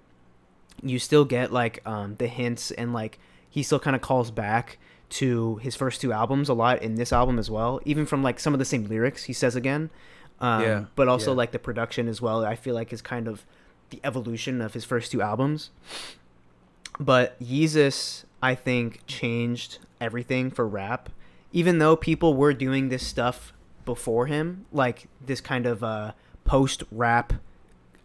hints, and like he still kind of calls back to his first two albums a lot in this album as well, even from like some of the same lyrics he says again, but also like the production as well, I feel like is kind of the evolution of his first two albums. But Yeezus, I think, changed everything for rap. Even though people were doing this stuff before him, like this kind of post rap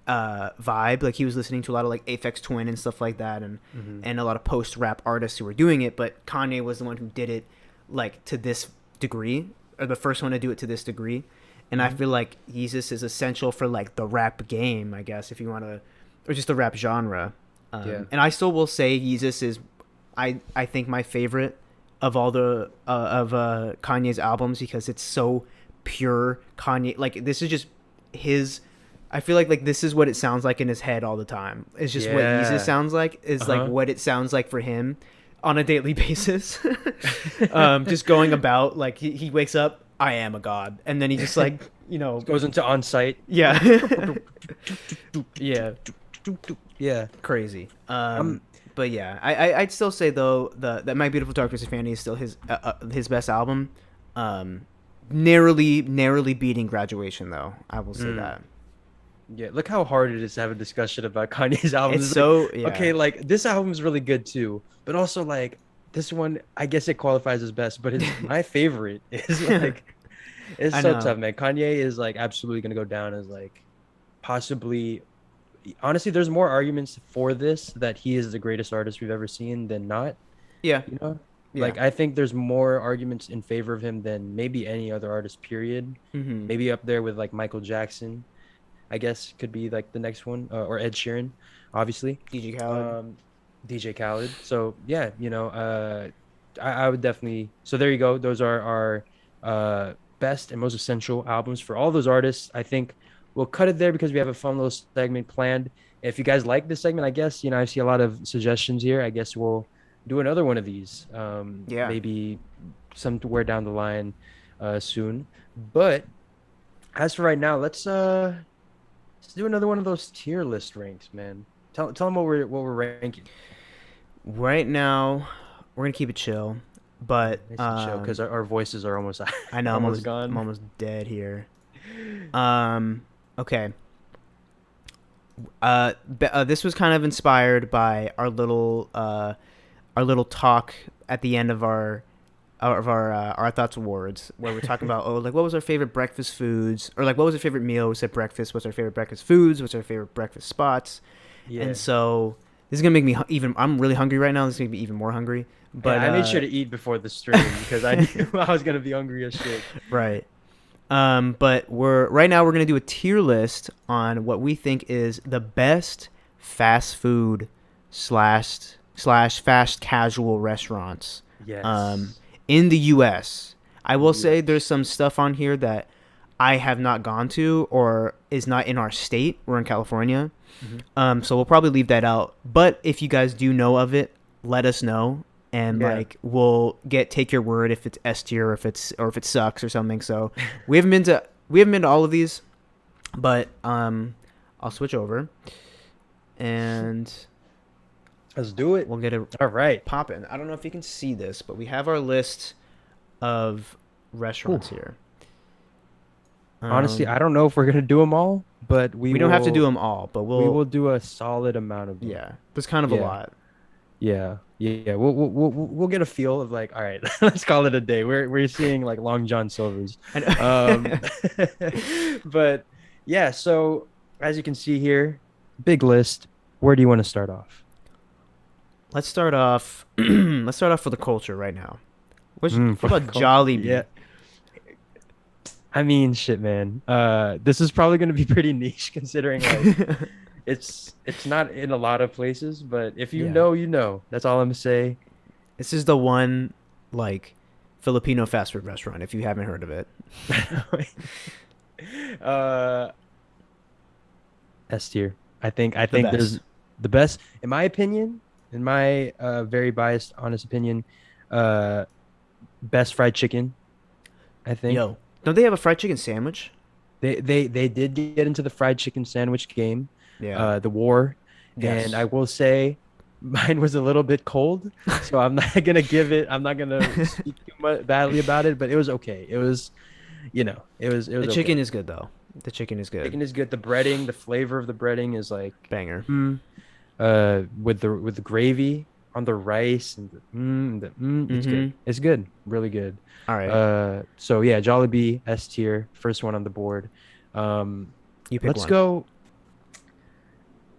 vibe. Like he was listening to a lot of like Aphex Twin and stuff like that, Mm-hmm. and a lot of post rap artists who were doing it. But Kanye was the one who did it like to this degree, or the first one to do it to this degree. And I Mm-hmm. feel like Yeezus is essential for like the rap game, I guess, if you want to, or just the rap genre. Yeah. And I still will say Yeezus is, I think my favorite of all the of Kanye's albums because it's so pure Kanye. Like this is just his. I feel like this is what it sounds like in his head all the time. It's just what Yeezus Yeah. sounds like is like Uh-huh. what it sounds like for him on a daily basis. Just going about like he wakes up, I am a god, and then he just like Goes into on site. yeah yeah Yeah. crazy. Um, But yeah, I'd still say though that My Beautiful Dark Twisted Fantasy is still his best album. Narrowly beating Graduation though. I will say that. Yeah, look how hard it is to have a discussion about Kanye's albums. It's Like, so yeah. okay, like this album is really good too, but also like this one, I guess it qualifies as best, but it's my favorite is like it's I so know. tough, man. Kanye is like absolutely gonna go down as like possibly. Honestly, there's more arguments for this that he is the greatest artist we've ever seen than not. Yeah. You know, Yeah. like I think there's more arguments in favor of him than maybe any other artist. Period. Mm-hmm. Maybe up there with like Michael Jackson. I guess could be like the next one, or Ed Sheeran, obviously. DJ Khaled. DJ Khaled. So yeah, I would definitely. So there you go. Those are our best and most essential albums for all those artists. I think we'll cut it there because we have a fun little segment planned. If you guys like this segment, I guess I see a lot of suggestions here. I guess we'll do another one of these. Yeah. Maybe somewhere down the line, soon. But as for right now, let's do another one of those tier list ranks, man. Tell them what we're ranking. Right now, we're gonna keep it chill, but Because our voices are almost I know almost gone. I'm almost dead here. Okay. This was kind of inspired by our little talk at the end of our Thoughts Awards, where we're talking about like what was our favorite breakfast foods, or like what was our favorite meal? We said breakfast. What's our favorite breakfast foods? What's our favorite breakfast spots? Yeah. And so this is gonna make me even. I'm really hungry right now. This is gonna be even more hungry. But I made sure to eat before the stream because I knew I was gonna be hungry as shit. right. But right now we're gonna do a tier list on what we think is the best fast food slash fast casual restaurants Yes. in the U.S. I will say Yes. there's some stuff on here that I have not gone to or is not in our state. We're in California, so we'll probably leave that out. But if you guys do know of it, let us know, and Yeah. like we'll take your word if it's S tier or if it sucks or something. So we haven't been to all of these, but I'll switch over and Let's do it. we'll get it All right. popping. I don't know if you can see this, but we have our list of restaurants here. Honestly, I don't know if we're gonna do them all, but we don't have to do them all, but We will do a solid amount of them. Yeah, it's kind of a Yeah. lot. Yeah, yeah. We'll get a feel of like, all right, let's call it a day. We're seeing like Long John Silver's. But yeah, so as you can see here, big list. Where do you want to start off? Let's start off. Let's start off for the culture right now. What For the about Jollibee? Yeah. I mean, shit, man. This is probably gonna be pretty niche considering like it's not in a lot of places, but if you Yeah. know, you know. That's all I'm gonna say. This is the one like Filipino fast food restaurant. If you haven't heard of it, S tier. I think best. there's the best, in my opinion, in my very biased, honest opinion, best fried chicken. I think yo, don't they have a fried chicken sandwich? they did get into the fried chicken sandwich game, Yeah. the war, Yes. and I will say mine was a little bit cold, so I'm not gonna I'm not gonna speak too much badly about it, but it was okay. It was, it was The okay. chicken is good though. The chicken is good. Chicken is good. The breading, the flavor of the breading is like Banger. with the gravy, on the rice and it's good. Mm-hmm. It's good. Really good. All right. So yeah, Jollibee S tier, first one on the board. Um, You pick let's one. go.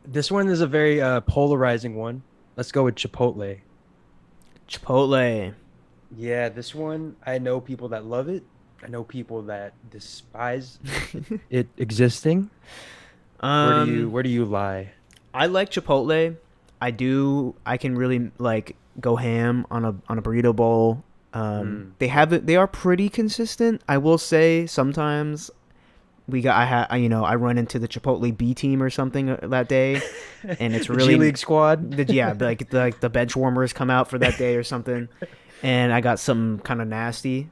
This one is a very polarizing one. Let's go with Chipotle. Chipotle. Yeah, this one I know people that love it. I know people that despise it existing. Um, Where do you lie? I like Chipotle. I do. I can really like go ham on a burrito bowl. Mm. They have it. They are pretty consistent. I will say sometimes I run into the Chipotle B team or something that day, and it's The G really League squad. yeah, like the bench warmers come out for that day or something, and I got something kind of nasty.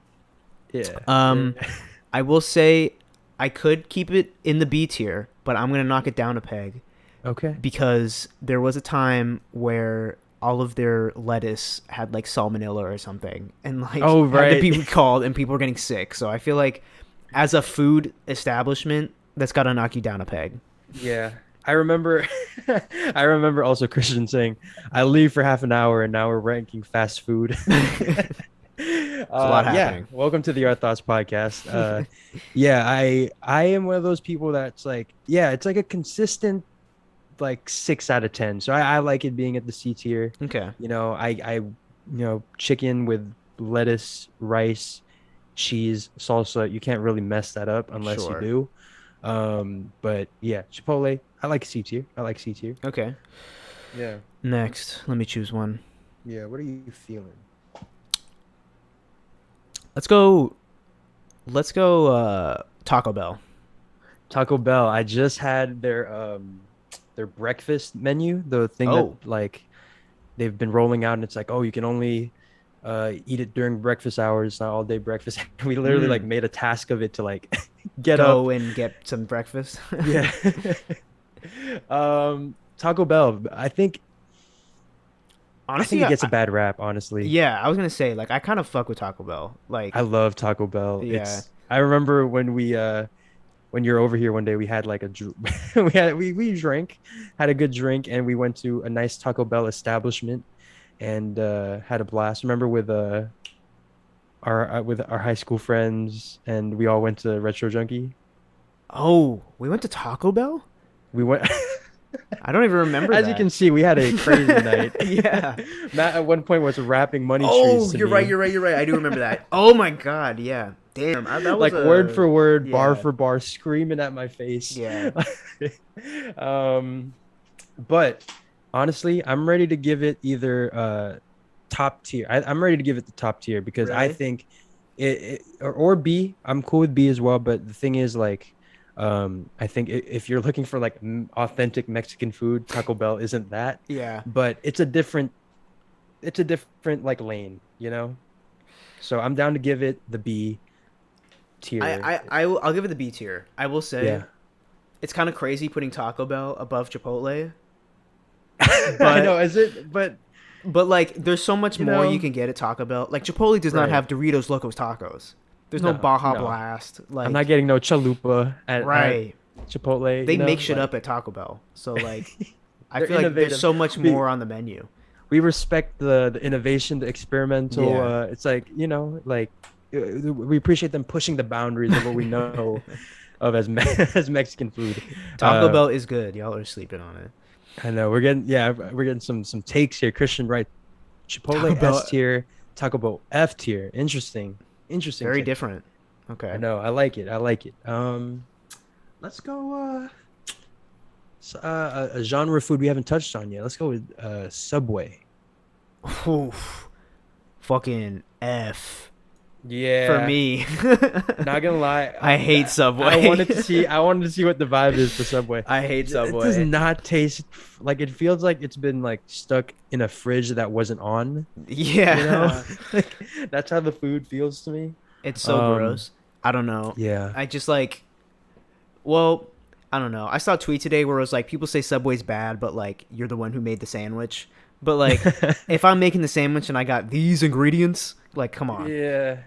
Yeah. Um, Yeah. I will say I could keep it in the B tier, but I'm gonna knock it down a peg Okay. because there was a time where all of their lettuce had like salmonella or something, and like Oh, had to right. be recalled, and people were getting sick. So I feel like as a food establishment, that's gotta knock you down a peg. Yeah. I remember I remember also Christian saying, I leave for half an hour and now we're ranking fast food. There's a lot Yeah, happening. welcome to the Our Thoughts podcast. Yeah, I am one of those people that's like, yeah, it's like a consistent like 6 out of 10. So I like it being at the C tier. Okay. Chicken with lettuce, rice, cheese, salsa. You can't really mess that up unless you Sure. do. But yeah, Chipotle. I like C tier. I like C tier. Okay. Yeah. Next, let me choose one. Yeah. What are you feeling? Let's go. Let's go. Taco Bell. Taco Bell. I just had their breakfast menu, the thing that Oh. like they've been rolling out, and it's like, oh, you can only eat it during breakfast hours, not all day breakfast. We literally like Mm. made a task of it to like get up. Go and get some breakfast. Yeah. Taco Bell. I think Honestly, it gets a bad rap, honestly. yeah, I was gonna say like I kind of fuck with Taco Bell. Like, I love Taco Bell. yeah. I remember when you're over here one day, we had like we drank, had a good drink, and we went to a nice Taco Bell establishment and had a blast. Remember with our high school friends, and we all went to Retro Junkie. Oh, we went to Taco Bell. We went. I don't even remember As that. you can see, we had a crazy night. Yeah. Matt at one point was rapping money Oh, trees to you're me. right. You're right. You're right. I do remember that. Oh my God. Yeah. Damn. That was Like word for word, bar yeah. for bar, screaming at my face. Yeah. But honestly, I'm ready to give it either top tier. I'm ready to give it the top tier because I Really? think or B. I'm cool with B as well. But the thing is, like, I think if you're looking for like authentic Mexican food, Taco Bell isn't that. Yeah. But it's a different like lane, you know. So I'm down to give it the B tier. I'll give it the B tier. I will say Yeah. it's kind of crazy putting Taco Bell above Chipotle, I know, is it? But but like there's so much you more know, you can get at Taco Bell. Like Chipotle does not right. have Doritos Locos Tacos. There's no No, Baja no. Blast. Like I'm not getting no chalupa at right. Chipotle. They you know? make shit Like, up at Taco Bell. So like I they're feel like innovative. there's so much We- more on the menu. We respect the innovation, the experimental. Yeah. It's like, like we appreciate them pushing the boundaries of what we know of as as Mexican food. Taco Uh, Bell is good. Y'all are sleeping on it. I know we're getting some takes here. Christian, right? Chipotle Taco Bell- S tier, Taco Bell F tier. Interesting. Very take. different. Okay. I know. I like it. Let's go. A genre of food we haven't touched on yet. Let's go with Subway. Oof. Fucking F Yeah. for me. Not gonna lie. I hate Subway. I wanted to see. I wanted to see what the vibe is for Subway. I hate It does Subway. not taste like it feels like it's been like stuck in a fridge that wasn't on. Yeah. You know, like, that's how the food feels to me. It's so gross. I don't know. Yeah. I just like, well, I don't know. I saw a tweet today where it was like, people say Subway's bad, but like, you're the one who made the sandwich. But like, if I'm making the sandwich and I got these ingredients, like, come on. Yeah.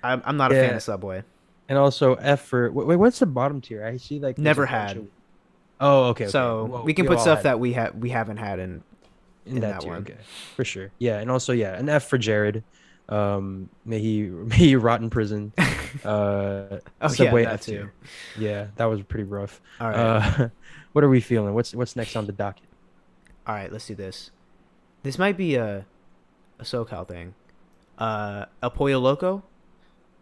I'm not a fan Yeah. of Subway. And also F for wait, what's the bottom tier? I see like there's Never a bunch had. of- Oh, okay. So Well, we can put all stuff had. that we haven't had in In in that that tier, one. okay, for sure. Yeah, and also yeah, an F for Jared. May he rot in prison. Oh yeah, Subway that F too. tier. Yeah, that was pretty rough. All right. Uh, what are we feeling? What's next on the docket? All right, let's do this. This might be a SoCal thing. El Pollo Loco.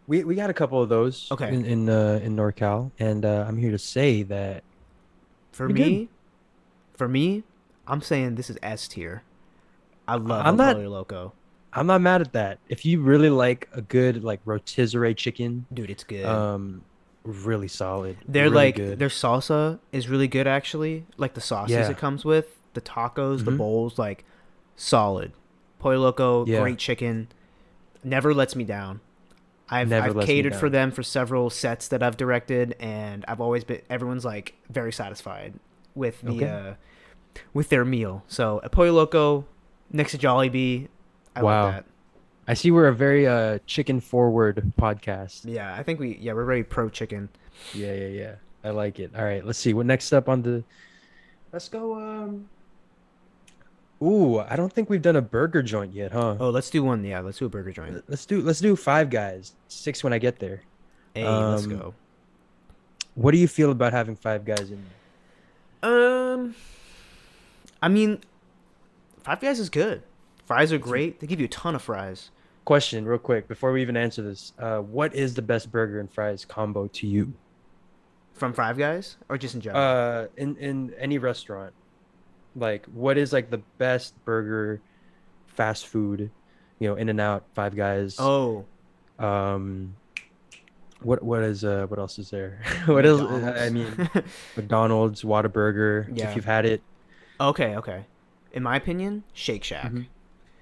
We got a couple of those Okay. in NorCal, and I'm here to say that For pretty good. me, for me, I'm saying this is S tier. I love I'm El not Pollo Loco. I'm not mad at that. If you really like a good like rotisserie chicken, Dude, it's good. um, really solid, They're really like good. their salsa is really good actually. Like the sauces it Yeah. comes with, the tacos, the Mm-hmm. bowls, like solid. Pollo Loco, Yeah. great chicken. Never lets me down. Never I've lets me catered for down. them for several sets that I've directed, and I've always been everyone's like very satisfied with Okay. with their meal. So a Pollo Loco next to Jollibee, I love Wow. that. I see we're a very chicken forward podcast. Yeah, I think we're very pro chicken. Yeah, yeah, yeah. I like it. All right, let's see what next up on the. Let's go. Ooh, I don't think we've done a burger joint yet, huh? Oh, let's do one. Yeah, let's do a burger joint. Let's do Five Guys. Six when I get there. Hey, let's Um, go. what do you feel about having Five Guys in there? Um, I mean, Five Guys is good. Fries are It's great. They give you a ton of fries question real quick before we even answer this. What is the best burger and fries combo to you? from Five Guys, or just in general. In any restaurant, like what is like the best burger, fast food, In and Out, Five Guys. Oh, Um, what else is there? What else? I McDonald's. mean, McDonald's, Whataburger, if Yeah. you've had it. Okay, okay. In my opinion, Shake Shack. Hmm.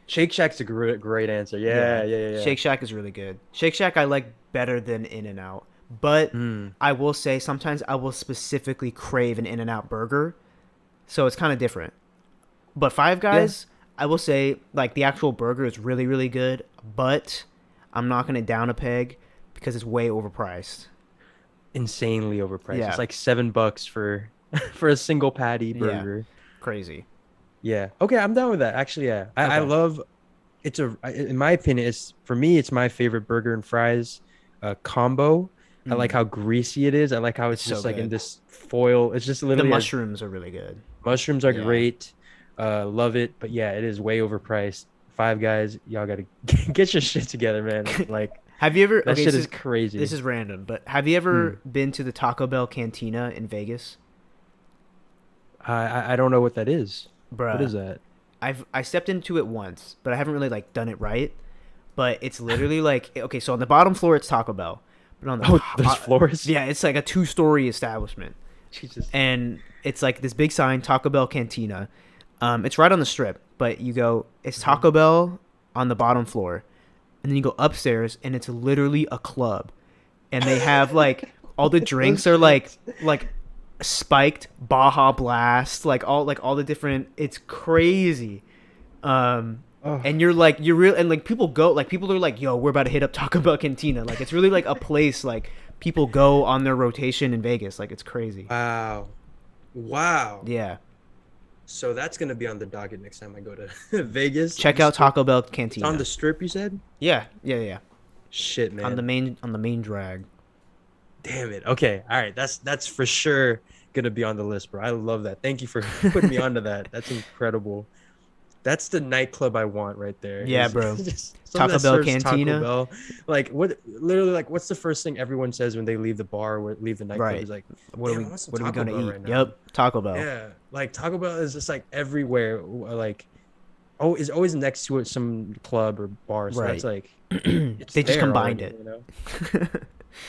Shake Shack's a great answer. Yeah. Yeah, yeah, yeah, yeah. Shake Shack is really good. Shake Shack I like better than In and Out. But Mm, I will say sometimes I will specifically crave an In and Out burger. So it's kind of different. But Five yeah, Guys, I will say like the actual burger is really really good, but I'm not going to down a peg because it's way overpriced. insanely overpriced. It's Yeah. like $7 for for a single patty Yeah. burger. Crazy. Yeah. Okay, I'm down with that. Actually, yeah. I Okay. love in my opinion, it's for me, it's my favorite burger and fries combo. I like Mm. how greasy it is. I like how It's it's so just like in good. this foil. It's just The literally as mushrooms are really good. mushrooms are Yeah. great. Love it. But yeah, it is way overpriced. Five Guys, y'all gotta get your shit together, man. Like Have you ever that okay, shit is crazy. this is random, but have you Hmm. ever been to the Taco Bell Cantina in Vegas? I don't know what that is. What Bruh. is that? I stepped into it once, but I haven't really like done it right. But it's literally like okay, so on the bottom floor it's Taco Bell, but on the Oh, there's top, floors. yeah, it's like a two-story establishment, Jesus. and it's like this big sign Taco Bell Cantina. It's right on the strip, but you go it's Mhm. Taco Bell on the bottom floor, and then you go upstairs and it's literally a club, and they have like all the Oh drinks are shit. like spiked Baja Blast, like all the different. It's crazy. Um, Oh. and you're real, and like people are like, yo, we're about to hit up Taco Bell Cantina. Like it's really like a place like people go on their rotation in Vegas. Like it's crazy. Wow. Wow. Yeah, So that's gonna be on the docket next time I go to Vegas. check out Taco Bell It's on Cantina. the strip, you said? Yeah, yeah, yeah. Shit, On the man. main drag. Damn it. Okay. All right. That's for sure gonna be on the list, bro. I love that. Thank you for putting me onto that. That's incredible. That's the nightclub I want right there. Yeah, Is bro. just something Taco that Bell serves Cantina. Taco Bell. Like what? Literally, like what's the first thing everyone says when they leave the bar or leave the nightclub? Right. Is like, What are damn, we I want some what are we Taco gonna Bell eat? right now. Yep, Taco Bell. Yeah, like Taco Bell is just like everywhere. Like, oh, is always next to it some club or bar. So that's Right. like, it's They just there combined already, it. you know?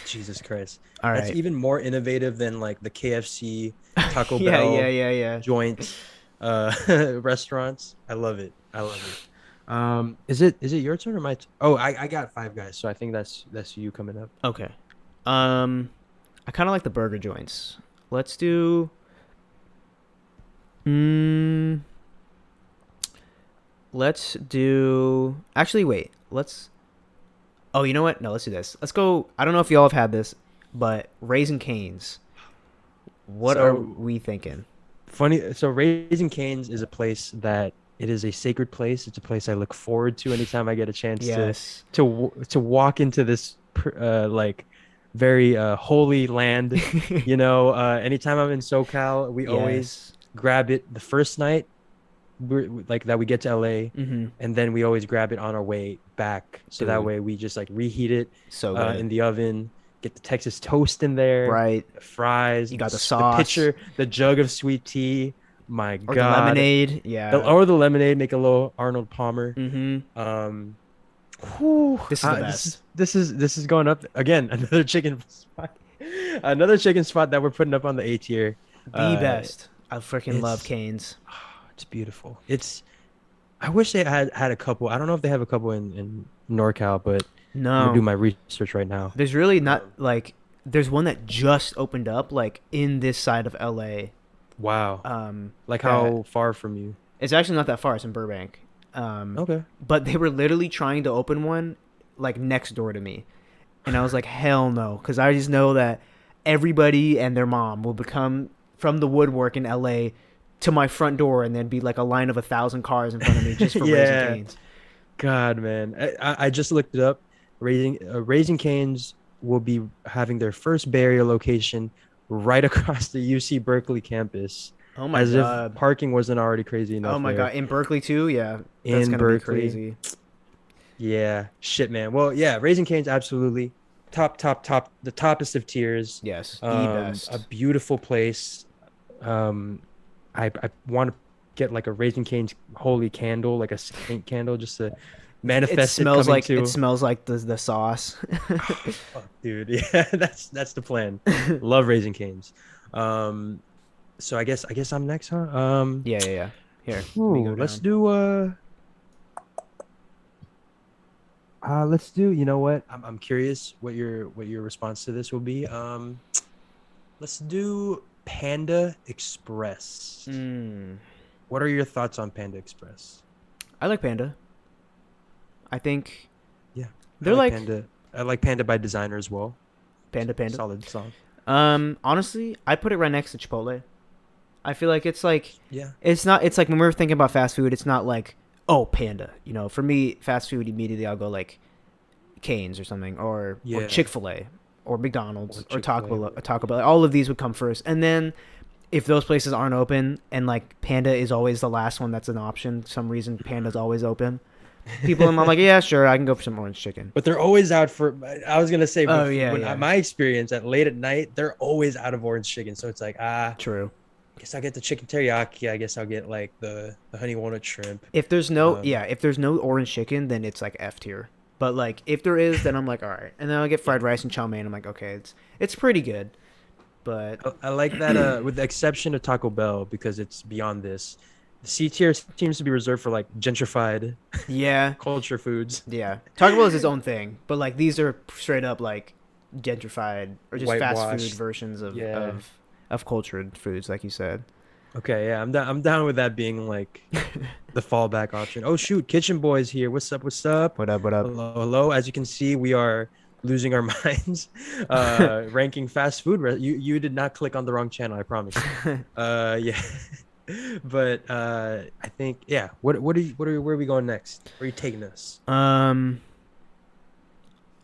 Jesus Christ, All that's right. even more innovative than like the KFC, Taco Yeah, yeah, Bell yeah, yeah. joint, restaurants. I love it. I love it. Is it your turn or my? Oh, I got Five Guys, so I think that's you coming up. Okay. I kind of like the burger joints. Let's do. Mm, let's do. Actually, wait. Let's. Oh, you know what? No, let's do this. Let's go. I don't know if y'all have had this, but Raisin Canes. What are So we thinking? funny. So Raising Cane's is a place that It is a sacred place. It's a place I look forward to anytime I get a chance Yes. to walk into this like very holy land. You know, anytime I'm in SoCal, we always Yes. grab it the first night like that we get to LA, Mm-hmm. and then we always grab it on our way back. So that Dude, way we just like reheat it so good. in the oven, get the Texas toast in there, Right. the fries, You got the the sauce pitcher, the jug of sweet tea. My or the God. lemonade. Yeah. Or the lemonade, make a little Arnold Palmer. Mm-hmm. Um, whew, This is the best. this is going up again. Another chicken spot, another chicken spot that we're putting up on the A tier. The Uh, best. I freaking love it's Canes. it's beautiful. It's I wish they had a couple. I don't know if they have a couple in NorCal, but I'm gonna do No. my research right now. There's really not Um, like there's one that just opened up like in this side of LA. wow, like That how far from you? it's actually not that far. It's in Burbank. Um, Okay. but they were literally trying to open one like next door to me, and I was like, hell no, because I just know that everybody and their mom will become from the woodwork in LA to my front door, and then be like a line of 1,000 cars in front of me just for Raising Yeah. Cane's. God, man. I just looked it up. Raising Cane's will be having their first Bay Area location right across the UC Berkeley campus, Oh my as if god. parking wasn't already crazy Oh enough my there. god. In Berkeley too? Yeah. That's In gonna be Berkeley. crazy. Yeah, shit, man. Well, yeah, Raising Cane's absolutely top, the toppest of tiers. Yes. The A best. beautiful place. Um, I want to get like a Raising Cane's holy candle, like a saint candle, just to manifest it coming to. It smells like the sauce. Fuck, dude. Yeah, that's the plan. Love Raising Cane's. So I guess I'm next, huh? Yeah, yeah, yeah. Here, let me go Let's down. do let's do, you know what? I'm curious what your response to this will be. Let's do Panda Express. Mm. What are your thoughts on Panda Express? I like Panda. I think Yeah, they're like Panda. I like Panda by Designer as well. Panda. Solid song. Honestly, I put it right next to Chipotle. I feel like it's like Yeah. it's not. It's like when we're thinking about fast food, it's not like oh Panda. You know, for me, fast food immediately I'll go like Cane's or something, or Yeah. Chick-fil-A, or McDonald's, Or or Taco Chick-fil-A. Bell. Taco Bell. All of these would come first, and then if those places aren't open, and like Panda is always the last one that's an option, for some reason Panda's always open. I'm like, yeah, sure, I can go for some orange chicken. But they're always out for. I was gonna say, Oh, yeah, yeah. my experience at late at night, they're always out of orange chicken. So it's like, True. I guess I'll get the chicken teriyaki. I guess I'll get like the honey walnut shrimp. If there's no, Um, yeah, if there's no orange chicken, then it's like F tier. But like, if there is, then I'm like, all right. And then I'll get fried rice and chow mein. I'm like, okay, it's pretty good. But I like that. With the exception of Taco Bell, because it's beyond this. The C tier seems to be reserved for like gentrified yeah, culture foods, yeah, Taco Bell is its own thing. But like, these are straight up like gentrified or just fast food whitewashed. versions of Yeah. of cultured foods, like you said. Okay, yeah, I'm down with that being like the fallback option. Oh shoot, Kitchen Boys here. What's up? What's up? What up? What up? Hello, hello. As you can see, we are losing our minds, ranking fast food. You did not click on the wrong channel, I promise. Yeah, but I think yeah. Where are we going next? Where are you taking us?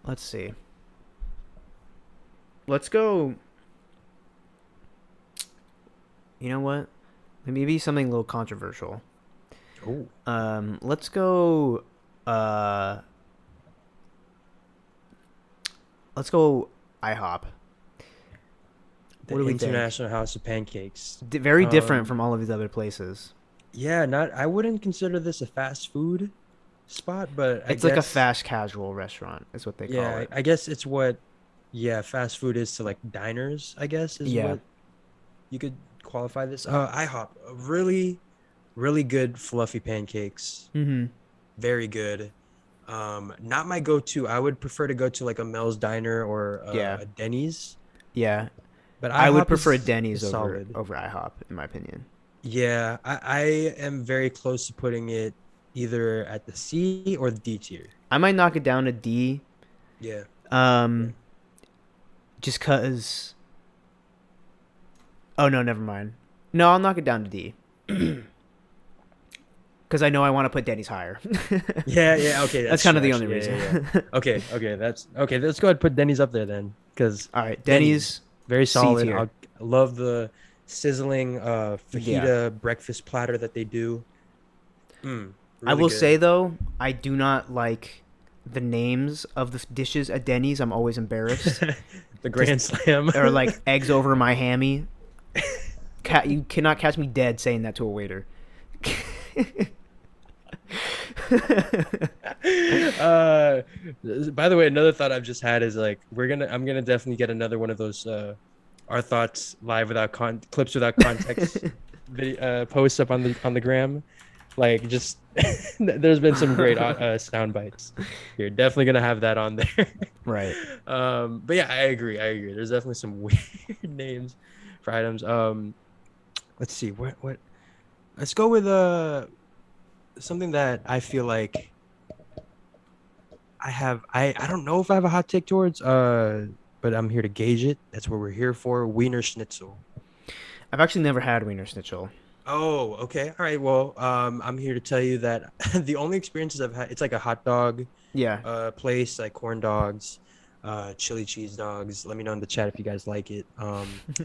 Let's see. Let's go. You know what? Maybe something a little controversial. Oh, Let's go. Let's go. IHOP. the What do we think? International House of Pancakes. Very different Um, from all of these other places. Yeah, not. I wouldn't consider this a fast food spot, but It's like a fast casual restaurant, is what they call Yeah, it. I guess it's what, yeah, fast food is to like diners. I guess is Yeah. what you could qualify this. IHOP, really, really good fluffy pancakes. Mm-hmm. Very good. Not my go-to. I would prefer to go to like a Mel's Diner or Yeah. a Denny's. Yeah, But I would IHOP prefer is Denny's solid. over IHOP, in my opinion. Yeah, I am very close to putting it either at the C or the D tier. I might knock it down to D. Yeah. Just cause. Oh no, never mind. No, I'll knock it down to D. because I know I want to put Denny's higher. Yeah, yeah, okay, That's that's kind true, of the only actually. Yeah, yeah, reason. yeah. Okay, okay, that's okay. Let's go ahead and put Denny's up there then, because All right, Denny's Denny's very C solid. tier. I love the sizzling Yeah. fajita breakfast platter that they do. I Really will say good. though, I do not like the names of the dishes at Denny's. I'm always embarrassed. The Just Grand Slam. or like eggs over my hammy. You cannot catch me dead saying that to a waiter. uh, by the way, another thought I've just had is like I'm gonna definitely get another one of those our thoughts live without clips without context video, posts up on the gram. Like just there's been some great sound bites. You're definitely gonna have that on there. Right. But yeah, I agree. There's definitely some weird names for items. Let's see what. Let's go with something that I feel like I don't know if I have a hot take towards but I'm here to gauge it. That's what we're here for. Wiener Schnitzel. I've actually never had Wiener Schnitzel. Oh, okay. All right. Well, I'm here to tell you that the only experiences I've had, it's like a hot dog Yeah. place, like corn dogs, chili cheese dogs. Let me know in the chat if you guys like it.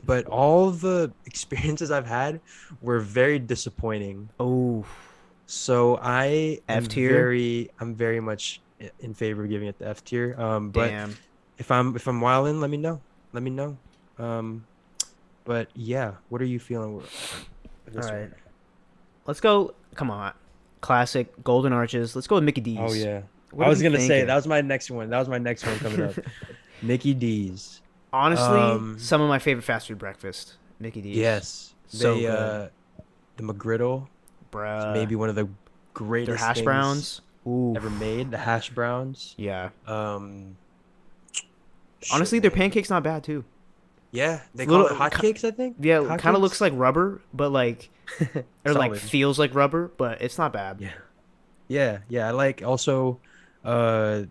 But all the experiences I've had were very disappointing. Oh, So F tier. I'm very much in favor of giving it the F tier. But Damn. if I'm wilding, let me know. Let me know. But yeah, what are you feeling with All this right. one? Let's go. Come on. Classic Golden Arches. Let's go with Mickey D's. Oh yeah. What I are was we gonna say thinking? that was my next one. That was my next one coming up. Mickey D's. Honestly, some of my favorite fast food breakfast. Mickey D's. Yes. So They good. the McGriddle is Bruh. maybe one of the Their greatest hash things browns. Ooh. ever made. The hash browns. Yeah. Shit, Honestly, their man. pancakes not bad too. Yeah, they Little- call it hotcakes, I think. Yeah, kind of Hotcakes? looks like rubber, but like, or like Solid. feels like rubber, but it's not bad. Yeah. Yeah, yeah. I like also the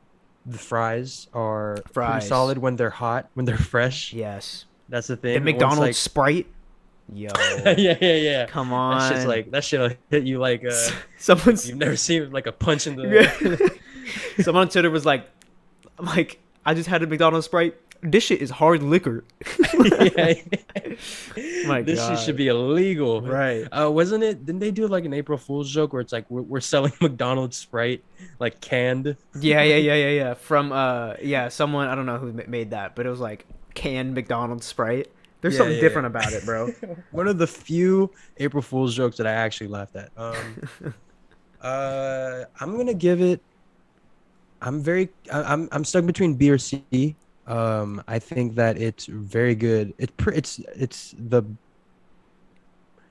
fries are pretty Fries. solid when they're hot, when they're fresh. Yes. That's the The thing. Once, McDonald's like, Sprite. Yo. yeah, yeah, yeah. Come That shit's on. like that shit'll hit you like Someone's you've never seen like a punch in the someone on Twitter was like, I just had a McDonald's Sprite. This shit is hard liquor. yeah. My This shit God. should be illegal. Right. Wasn't it? Didn't they do like an April Fool's joke where it's like we're selling McDonald's Sprite like canned? Yeah. From yeah, someone I don't know who made that, but it was like canned McDonald's Sprite. There's Yeah, something yeah, different yeah. about it, bro. One of the few April Fool's jokes that I actually laughed at. I'm gonna give it. I'm stuck between B or C. I think that it's very good. It's the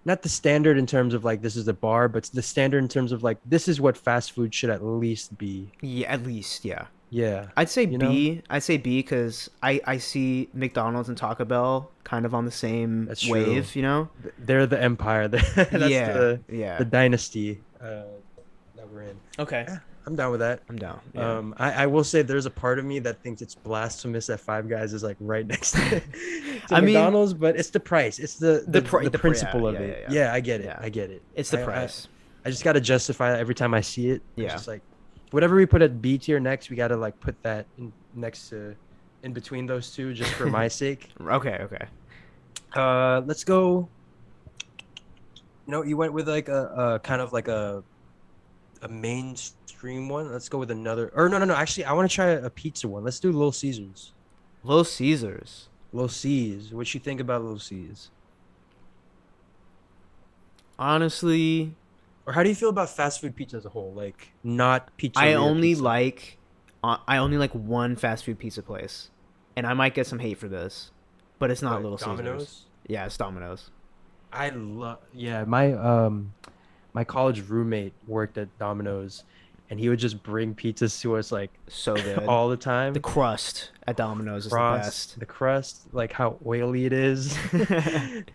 not the standard in terms of like this is the bar, but it's the standard in terms of like this is what fast food should at least be. Yeah, at least, yeah. Yeah, I'd say you know? B. I'd say B because I see McDonald's and Taco Bell kind of on the same That's true. wave, you know? They're the empire. That's Yeah, yeah. the dynasty that we're in. Okay. Yeah, I'm down with that. I'm down. Yeah. I will say there's a part of me that thinks it's blasphemous that Five Guys is like right next to I mean- McDonald's, but it's the price. It's the principle yeah, of yeah, it. yeah. Yeah, I get it. Yeah. I get it. It's the I- price. I just gotta justify that every time I see it. Yeah. It's just like whatever we put at B tier next, we gotta like put that next to in between those two just for my sake. Okay. Let's go. You know, you went with like a kind of like a mainstream one. Let's go with another. Or no. Actually, I want to try a pizza one. Let's do Little Caesars. Little Caesars. Little C's. What you think about Little C's? Honestly, Or how do you feel about fast food pizza as a whole? Like not pizza. I only like one fast food pizza place, and I might get some hate for this, but it's not Little Domino's. Caesars. Yeah, it's Domino's. I love. Yeah, my college roommate worked at Domino's, and he would just bring pizzas to us like So good. all the time. The crust at Domino's is the best. The crust, like how oily it is.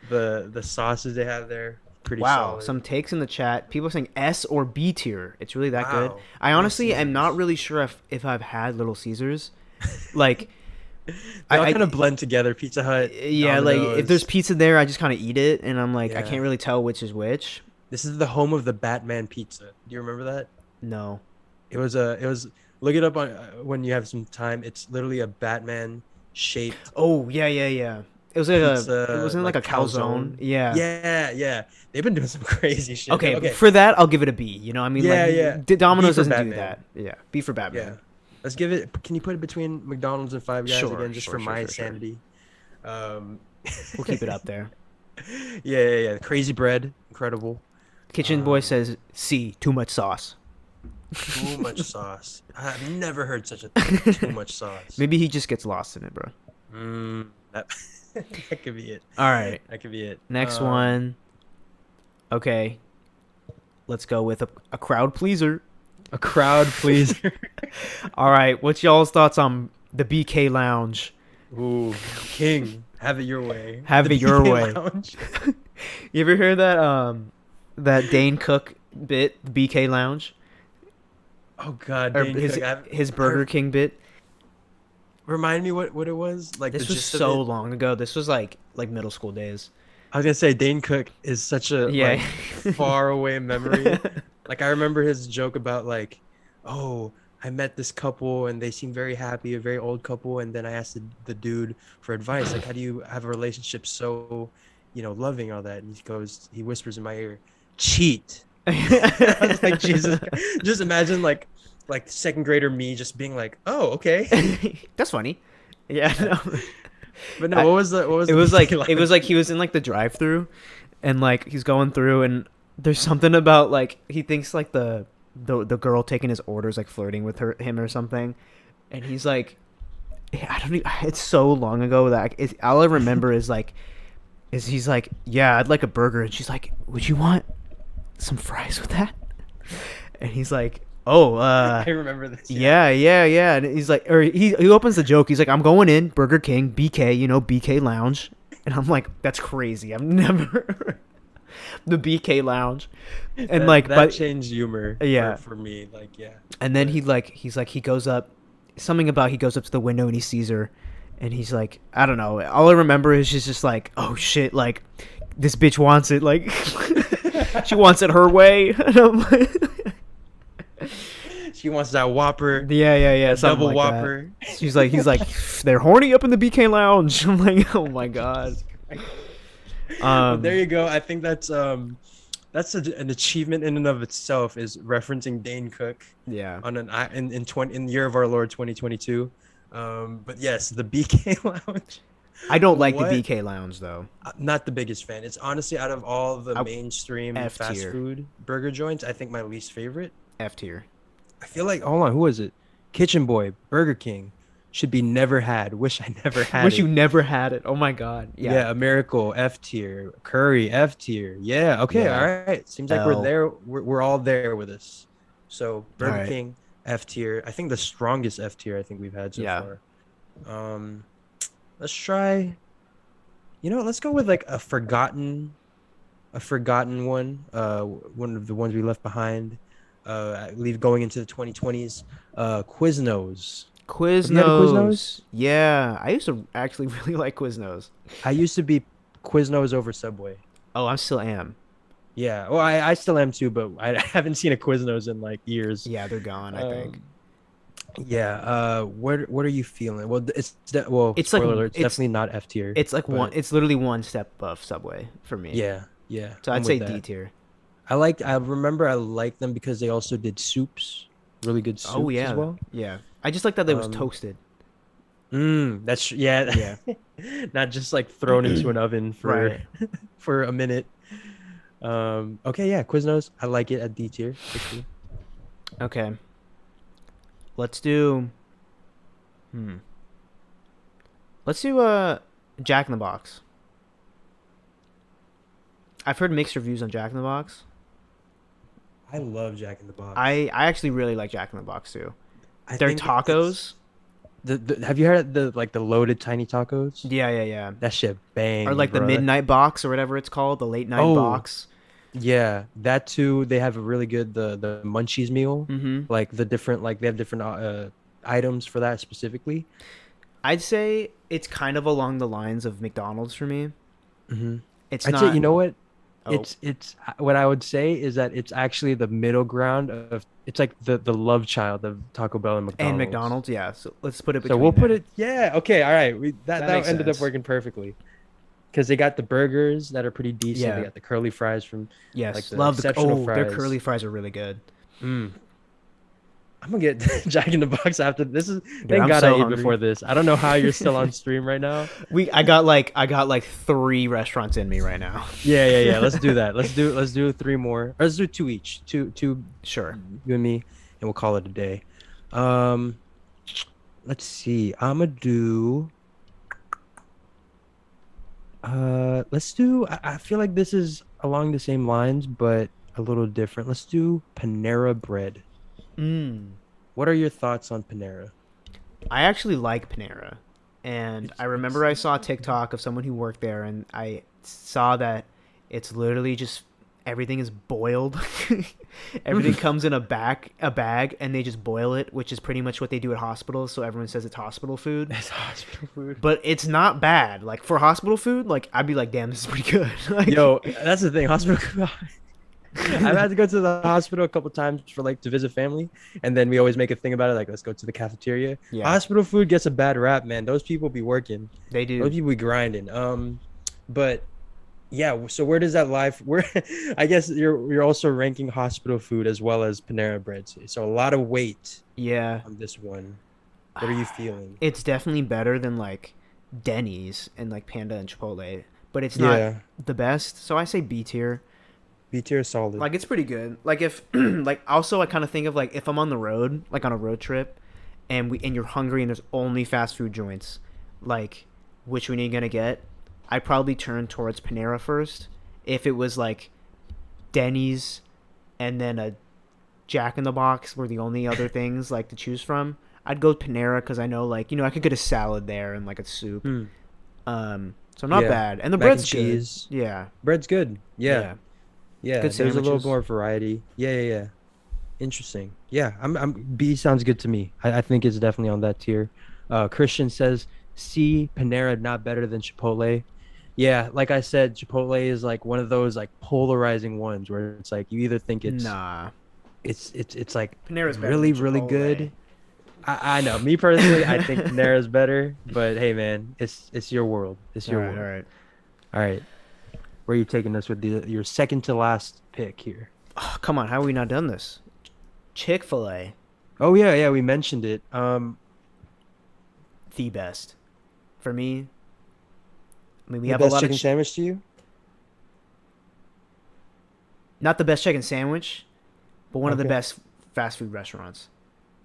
The sauces they have there, pretty Wow, solid. some takes in the chat. People are saying S or B tier. It's really that good. Wow. I Little honestly am not Caesars. really sure if I've had Little Caesars. Like, They all kind of blend together. Pizza Hut. yeah, like if Domino's. there's pizza there, I just kind of eat it, and I'm like, I Yeah. can't really tell which is which. This is the home of the Batman pizza. Do you remember that? No. It was look it up on when you have some time. It's literally a Batman shaped Oh yeah, yeah, yeah. It was like a. It pizza, wasn't like like a calzone. calzone. Yeah. Yeah, yeah. They've been doing some crazy shit. Okay, Okay. for that I'll give it a B. You know, I mean, Yeah, yeah. like B Domino's for doesn't do Batman. that. Yeah, B for Yeah. Batman. Let's give it. Can you put it between McDonald's and Five Guys Sure, again, just sure, for sure, my sure, sure. sanity? Um, We'll keep it up there. yeah, yeah, yeah. Crazy bread, incredible. Kitchen boy Um, says C. Too much sauce. too much sauce. I've never heard such a thing. Too much sauce. Maybe he just gets lost in it, bro. That that could be it. All right, That could be it. next one. Okay, let's go with a crowd pleaser. A crowd pleaser. All right, what's y'all's thoughts on the BK Lounge? Ooh, King, have it your way. Have The it your BK way. Lounge. You ever hear that Dane Cook bit, the BK Lounge, Oh God, or Dane his Cook. his Burger King bit? Remind me what it was like. This The was gist of so it. long ago. This was like middle school days. I was gonna say Dane Cook is such a Yeah. like far away memory. Like I remember his joke about like, oh, I met this couple and they seem very happy, a very old couple, and then I asked the dude for advice, like, how do you have a relationship so, loving, all that, and he whispers in my ear, cheat. I was like, Jesus, just imagine like second grader me just being like, oh, okay. That's funny. Yeah, no. But no, what was It the was like BK it was line? like he was in like the drive-through, and like he's going through, and there's something about like he thinks like the girl taking his orders like flirting with him or something, and he's like, I don't. It's so long ago that all I remember is he's like, yeah, I'd like a burger, and she's like, would you want some fries with that? And he's like, oh, I remember this. yeah, yeah, yeah. And he's like, or he opens the joke. He's like, I'm going in Burger King, BK, BK Lounge. And I'm like, that's crazy. I've never the BK Lounge. And That changed humor. Yeah. For me, like yeah. and then But he goes up, something about he goes up to the window and he sees her, and he's like, I don't know. All I remember is she's just like, oh shit, like this bitch wants it, like she wants it her way. And I'm like, she wants that Whopper, yeah, yeah, yeah, something double like Whopper. that. He's like, they're horny up in the BK Lounge. I'm like, oh my god. But there you go. I think that's an achievement in and of itself, is referencing Dane Cook Yeah. on in the year of our Lord 2022. But yes, the BK Lounge. I don't like What? the BK Lounge though. I'm not the biggest fan. It's honestly, out of all the I- mainstream F fast tier. food burger joints, I think my least favorite. F tier. I feel like, hold on, who was it? Kitchen Boy, Burger King, should be never had. Wish I never had Wish it. you never had it. Oh my god. Yeah. Yeah. A Miracle, F tier. Curry, F tier. Yeah. Okay. Yeah. All right. Seems like L. we're there. We're all there with us. So Burger Alright. King, F tier. I think the strongest F tier I think we've had so Yeah. far. Let's try. You know what? Let's go with like a forgotten one. One of the ones we left behind. I believe going into the 2020s. Quiznos. Have you had a Quiznos. Yeah. I used to actually really like Quiznos. I used to be Quiznos over Subway. Oh, I still am. Yeah, well, I still am too, but I haven't seen a Quiznos in like years. Yeah, they're gone, I think. Yeah. What are you feeling? Well, it's It's like- spoiler alert, it's it's- definitely not F tier. It's like but- it's literally one step above Subway for me. Yeah, yeah. So I'm I'd say with D that. tier. I remember I liked them because they also did soups, really good soups Oh yeah. as well. Yeah. I just like that they was Um, toasted. That's yeah. Yeah. Not just like thrown into an oven for Right. for a minute. Okay, yeah, Quiznos. I like it at D tier. for sure. Okay. Let's do Let's do Jack in the Box. I've heard mixed reviews on Jack in the Box. I love Jack in the Box. I actually really like Jack in the Box too. I Their think it's- tacos. have you heard the loaded tiny tacos? Yeah, yeah, yeah. That shit bang. Or like the bro. midnight box or whatever it's called, the late night Oh. box. Yeah, that too. They have a really good the munchies meal. Mm-hmm. Like the different they have different items for that specifically. I'd say it's kind of along the lines of McDonald's for me. Mm-hmm. It's I'd not. say, you know what? Oh, it's what I would say is that it's actually the middle ground of it's like the love child of Taco Bell and and McDonald's. McDonald's. Yeah. So let's put it So we'll between put there. it, yeah, okay, all right. That That makes ended up sense. working perfectly because they got the burgers that are pretty decent. They Yeah. got the curly fries from like Yes. the Love the. exceptional Oh, their fries. curly fries are really good. Mm. I'm gonna get Jack in the Box after this. Is Dude, thank I'm God I so ate hungry. before this. I don't know how you're still on stream right now. I got like 3 restaurants in me right now. Yeah. Let's do that. Let's do three more. Or let's do two each. Two Sure. you and me, and we'll call it a day. Um, let's see. I'm gonna do. Let's do. I feel like this is along the same lines, but a little different. Let's do Panera Bread. Mm. What are your thoughts on Panera? I actually like Panera, and I remember I saw a TikTok of someone who worked there, and I saw that it's literally just everything is boiled. Everything comes in a bag, and they just boil it, which is pretty much what they do at hospitals. So everyone says it's hospital food, It's hospital food. but it's not bad. Like for hospital food, like I'd be like, damn, this is pretty good. Like, Yo, that's the thing. Hospital. I've had to go to the hospital a couple times for like to visit family, and then we always make a thing about it. Like, let's go to the cafeteria. yeah, Hospital food gets a bad rap, man. Those people be working. they Those do. people be grinding. But yeah. So where does that lie? Where I guess you're also ranking hospital food as well as Panera Bread. So a lot of weight Yeah, on this one. What are you feeling? it's definitely better than like Denny's and like Panda and Chipotle, but it's not Yeah, the best. So I say B tier. B tier solid. Like it's pretty good. Like if like also I kind of think of like if I'm on the road, like on a road trip, and you're hungry and there's only fast food joints, like which one are you gonna get? I'd probably turn towards Panera first. If it was like Denny's and then a Jack in the Box were the only other things like to choose from, I'd go Panera because I know like I could get a salad there and like a soup. Hmm. So not Yeah. bad, and the Mac and bread's good. cheese. Yeah, Bread's good. Yeah. Yeah, Good there's a little sandwiches. more variety. Yeah. Interesting. Yeah, I'm B sounds good to me. I think it's definitely on that tier. Christian says C, Panera not better than Chipotle. Yeah, like I said, Chipotle is like one of those like polarizing ones where it's like you either think Nah, it's like Panera's better really than really Chipotle. good. I know. Me personally, I think Panera's better, but hey man, it's your world. It's All your right, world. all right. All right. Where are you taking us with your second to last pick here? Oh, come on, how have we not done this? Chick-fil-A, Oh yeah, we mentioned it. the best for me. I mean, we The have a best lot chicken of sandwich to you? not the best chicken sandwich, but one of the Okay. best fast food restaurants.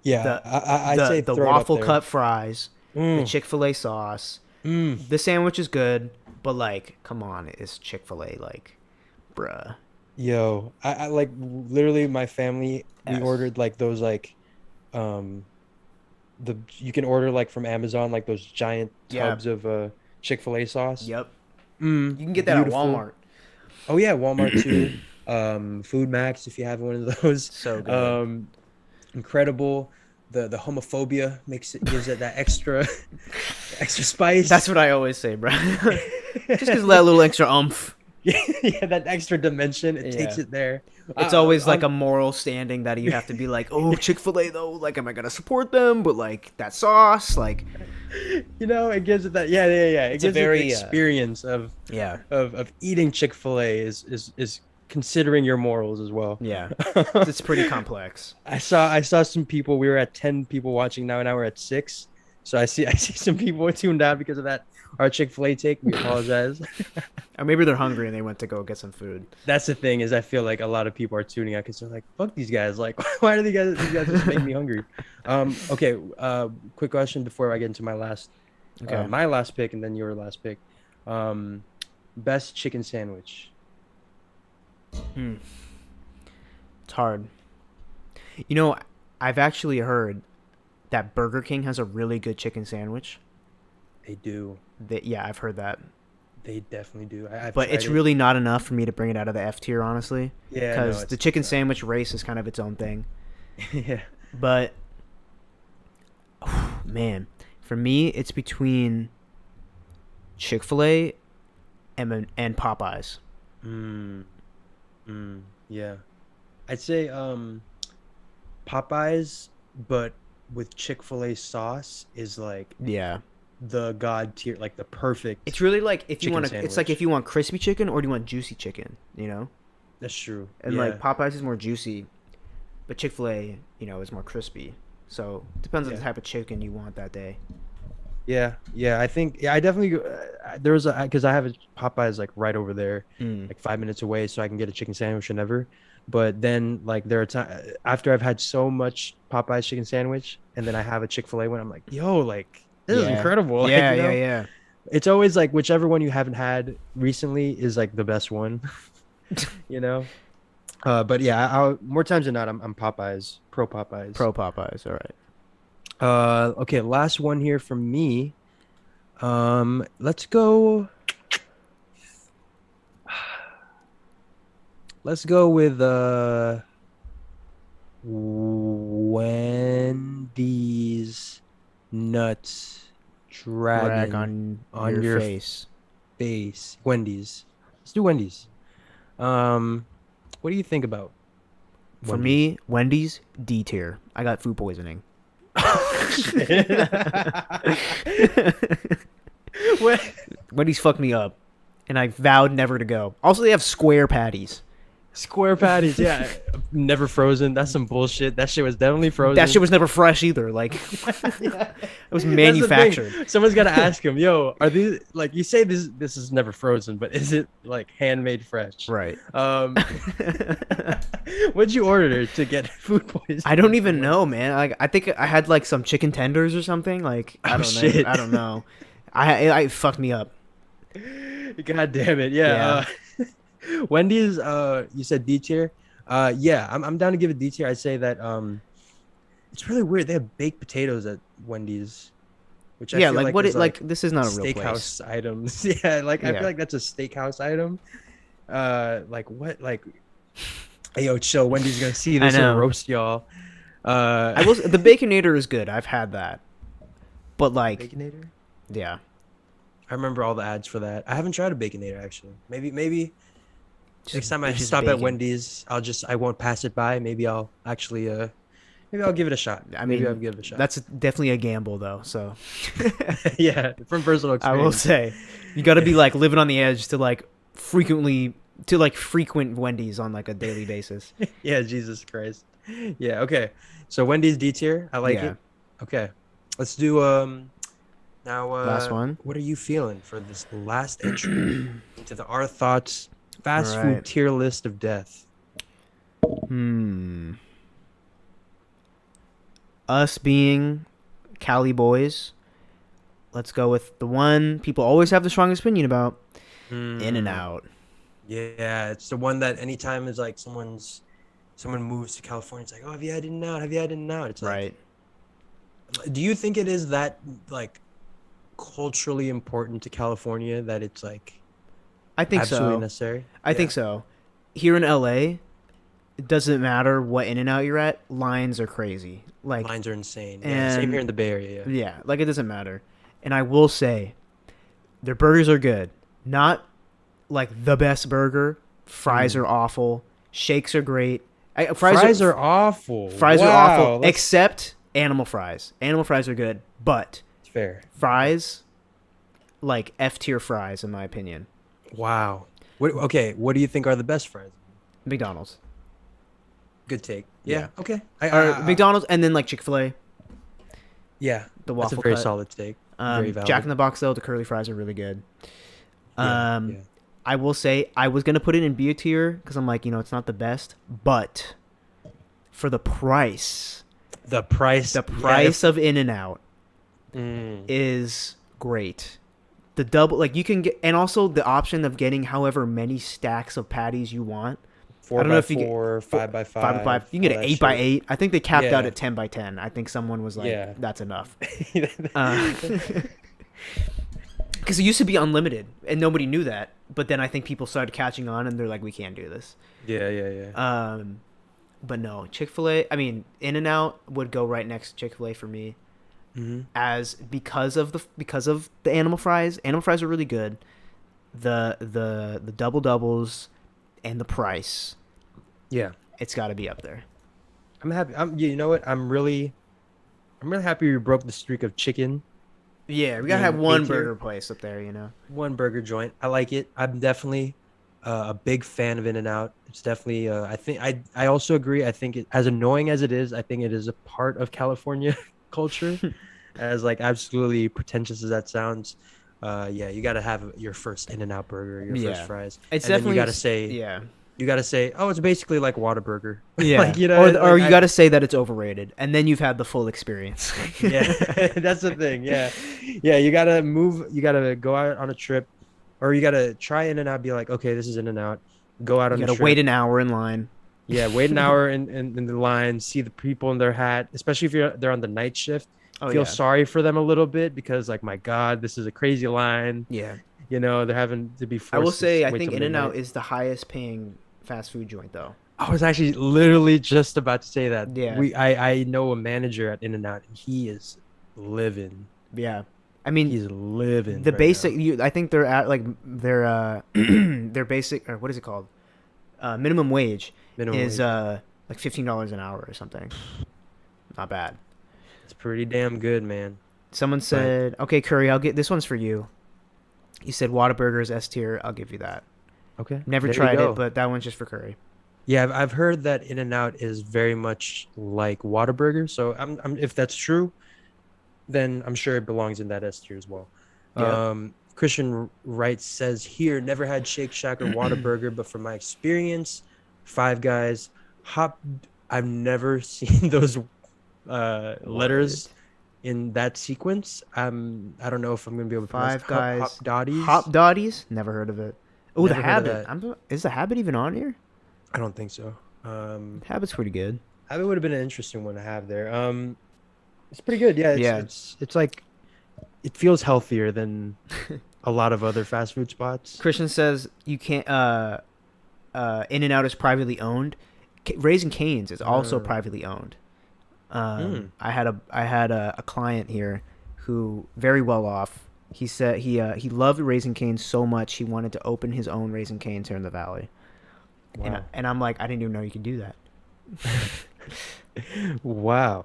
Yeah, The I'd say the throw it up waffle there. cut fries, the Mm, Chick-fil-A sauce. mm. The sandwich is good, but like, come on, it's Chick-fil-A, like, bruh. Yo, I like literally my family. We Yes. ordered like those like, um, the you can order like from Amazon like those giant Yeah. tubs of Chick-fil-A sauce. Yep. Mm, You can get that at beautiful. Walmart. Oh yeah, Walmart too. Food Max if you have one of those. So good. Um, incredible. The homophobia gives it that extra extra spice. That's what I always say, bro. Just because that little extra umph. Yeah, that extra dimension, it takes Yeah. it there. It's always like a I'm- moral standing that you have to be like, oh, Chick-fil-A though, like, am I gonna support them? But like that sauce, like, it gives it that, yeah. It It's a gives it very, the experience yeah, of eating Chick-fil-A is considering your morals as well. yeah, it's pretty complex. I saw some people. We were at 10 people watching now, and now we're at 6. So I see some people tuned out because of that. Our Chick-fil-A take. We apologize. Or maybe they're hungry and they went to go get some food. That's the thing is I feel like a lot of people are tuning out because they're like, fuck these guys. Like, why do these guys just make me hungry? Okay. Quick question before I get into Okay. my last pick and then your last pick. Best chicken sandwich. Hmm. It's hard. You know, I've actually heard that Burger King has a really good chicken sandwich. They do. Yeah, I've heard that. They definitely do. I've But tried it's it. really not enough for me to bring it out of the F tier, honestly. Yeah, no, Because the it's chicken not. sandwich race is kind of its own thing. Yeah. But, man, for me, it's between Chick-fil-A and Popeyes. Mm, yeah. I'd say Popeyes, but with Chick-fil-A sauce is like Yeah. the god tier, like the It's perfect really like if you chicken want to. It's like if sandwich. you want crispy chicken or do you want juicy chicken. You know. That's true. And like Yeah. Popeyes is more juicy, but Chick Fil A, is more crispy. So depends on the Yeah. type of chicken you want that day. Yeah. Yeah. I think, yeah, I definitely, there was because I have a Popeyes like right over there, Mm. like 5 minutes away, so I can get a chicken sandwich whenever. But then, like, there are times after I've had so much Popeyes chicken sandwich and then I have a Chick-fil-A one, I'm like, yo, like, this is Yeah. incredible. Like, Yeah. Yeah. Yeah. it's always like whichever one you haven't had recently is like the best one, you know? But yeah, more times than not, I'm Popeyes, pro Popeyes. Pro Popeyes. All right. Okay, last one here from me. Let's go. Let's go with Wendy's nuts Rag dragon on on your your face. face. Wendy's. Let's do Wendy's. Um, what do you think about For Wendy's? me, Wendy's D tier. I got food poisoning. What? Wendy's fucked me up, and I vowed never to go. Also, they have square patties. Square patties, yeah. Never frozen. That's some bullshit. That shit was definitely frozen. That shit was never fresh either. Like Yeah. it was That's the thing. manufactured. Someone's got to ask him, yo, are these like you say this is never frozen, but is it like handmade fresh? Right. What'd you order to get food poisoning? I don't even know, man. Like I think I had like some chicken tenders or something. Like I Oh, don't shit. know. I don't know. I fucked me up. God damn it. Yeah. Wendy's, you said D tier. Yeah, I'm down to give it D tier. I say that it's really weird. They have baked potatoes at Wendy's, which I Yeah, feel like what is it like this is not a real place. steakhouse items. Yeah, like I Yeah. feel like that's a steakhouse item. Like what? Like, hey, yo, chill. Wendy's gonna see this and know. roast y'all. The Baconator is good. I've had that. But like Baconator. yeah. I remember all the ads for that. I haven't tried a Baconator actually. Maybe next time I It's just stop at bacon. Wendy's, I won't pass it by. Maybe I'll actually maybe I'll give it a shot. I Maybe mean, I'll give it a shot. that's definitely a gamble though, so Yeah, from personal I will experience. say you got to be like living on the edge to frequent Wendy's on like a daily basis. Yeah, Jesus Christ. Yeah, okay. So Wendy's D tier. I like Yeah. it. Okay. Let's do now Last one. what are you feeling for this last entry into the Our Thoughts fast All food right. tier list of death? Us being Cali boys, let's go with the one people always have the strongest opinion about, In and Out. Yeah, it's the one that anytime is like someone moves to California, it's like, oh, have you had In and Out? Have you had In and Out? It's like, Right. do you think it is that like culturally important to California that it's like I think absolutely so. necessary? I think so. Here in LA, it doesn't matter what In and Out you're at, lines are crazy. Like Lines are insane. Yeah, same and- here in the Bay Area. Yeah. yeah, like it doesn't matter. And I will say their burgers are good. Not like the best burger. Fries are awful. Shakes are great. Fries are awful. Fries are Wow, awful, that's except animal fries. Animal fries are good, but fair. fries, like F tier fries, in my opinion. Wow. Okay, what do you think are the best fries? McDonald's. Good take. Yeah. Yeah. Okay. Or McDonald's, and then like Chick-fil-A, Yeah. the That's a waffle very cut. solid take. Very valid. Jack in the Box, though, the curly fries are really good. Yeah, yeah. I will say I was gonna put it in B tier because I'm like, it's not the best, but for the price The price. of In and Out Mm. is great. The double, like you can get, and also the option of getting however many stacks of patties you want. 4 I don't by know if you get 4, 5 by 5. 5x5. You can get all an that 8x8. I think they capped out Yeah. at 10x10. I think someone was like, Yeah. that's enough. shit. Because it used to be unlimited, and nobody knew that. But then I think people started catching on, and they're like, we can't do this. Yeah. But no, Chick-fil-A, I mean, In-N-Out would go right next to Chick-fil-A for me. Mm-hmm. Because of the animal fries. Animal fries are really good. the double doubles and the price, Yeah, it's got to be up there. I'm happy. You know what? I'm really happy we broke the streak of chicken Yeah, we gotta have being A one tier. burger place up there, you know. One burger joint. I like it. I'm definitely a big fan of In-N-Out. It's definitely. I think I also agree. I think it, as annoying as it is, I think it is a part of California culture. As like absolutely pretentious as that sounds, yeah, you gotta have your first In-N-Out burger, your first Yeah, fries, it's and then definitely you gotta say, oh, it's basically like Whataburger, yeah. like you know, Or like you got to say that it's overrated, and then you've had the full experience. yeah, that's the thing, yeah, yeah, you gotta move, you gotta go out on a trip, or you gotta try In-N-Out, be like, okay, this is In-N-Out, go out You on a got to wait trip, an hour in line. yeah, wait an hour in the line, see the people in their hat, especially if they're on the night shift. Oh Feel yeah, sorry for them a little bit because like my God, this is a crazy line. yeah. You know, they're having to be I will forced to say I wait think till In and Out midnight. is the highest paying fast food joint though. I was actually literally just about to say that. Yeah, I know a manager at In-N-Out and he is living. yeah. I mean, He's living the right basic. now. I think they're at like their basic, or what is it called? Minimum wage Minimum is wage. like $15 an hour or something. Not bad. It's pretty damn good, man. Someone But said, "Okay, Curry, I'll get this one's for you." He said Whataburger's S tier. I'll give you that. okay, Never there you tried it, go. but that one's just for Curry. Yeah, I've heard that In-N-Out is very much like Whataburger. So if that's true, then I'm sure it belongs in that S tier as well. Yeah. Christian Wright says here, never had Shake Shack or Whataburger, but from my experience, Five Guys, Hop. I've never seen those letters in that sequence. I don't know if I'm gonna be able to pronounce Five it. Guys. Hop Dotties. Hop Dotties? Never heard of it. Oh, the Never heard of Habit. Is the Habit even on here? I don't think so. Habit's pretty good. Habit would have been an interesting one to have there. It's pretty good. Yeah, Yeah. It's like it feels healthier than a lot of other fast food spots. Christian says you can't. In and Out is privately owned. Raising Cane's is also Uh, privately owned. Mm. I had a client here who very well off. He said he loved Raising Cane's so much he wanted to open his own Raising Cane's here in the valley. Wow. And I'm like, I didn't even know you could do that. Wow.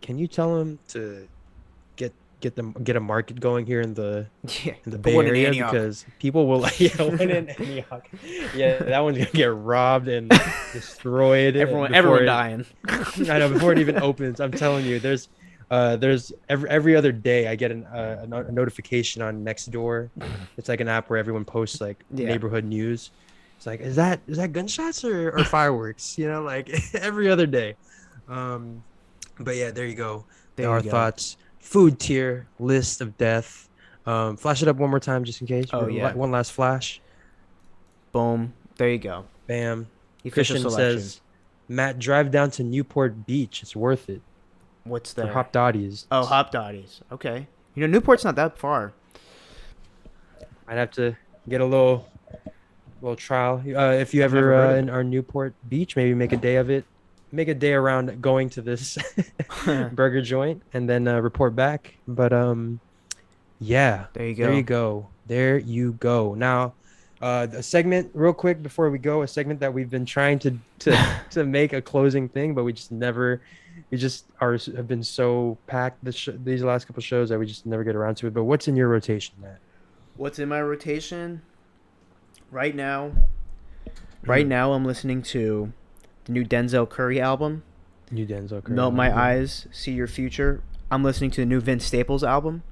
Can you tell him to get a market going here Yeah, in the the Bay one in Area Antioch. because people will yeah one in Antioch. Yeah, that one's gonna get robbed and destroyed. Everyone before it- dying. I know before it even opens. I'm telling you, there's every other day I get a notification on Nextdoor. It's like an app where everyone posts like Yeah. neighborhood news. It's like is that gunshots or fireworks? You know, like every other day. But yeah, there you go. There Our you go. thoughts. Food tier list of death. Flash it up one more time just in case. Oh, yeah. One last flash. Boom. There you go. Bam. The official Christian selection. says, Matt, drive down to Newport Beach. It's worth it. What's For there? Hop Dotties. Oh, Hop Dotties. Okay. You know, Newport's not that far. I'd have to get a little trial. If you I've never ever heard of in our Newport Beach, maybe make a day of it. Make a day around going to this burger joint and then report back. But yeah, There you go. there you go. There you go. Now, a segment real quick before we go. A segment that we've been trying to make a closing thing, but we just never. We just have been so packed these last couple shows that we just never get around to it. But what's in your rotation, Matt? What's in my rotation? Right now, I'm listening to the new Denzel Curry album, New Denzel Curry. Melt My Eyes, See Your Future. I'm listening to the new Vince Staples album,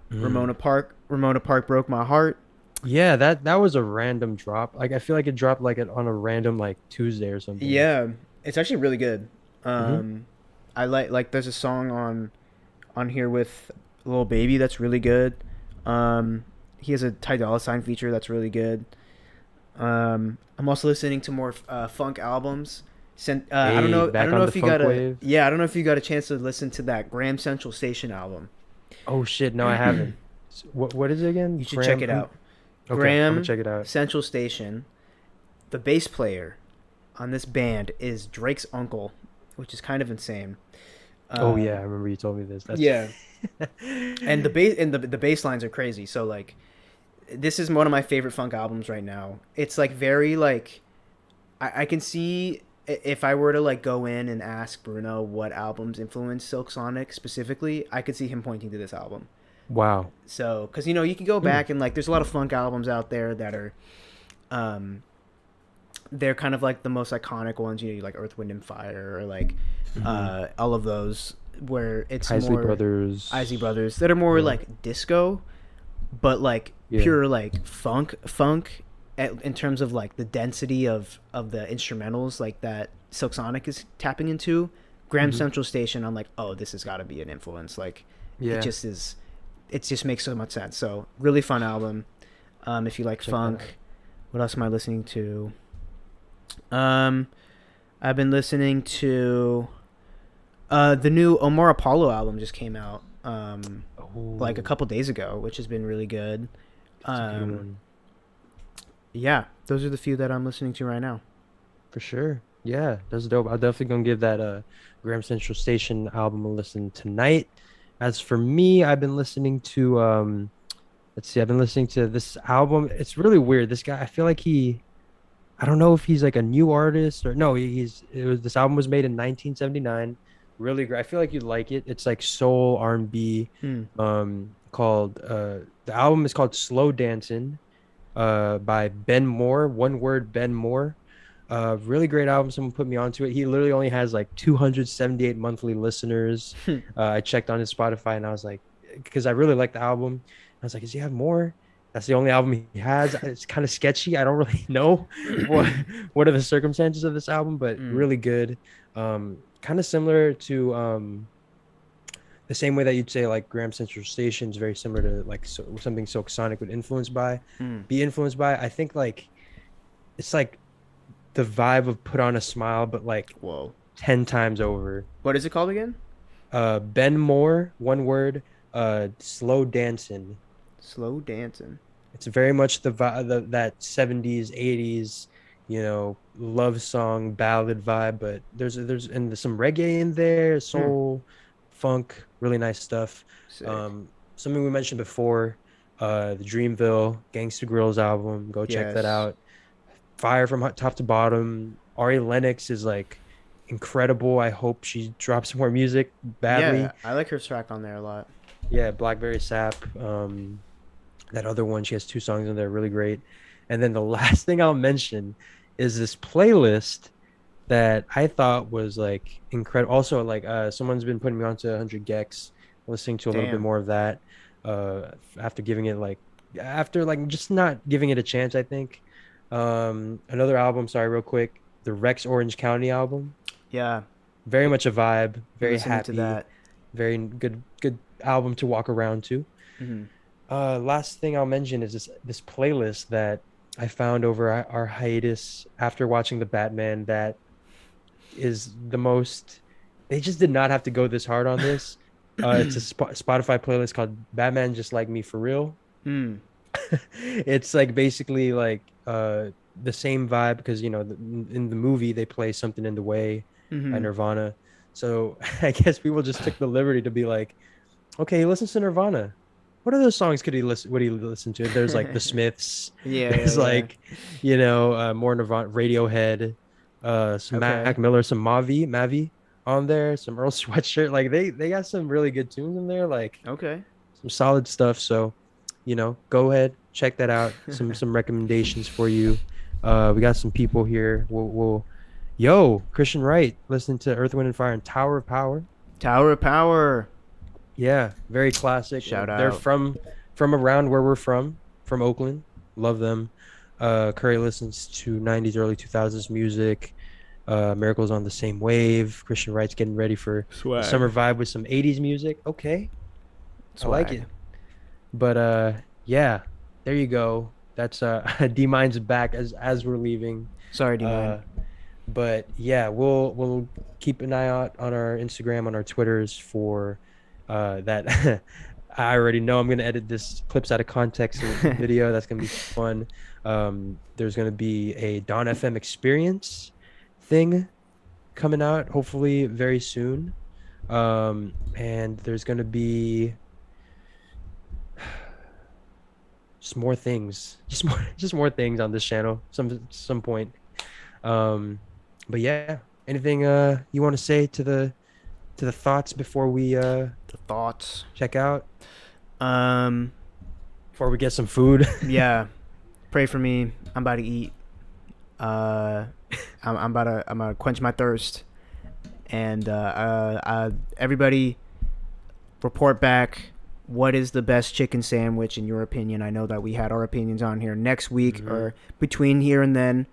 Ramona Park Broke My Heart. Yeah, that was a random drop. Like I feel like it dropped like on a random like Tuesday or something. Yeah, it's actually really good. Mhm. I like there's a song on here with Lil Baby that's really good. He has a Ty Dolla Sign feature that's really good. I'm also listening to more funk albums. I don't know. back I don't on know the if you funk got a wave. yeah. I don't know if you got a chance to listen to that Graham Central Station album. Oh shit, no, I haven't. What is it again? You should check it out. Okay, I'm Graham gonna check it out. Central Station. The bass player on this band is Drake's uncle, which is kind of insane. Oh yeah, I remember you told me this. That's... Yeah. And the bass lines are crazy. So like, this is one of my favorite funk albums right now. It's like very like I can see if I were to like go in and ask Bruno what albums influenced Silk Sonic specifically, I could see him pointing to this album. Wow. So, because you know, you can go Hmm. back and like, there's a lot of funk albums out there that are, um, they're kind of like the most iconic ones. You know, like Earth, Wind and Fire, or like, Hmm. all of those where it's Isley more Isley Brothers. Brothers that are more Yeah. like disco, but like Yeah. pure like funk, in terms of like the density of the instrumentals like that Silk Sonic is tapping into. Grand Hmm. Central Station, I'm like, oh, this has got to be an influence. Like, it Yeah. just is. It just makes so much sense. So really fun album. If you like Check that out. funk, what else am I listening to? Um, I've been listening to the new Omar Apollo album just came out like a Oh, couple days ago, which has been really good. that's a good Um, one. yeah, those are the few that I'm listening to right now. For sure. Yeah, that's dope. I'll definitely gonna give that Graham Central Station album a listen tonight. As for me, I've been listening to let's see, I've been listening to this album. It's really weird. This guy, I feel like I don't know if he's like a new artist or no, this album was made in 1979. Really great. I feel like you'd like it. It's like soul R&B Hmm. called the album is called Slow Dancing by Ben Moore, one word Ben Moore. Really great album. Someone put me onto it. He literally only has like 278 monthly listeners. I checked on his Spotify and I was like, because I really like the album. I was like, does he have more? That's the only album he has. It's kind of sketchy. I don't really know what what are the circumstances of this album, but Mm. really good. Kind of similar to the same way that you'd say like Graham Central Station is very similar to like something Silk Sonic would Mm. be influenced by. I think like it's like the vibe of Put on a Smile, but like Whoa. 10 times over. What is it called again? Ben Moore, one word, Slow Dancing. Slow dancing. It's very much that 70s, 80s, love song ballad vibe, but there's some reggae in there, Hmm. soul, funk, really nice stuff. Sick. Something we mentioned before, the Dreamville Gangsta Grills album, go check that Yes. out. Fire from top to bottom. Ari Lennox is like incredible. I hope she drops more music Yeah, badly. I like her track on there a lot. Yeah, Blackberry Sap. That other one, she has two songs in there, really great. And then the last thing I'll mention is this playlist that I thought was like incredible. Also, like someone's been putting me onto 100 Gex, listening to a little bit Damn. more of that. After giving it like after like just not giving it a chance, I think. Another album, sorry, real quick, the Rex Orange County album. Yeah, Very much a vibe, been very listening to happy, that. very good album to walk around to. Hmm. Last thing I'll mention is this playlist that I found over our hiatus after watching the Batman that is the most they just did not have to go this hard on this. It's a Spotify playlist called Batman Just Like Me for Real. Hmm. It's like basically like the same vibe because in the movie they play Something in the Way by Hmm. Nirvana. So I guess people just took the liberty to be like, okay, he listens to Nirvana. What other songs could he listen? Would he listen to? There's like the Smiths. Yeah, yeah, There's yeah. like, more Nirvana, Radiohead, some Okay. Mac Miller, some Mavi on there, some Earl Sweatshirt. Like they got some really good tunes in there, like Okay. some solid stuff. So, go ahead, check that out. Some recommendations for you. We got some people here. Yo, Christian Wright, listen to Earth, Wind and Fire and Tower of Power. Tower of Power. Yeah, very classic. Shout They're out. from around where we're from Oakland. Love them. Curry listens to 90s, early 2000s music. Miracles on the Same Wave. Christian Wright's getting ready for the Swag. summer vibe with some 80s music. Okay, I like Swag. it. But yeah, there you go. That's D Mine's back as we're leaving. Sorry, D Uh, mine. but yeah, we'll keep an eye out on our Instagram, on our Twitters for that. I already know I'm gonna edit this clips out of context video. That's gonna be fun. There's gonna be a Don FM experience thing coming out, hopefully very soon. And there's gonna be just more things, just more things on this channel. Some point. Um, but yeah, anything you want to say to the thoughts before we The thoughts. check out? Um, Before we get some food? yeah. Pray for me. I'm about to eat. Uh, I'm about to quench my thirst. And everybody, report back. What is the best chicken sandwich in your opinion? I know that we had our opinions on here. Next week or between here and then,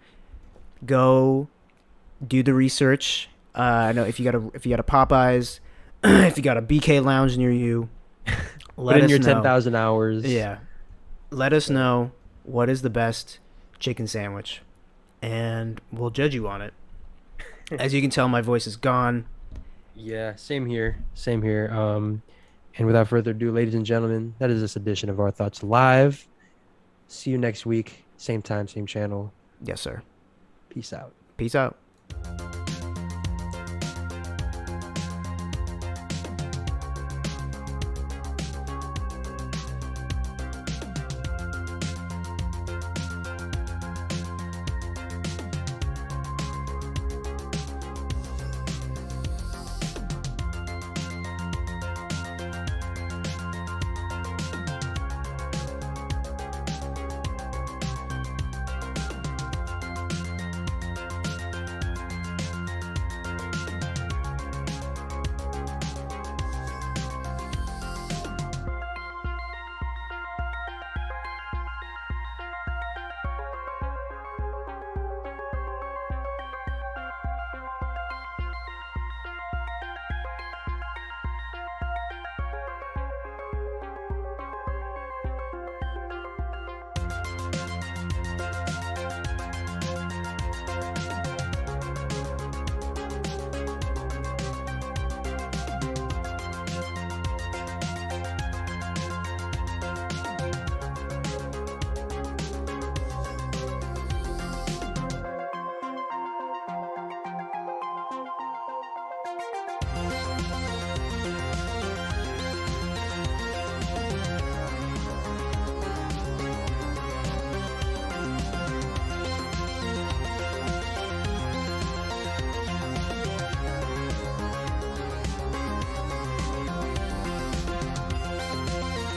go do the research. I know if you got a Popeyes, if you got a BK Lounge near you, Put in your 10,000 hours. Yeah, let us know what is the best chicken sandwich, and we'll judge you on it. As you can tell, my voice is gone. Yeah, same here. Same here. And without further ado, ladies and gentlemen, that is this edition of Our Thoughts Live. See you next week. Same time, same channel. Yes, sir. Peace out. Peace out.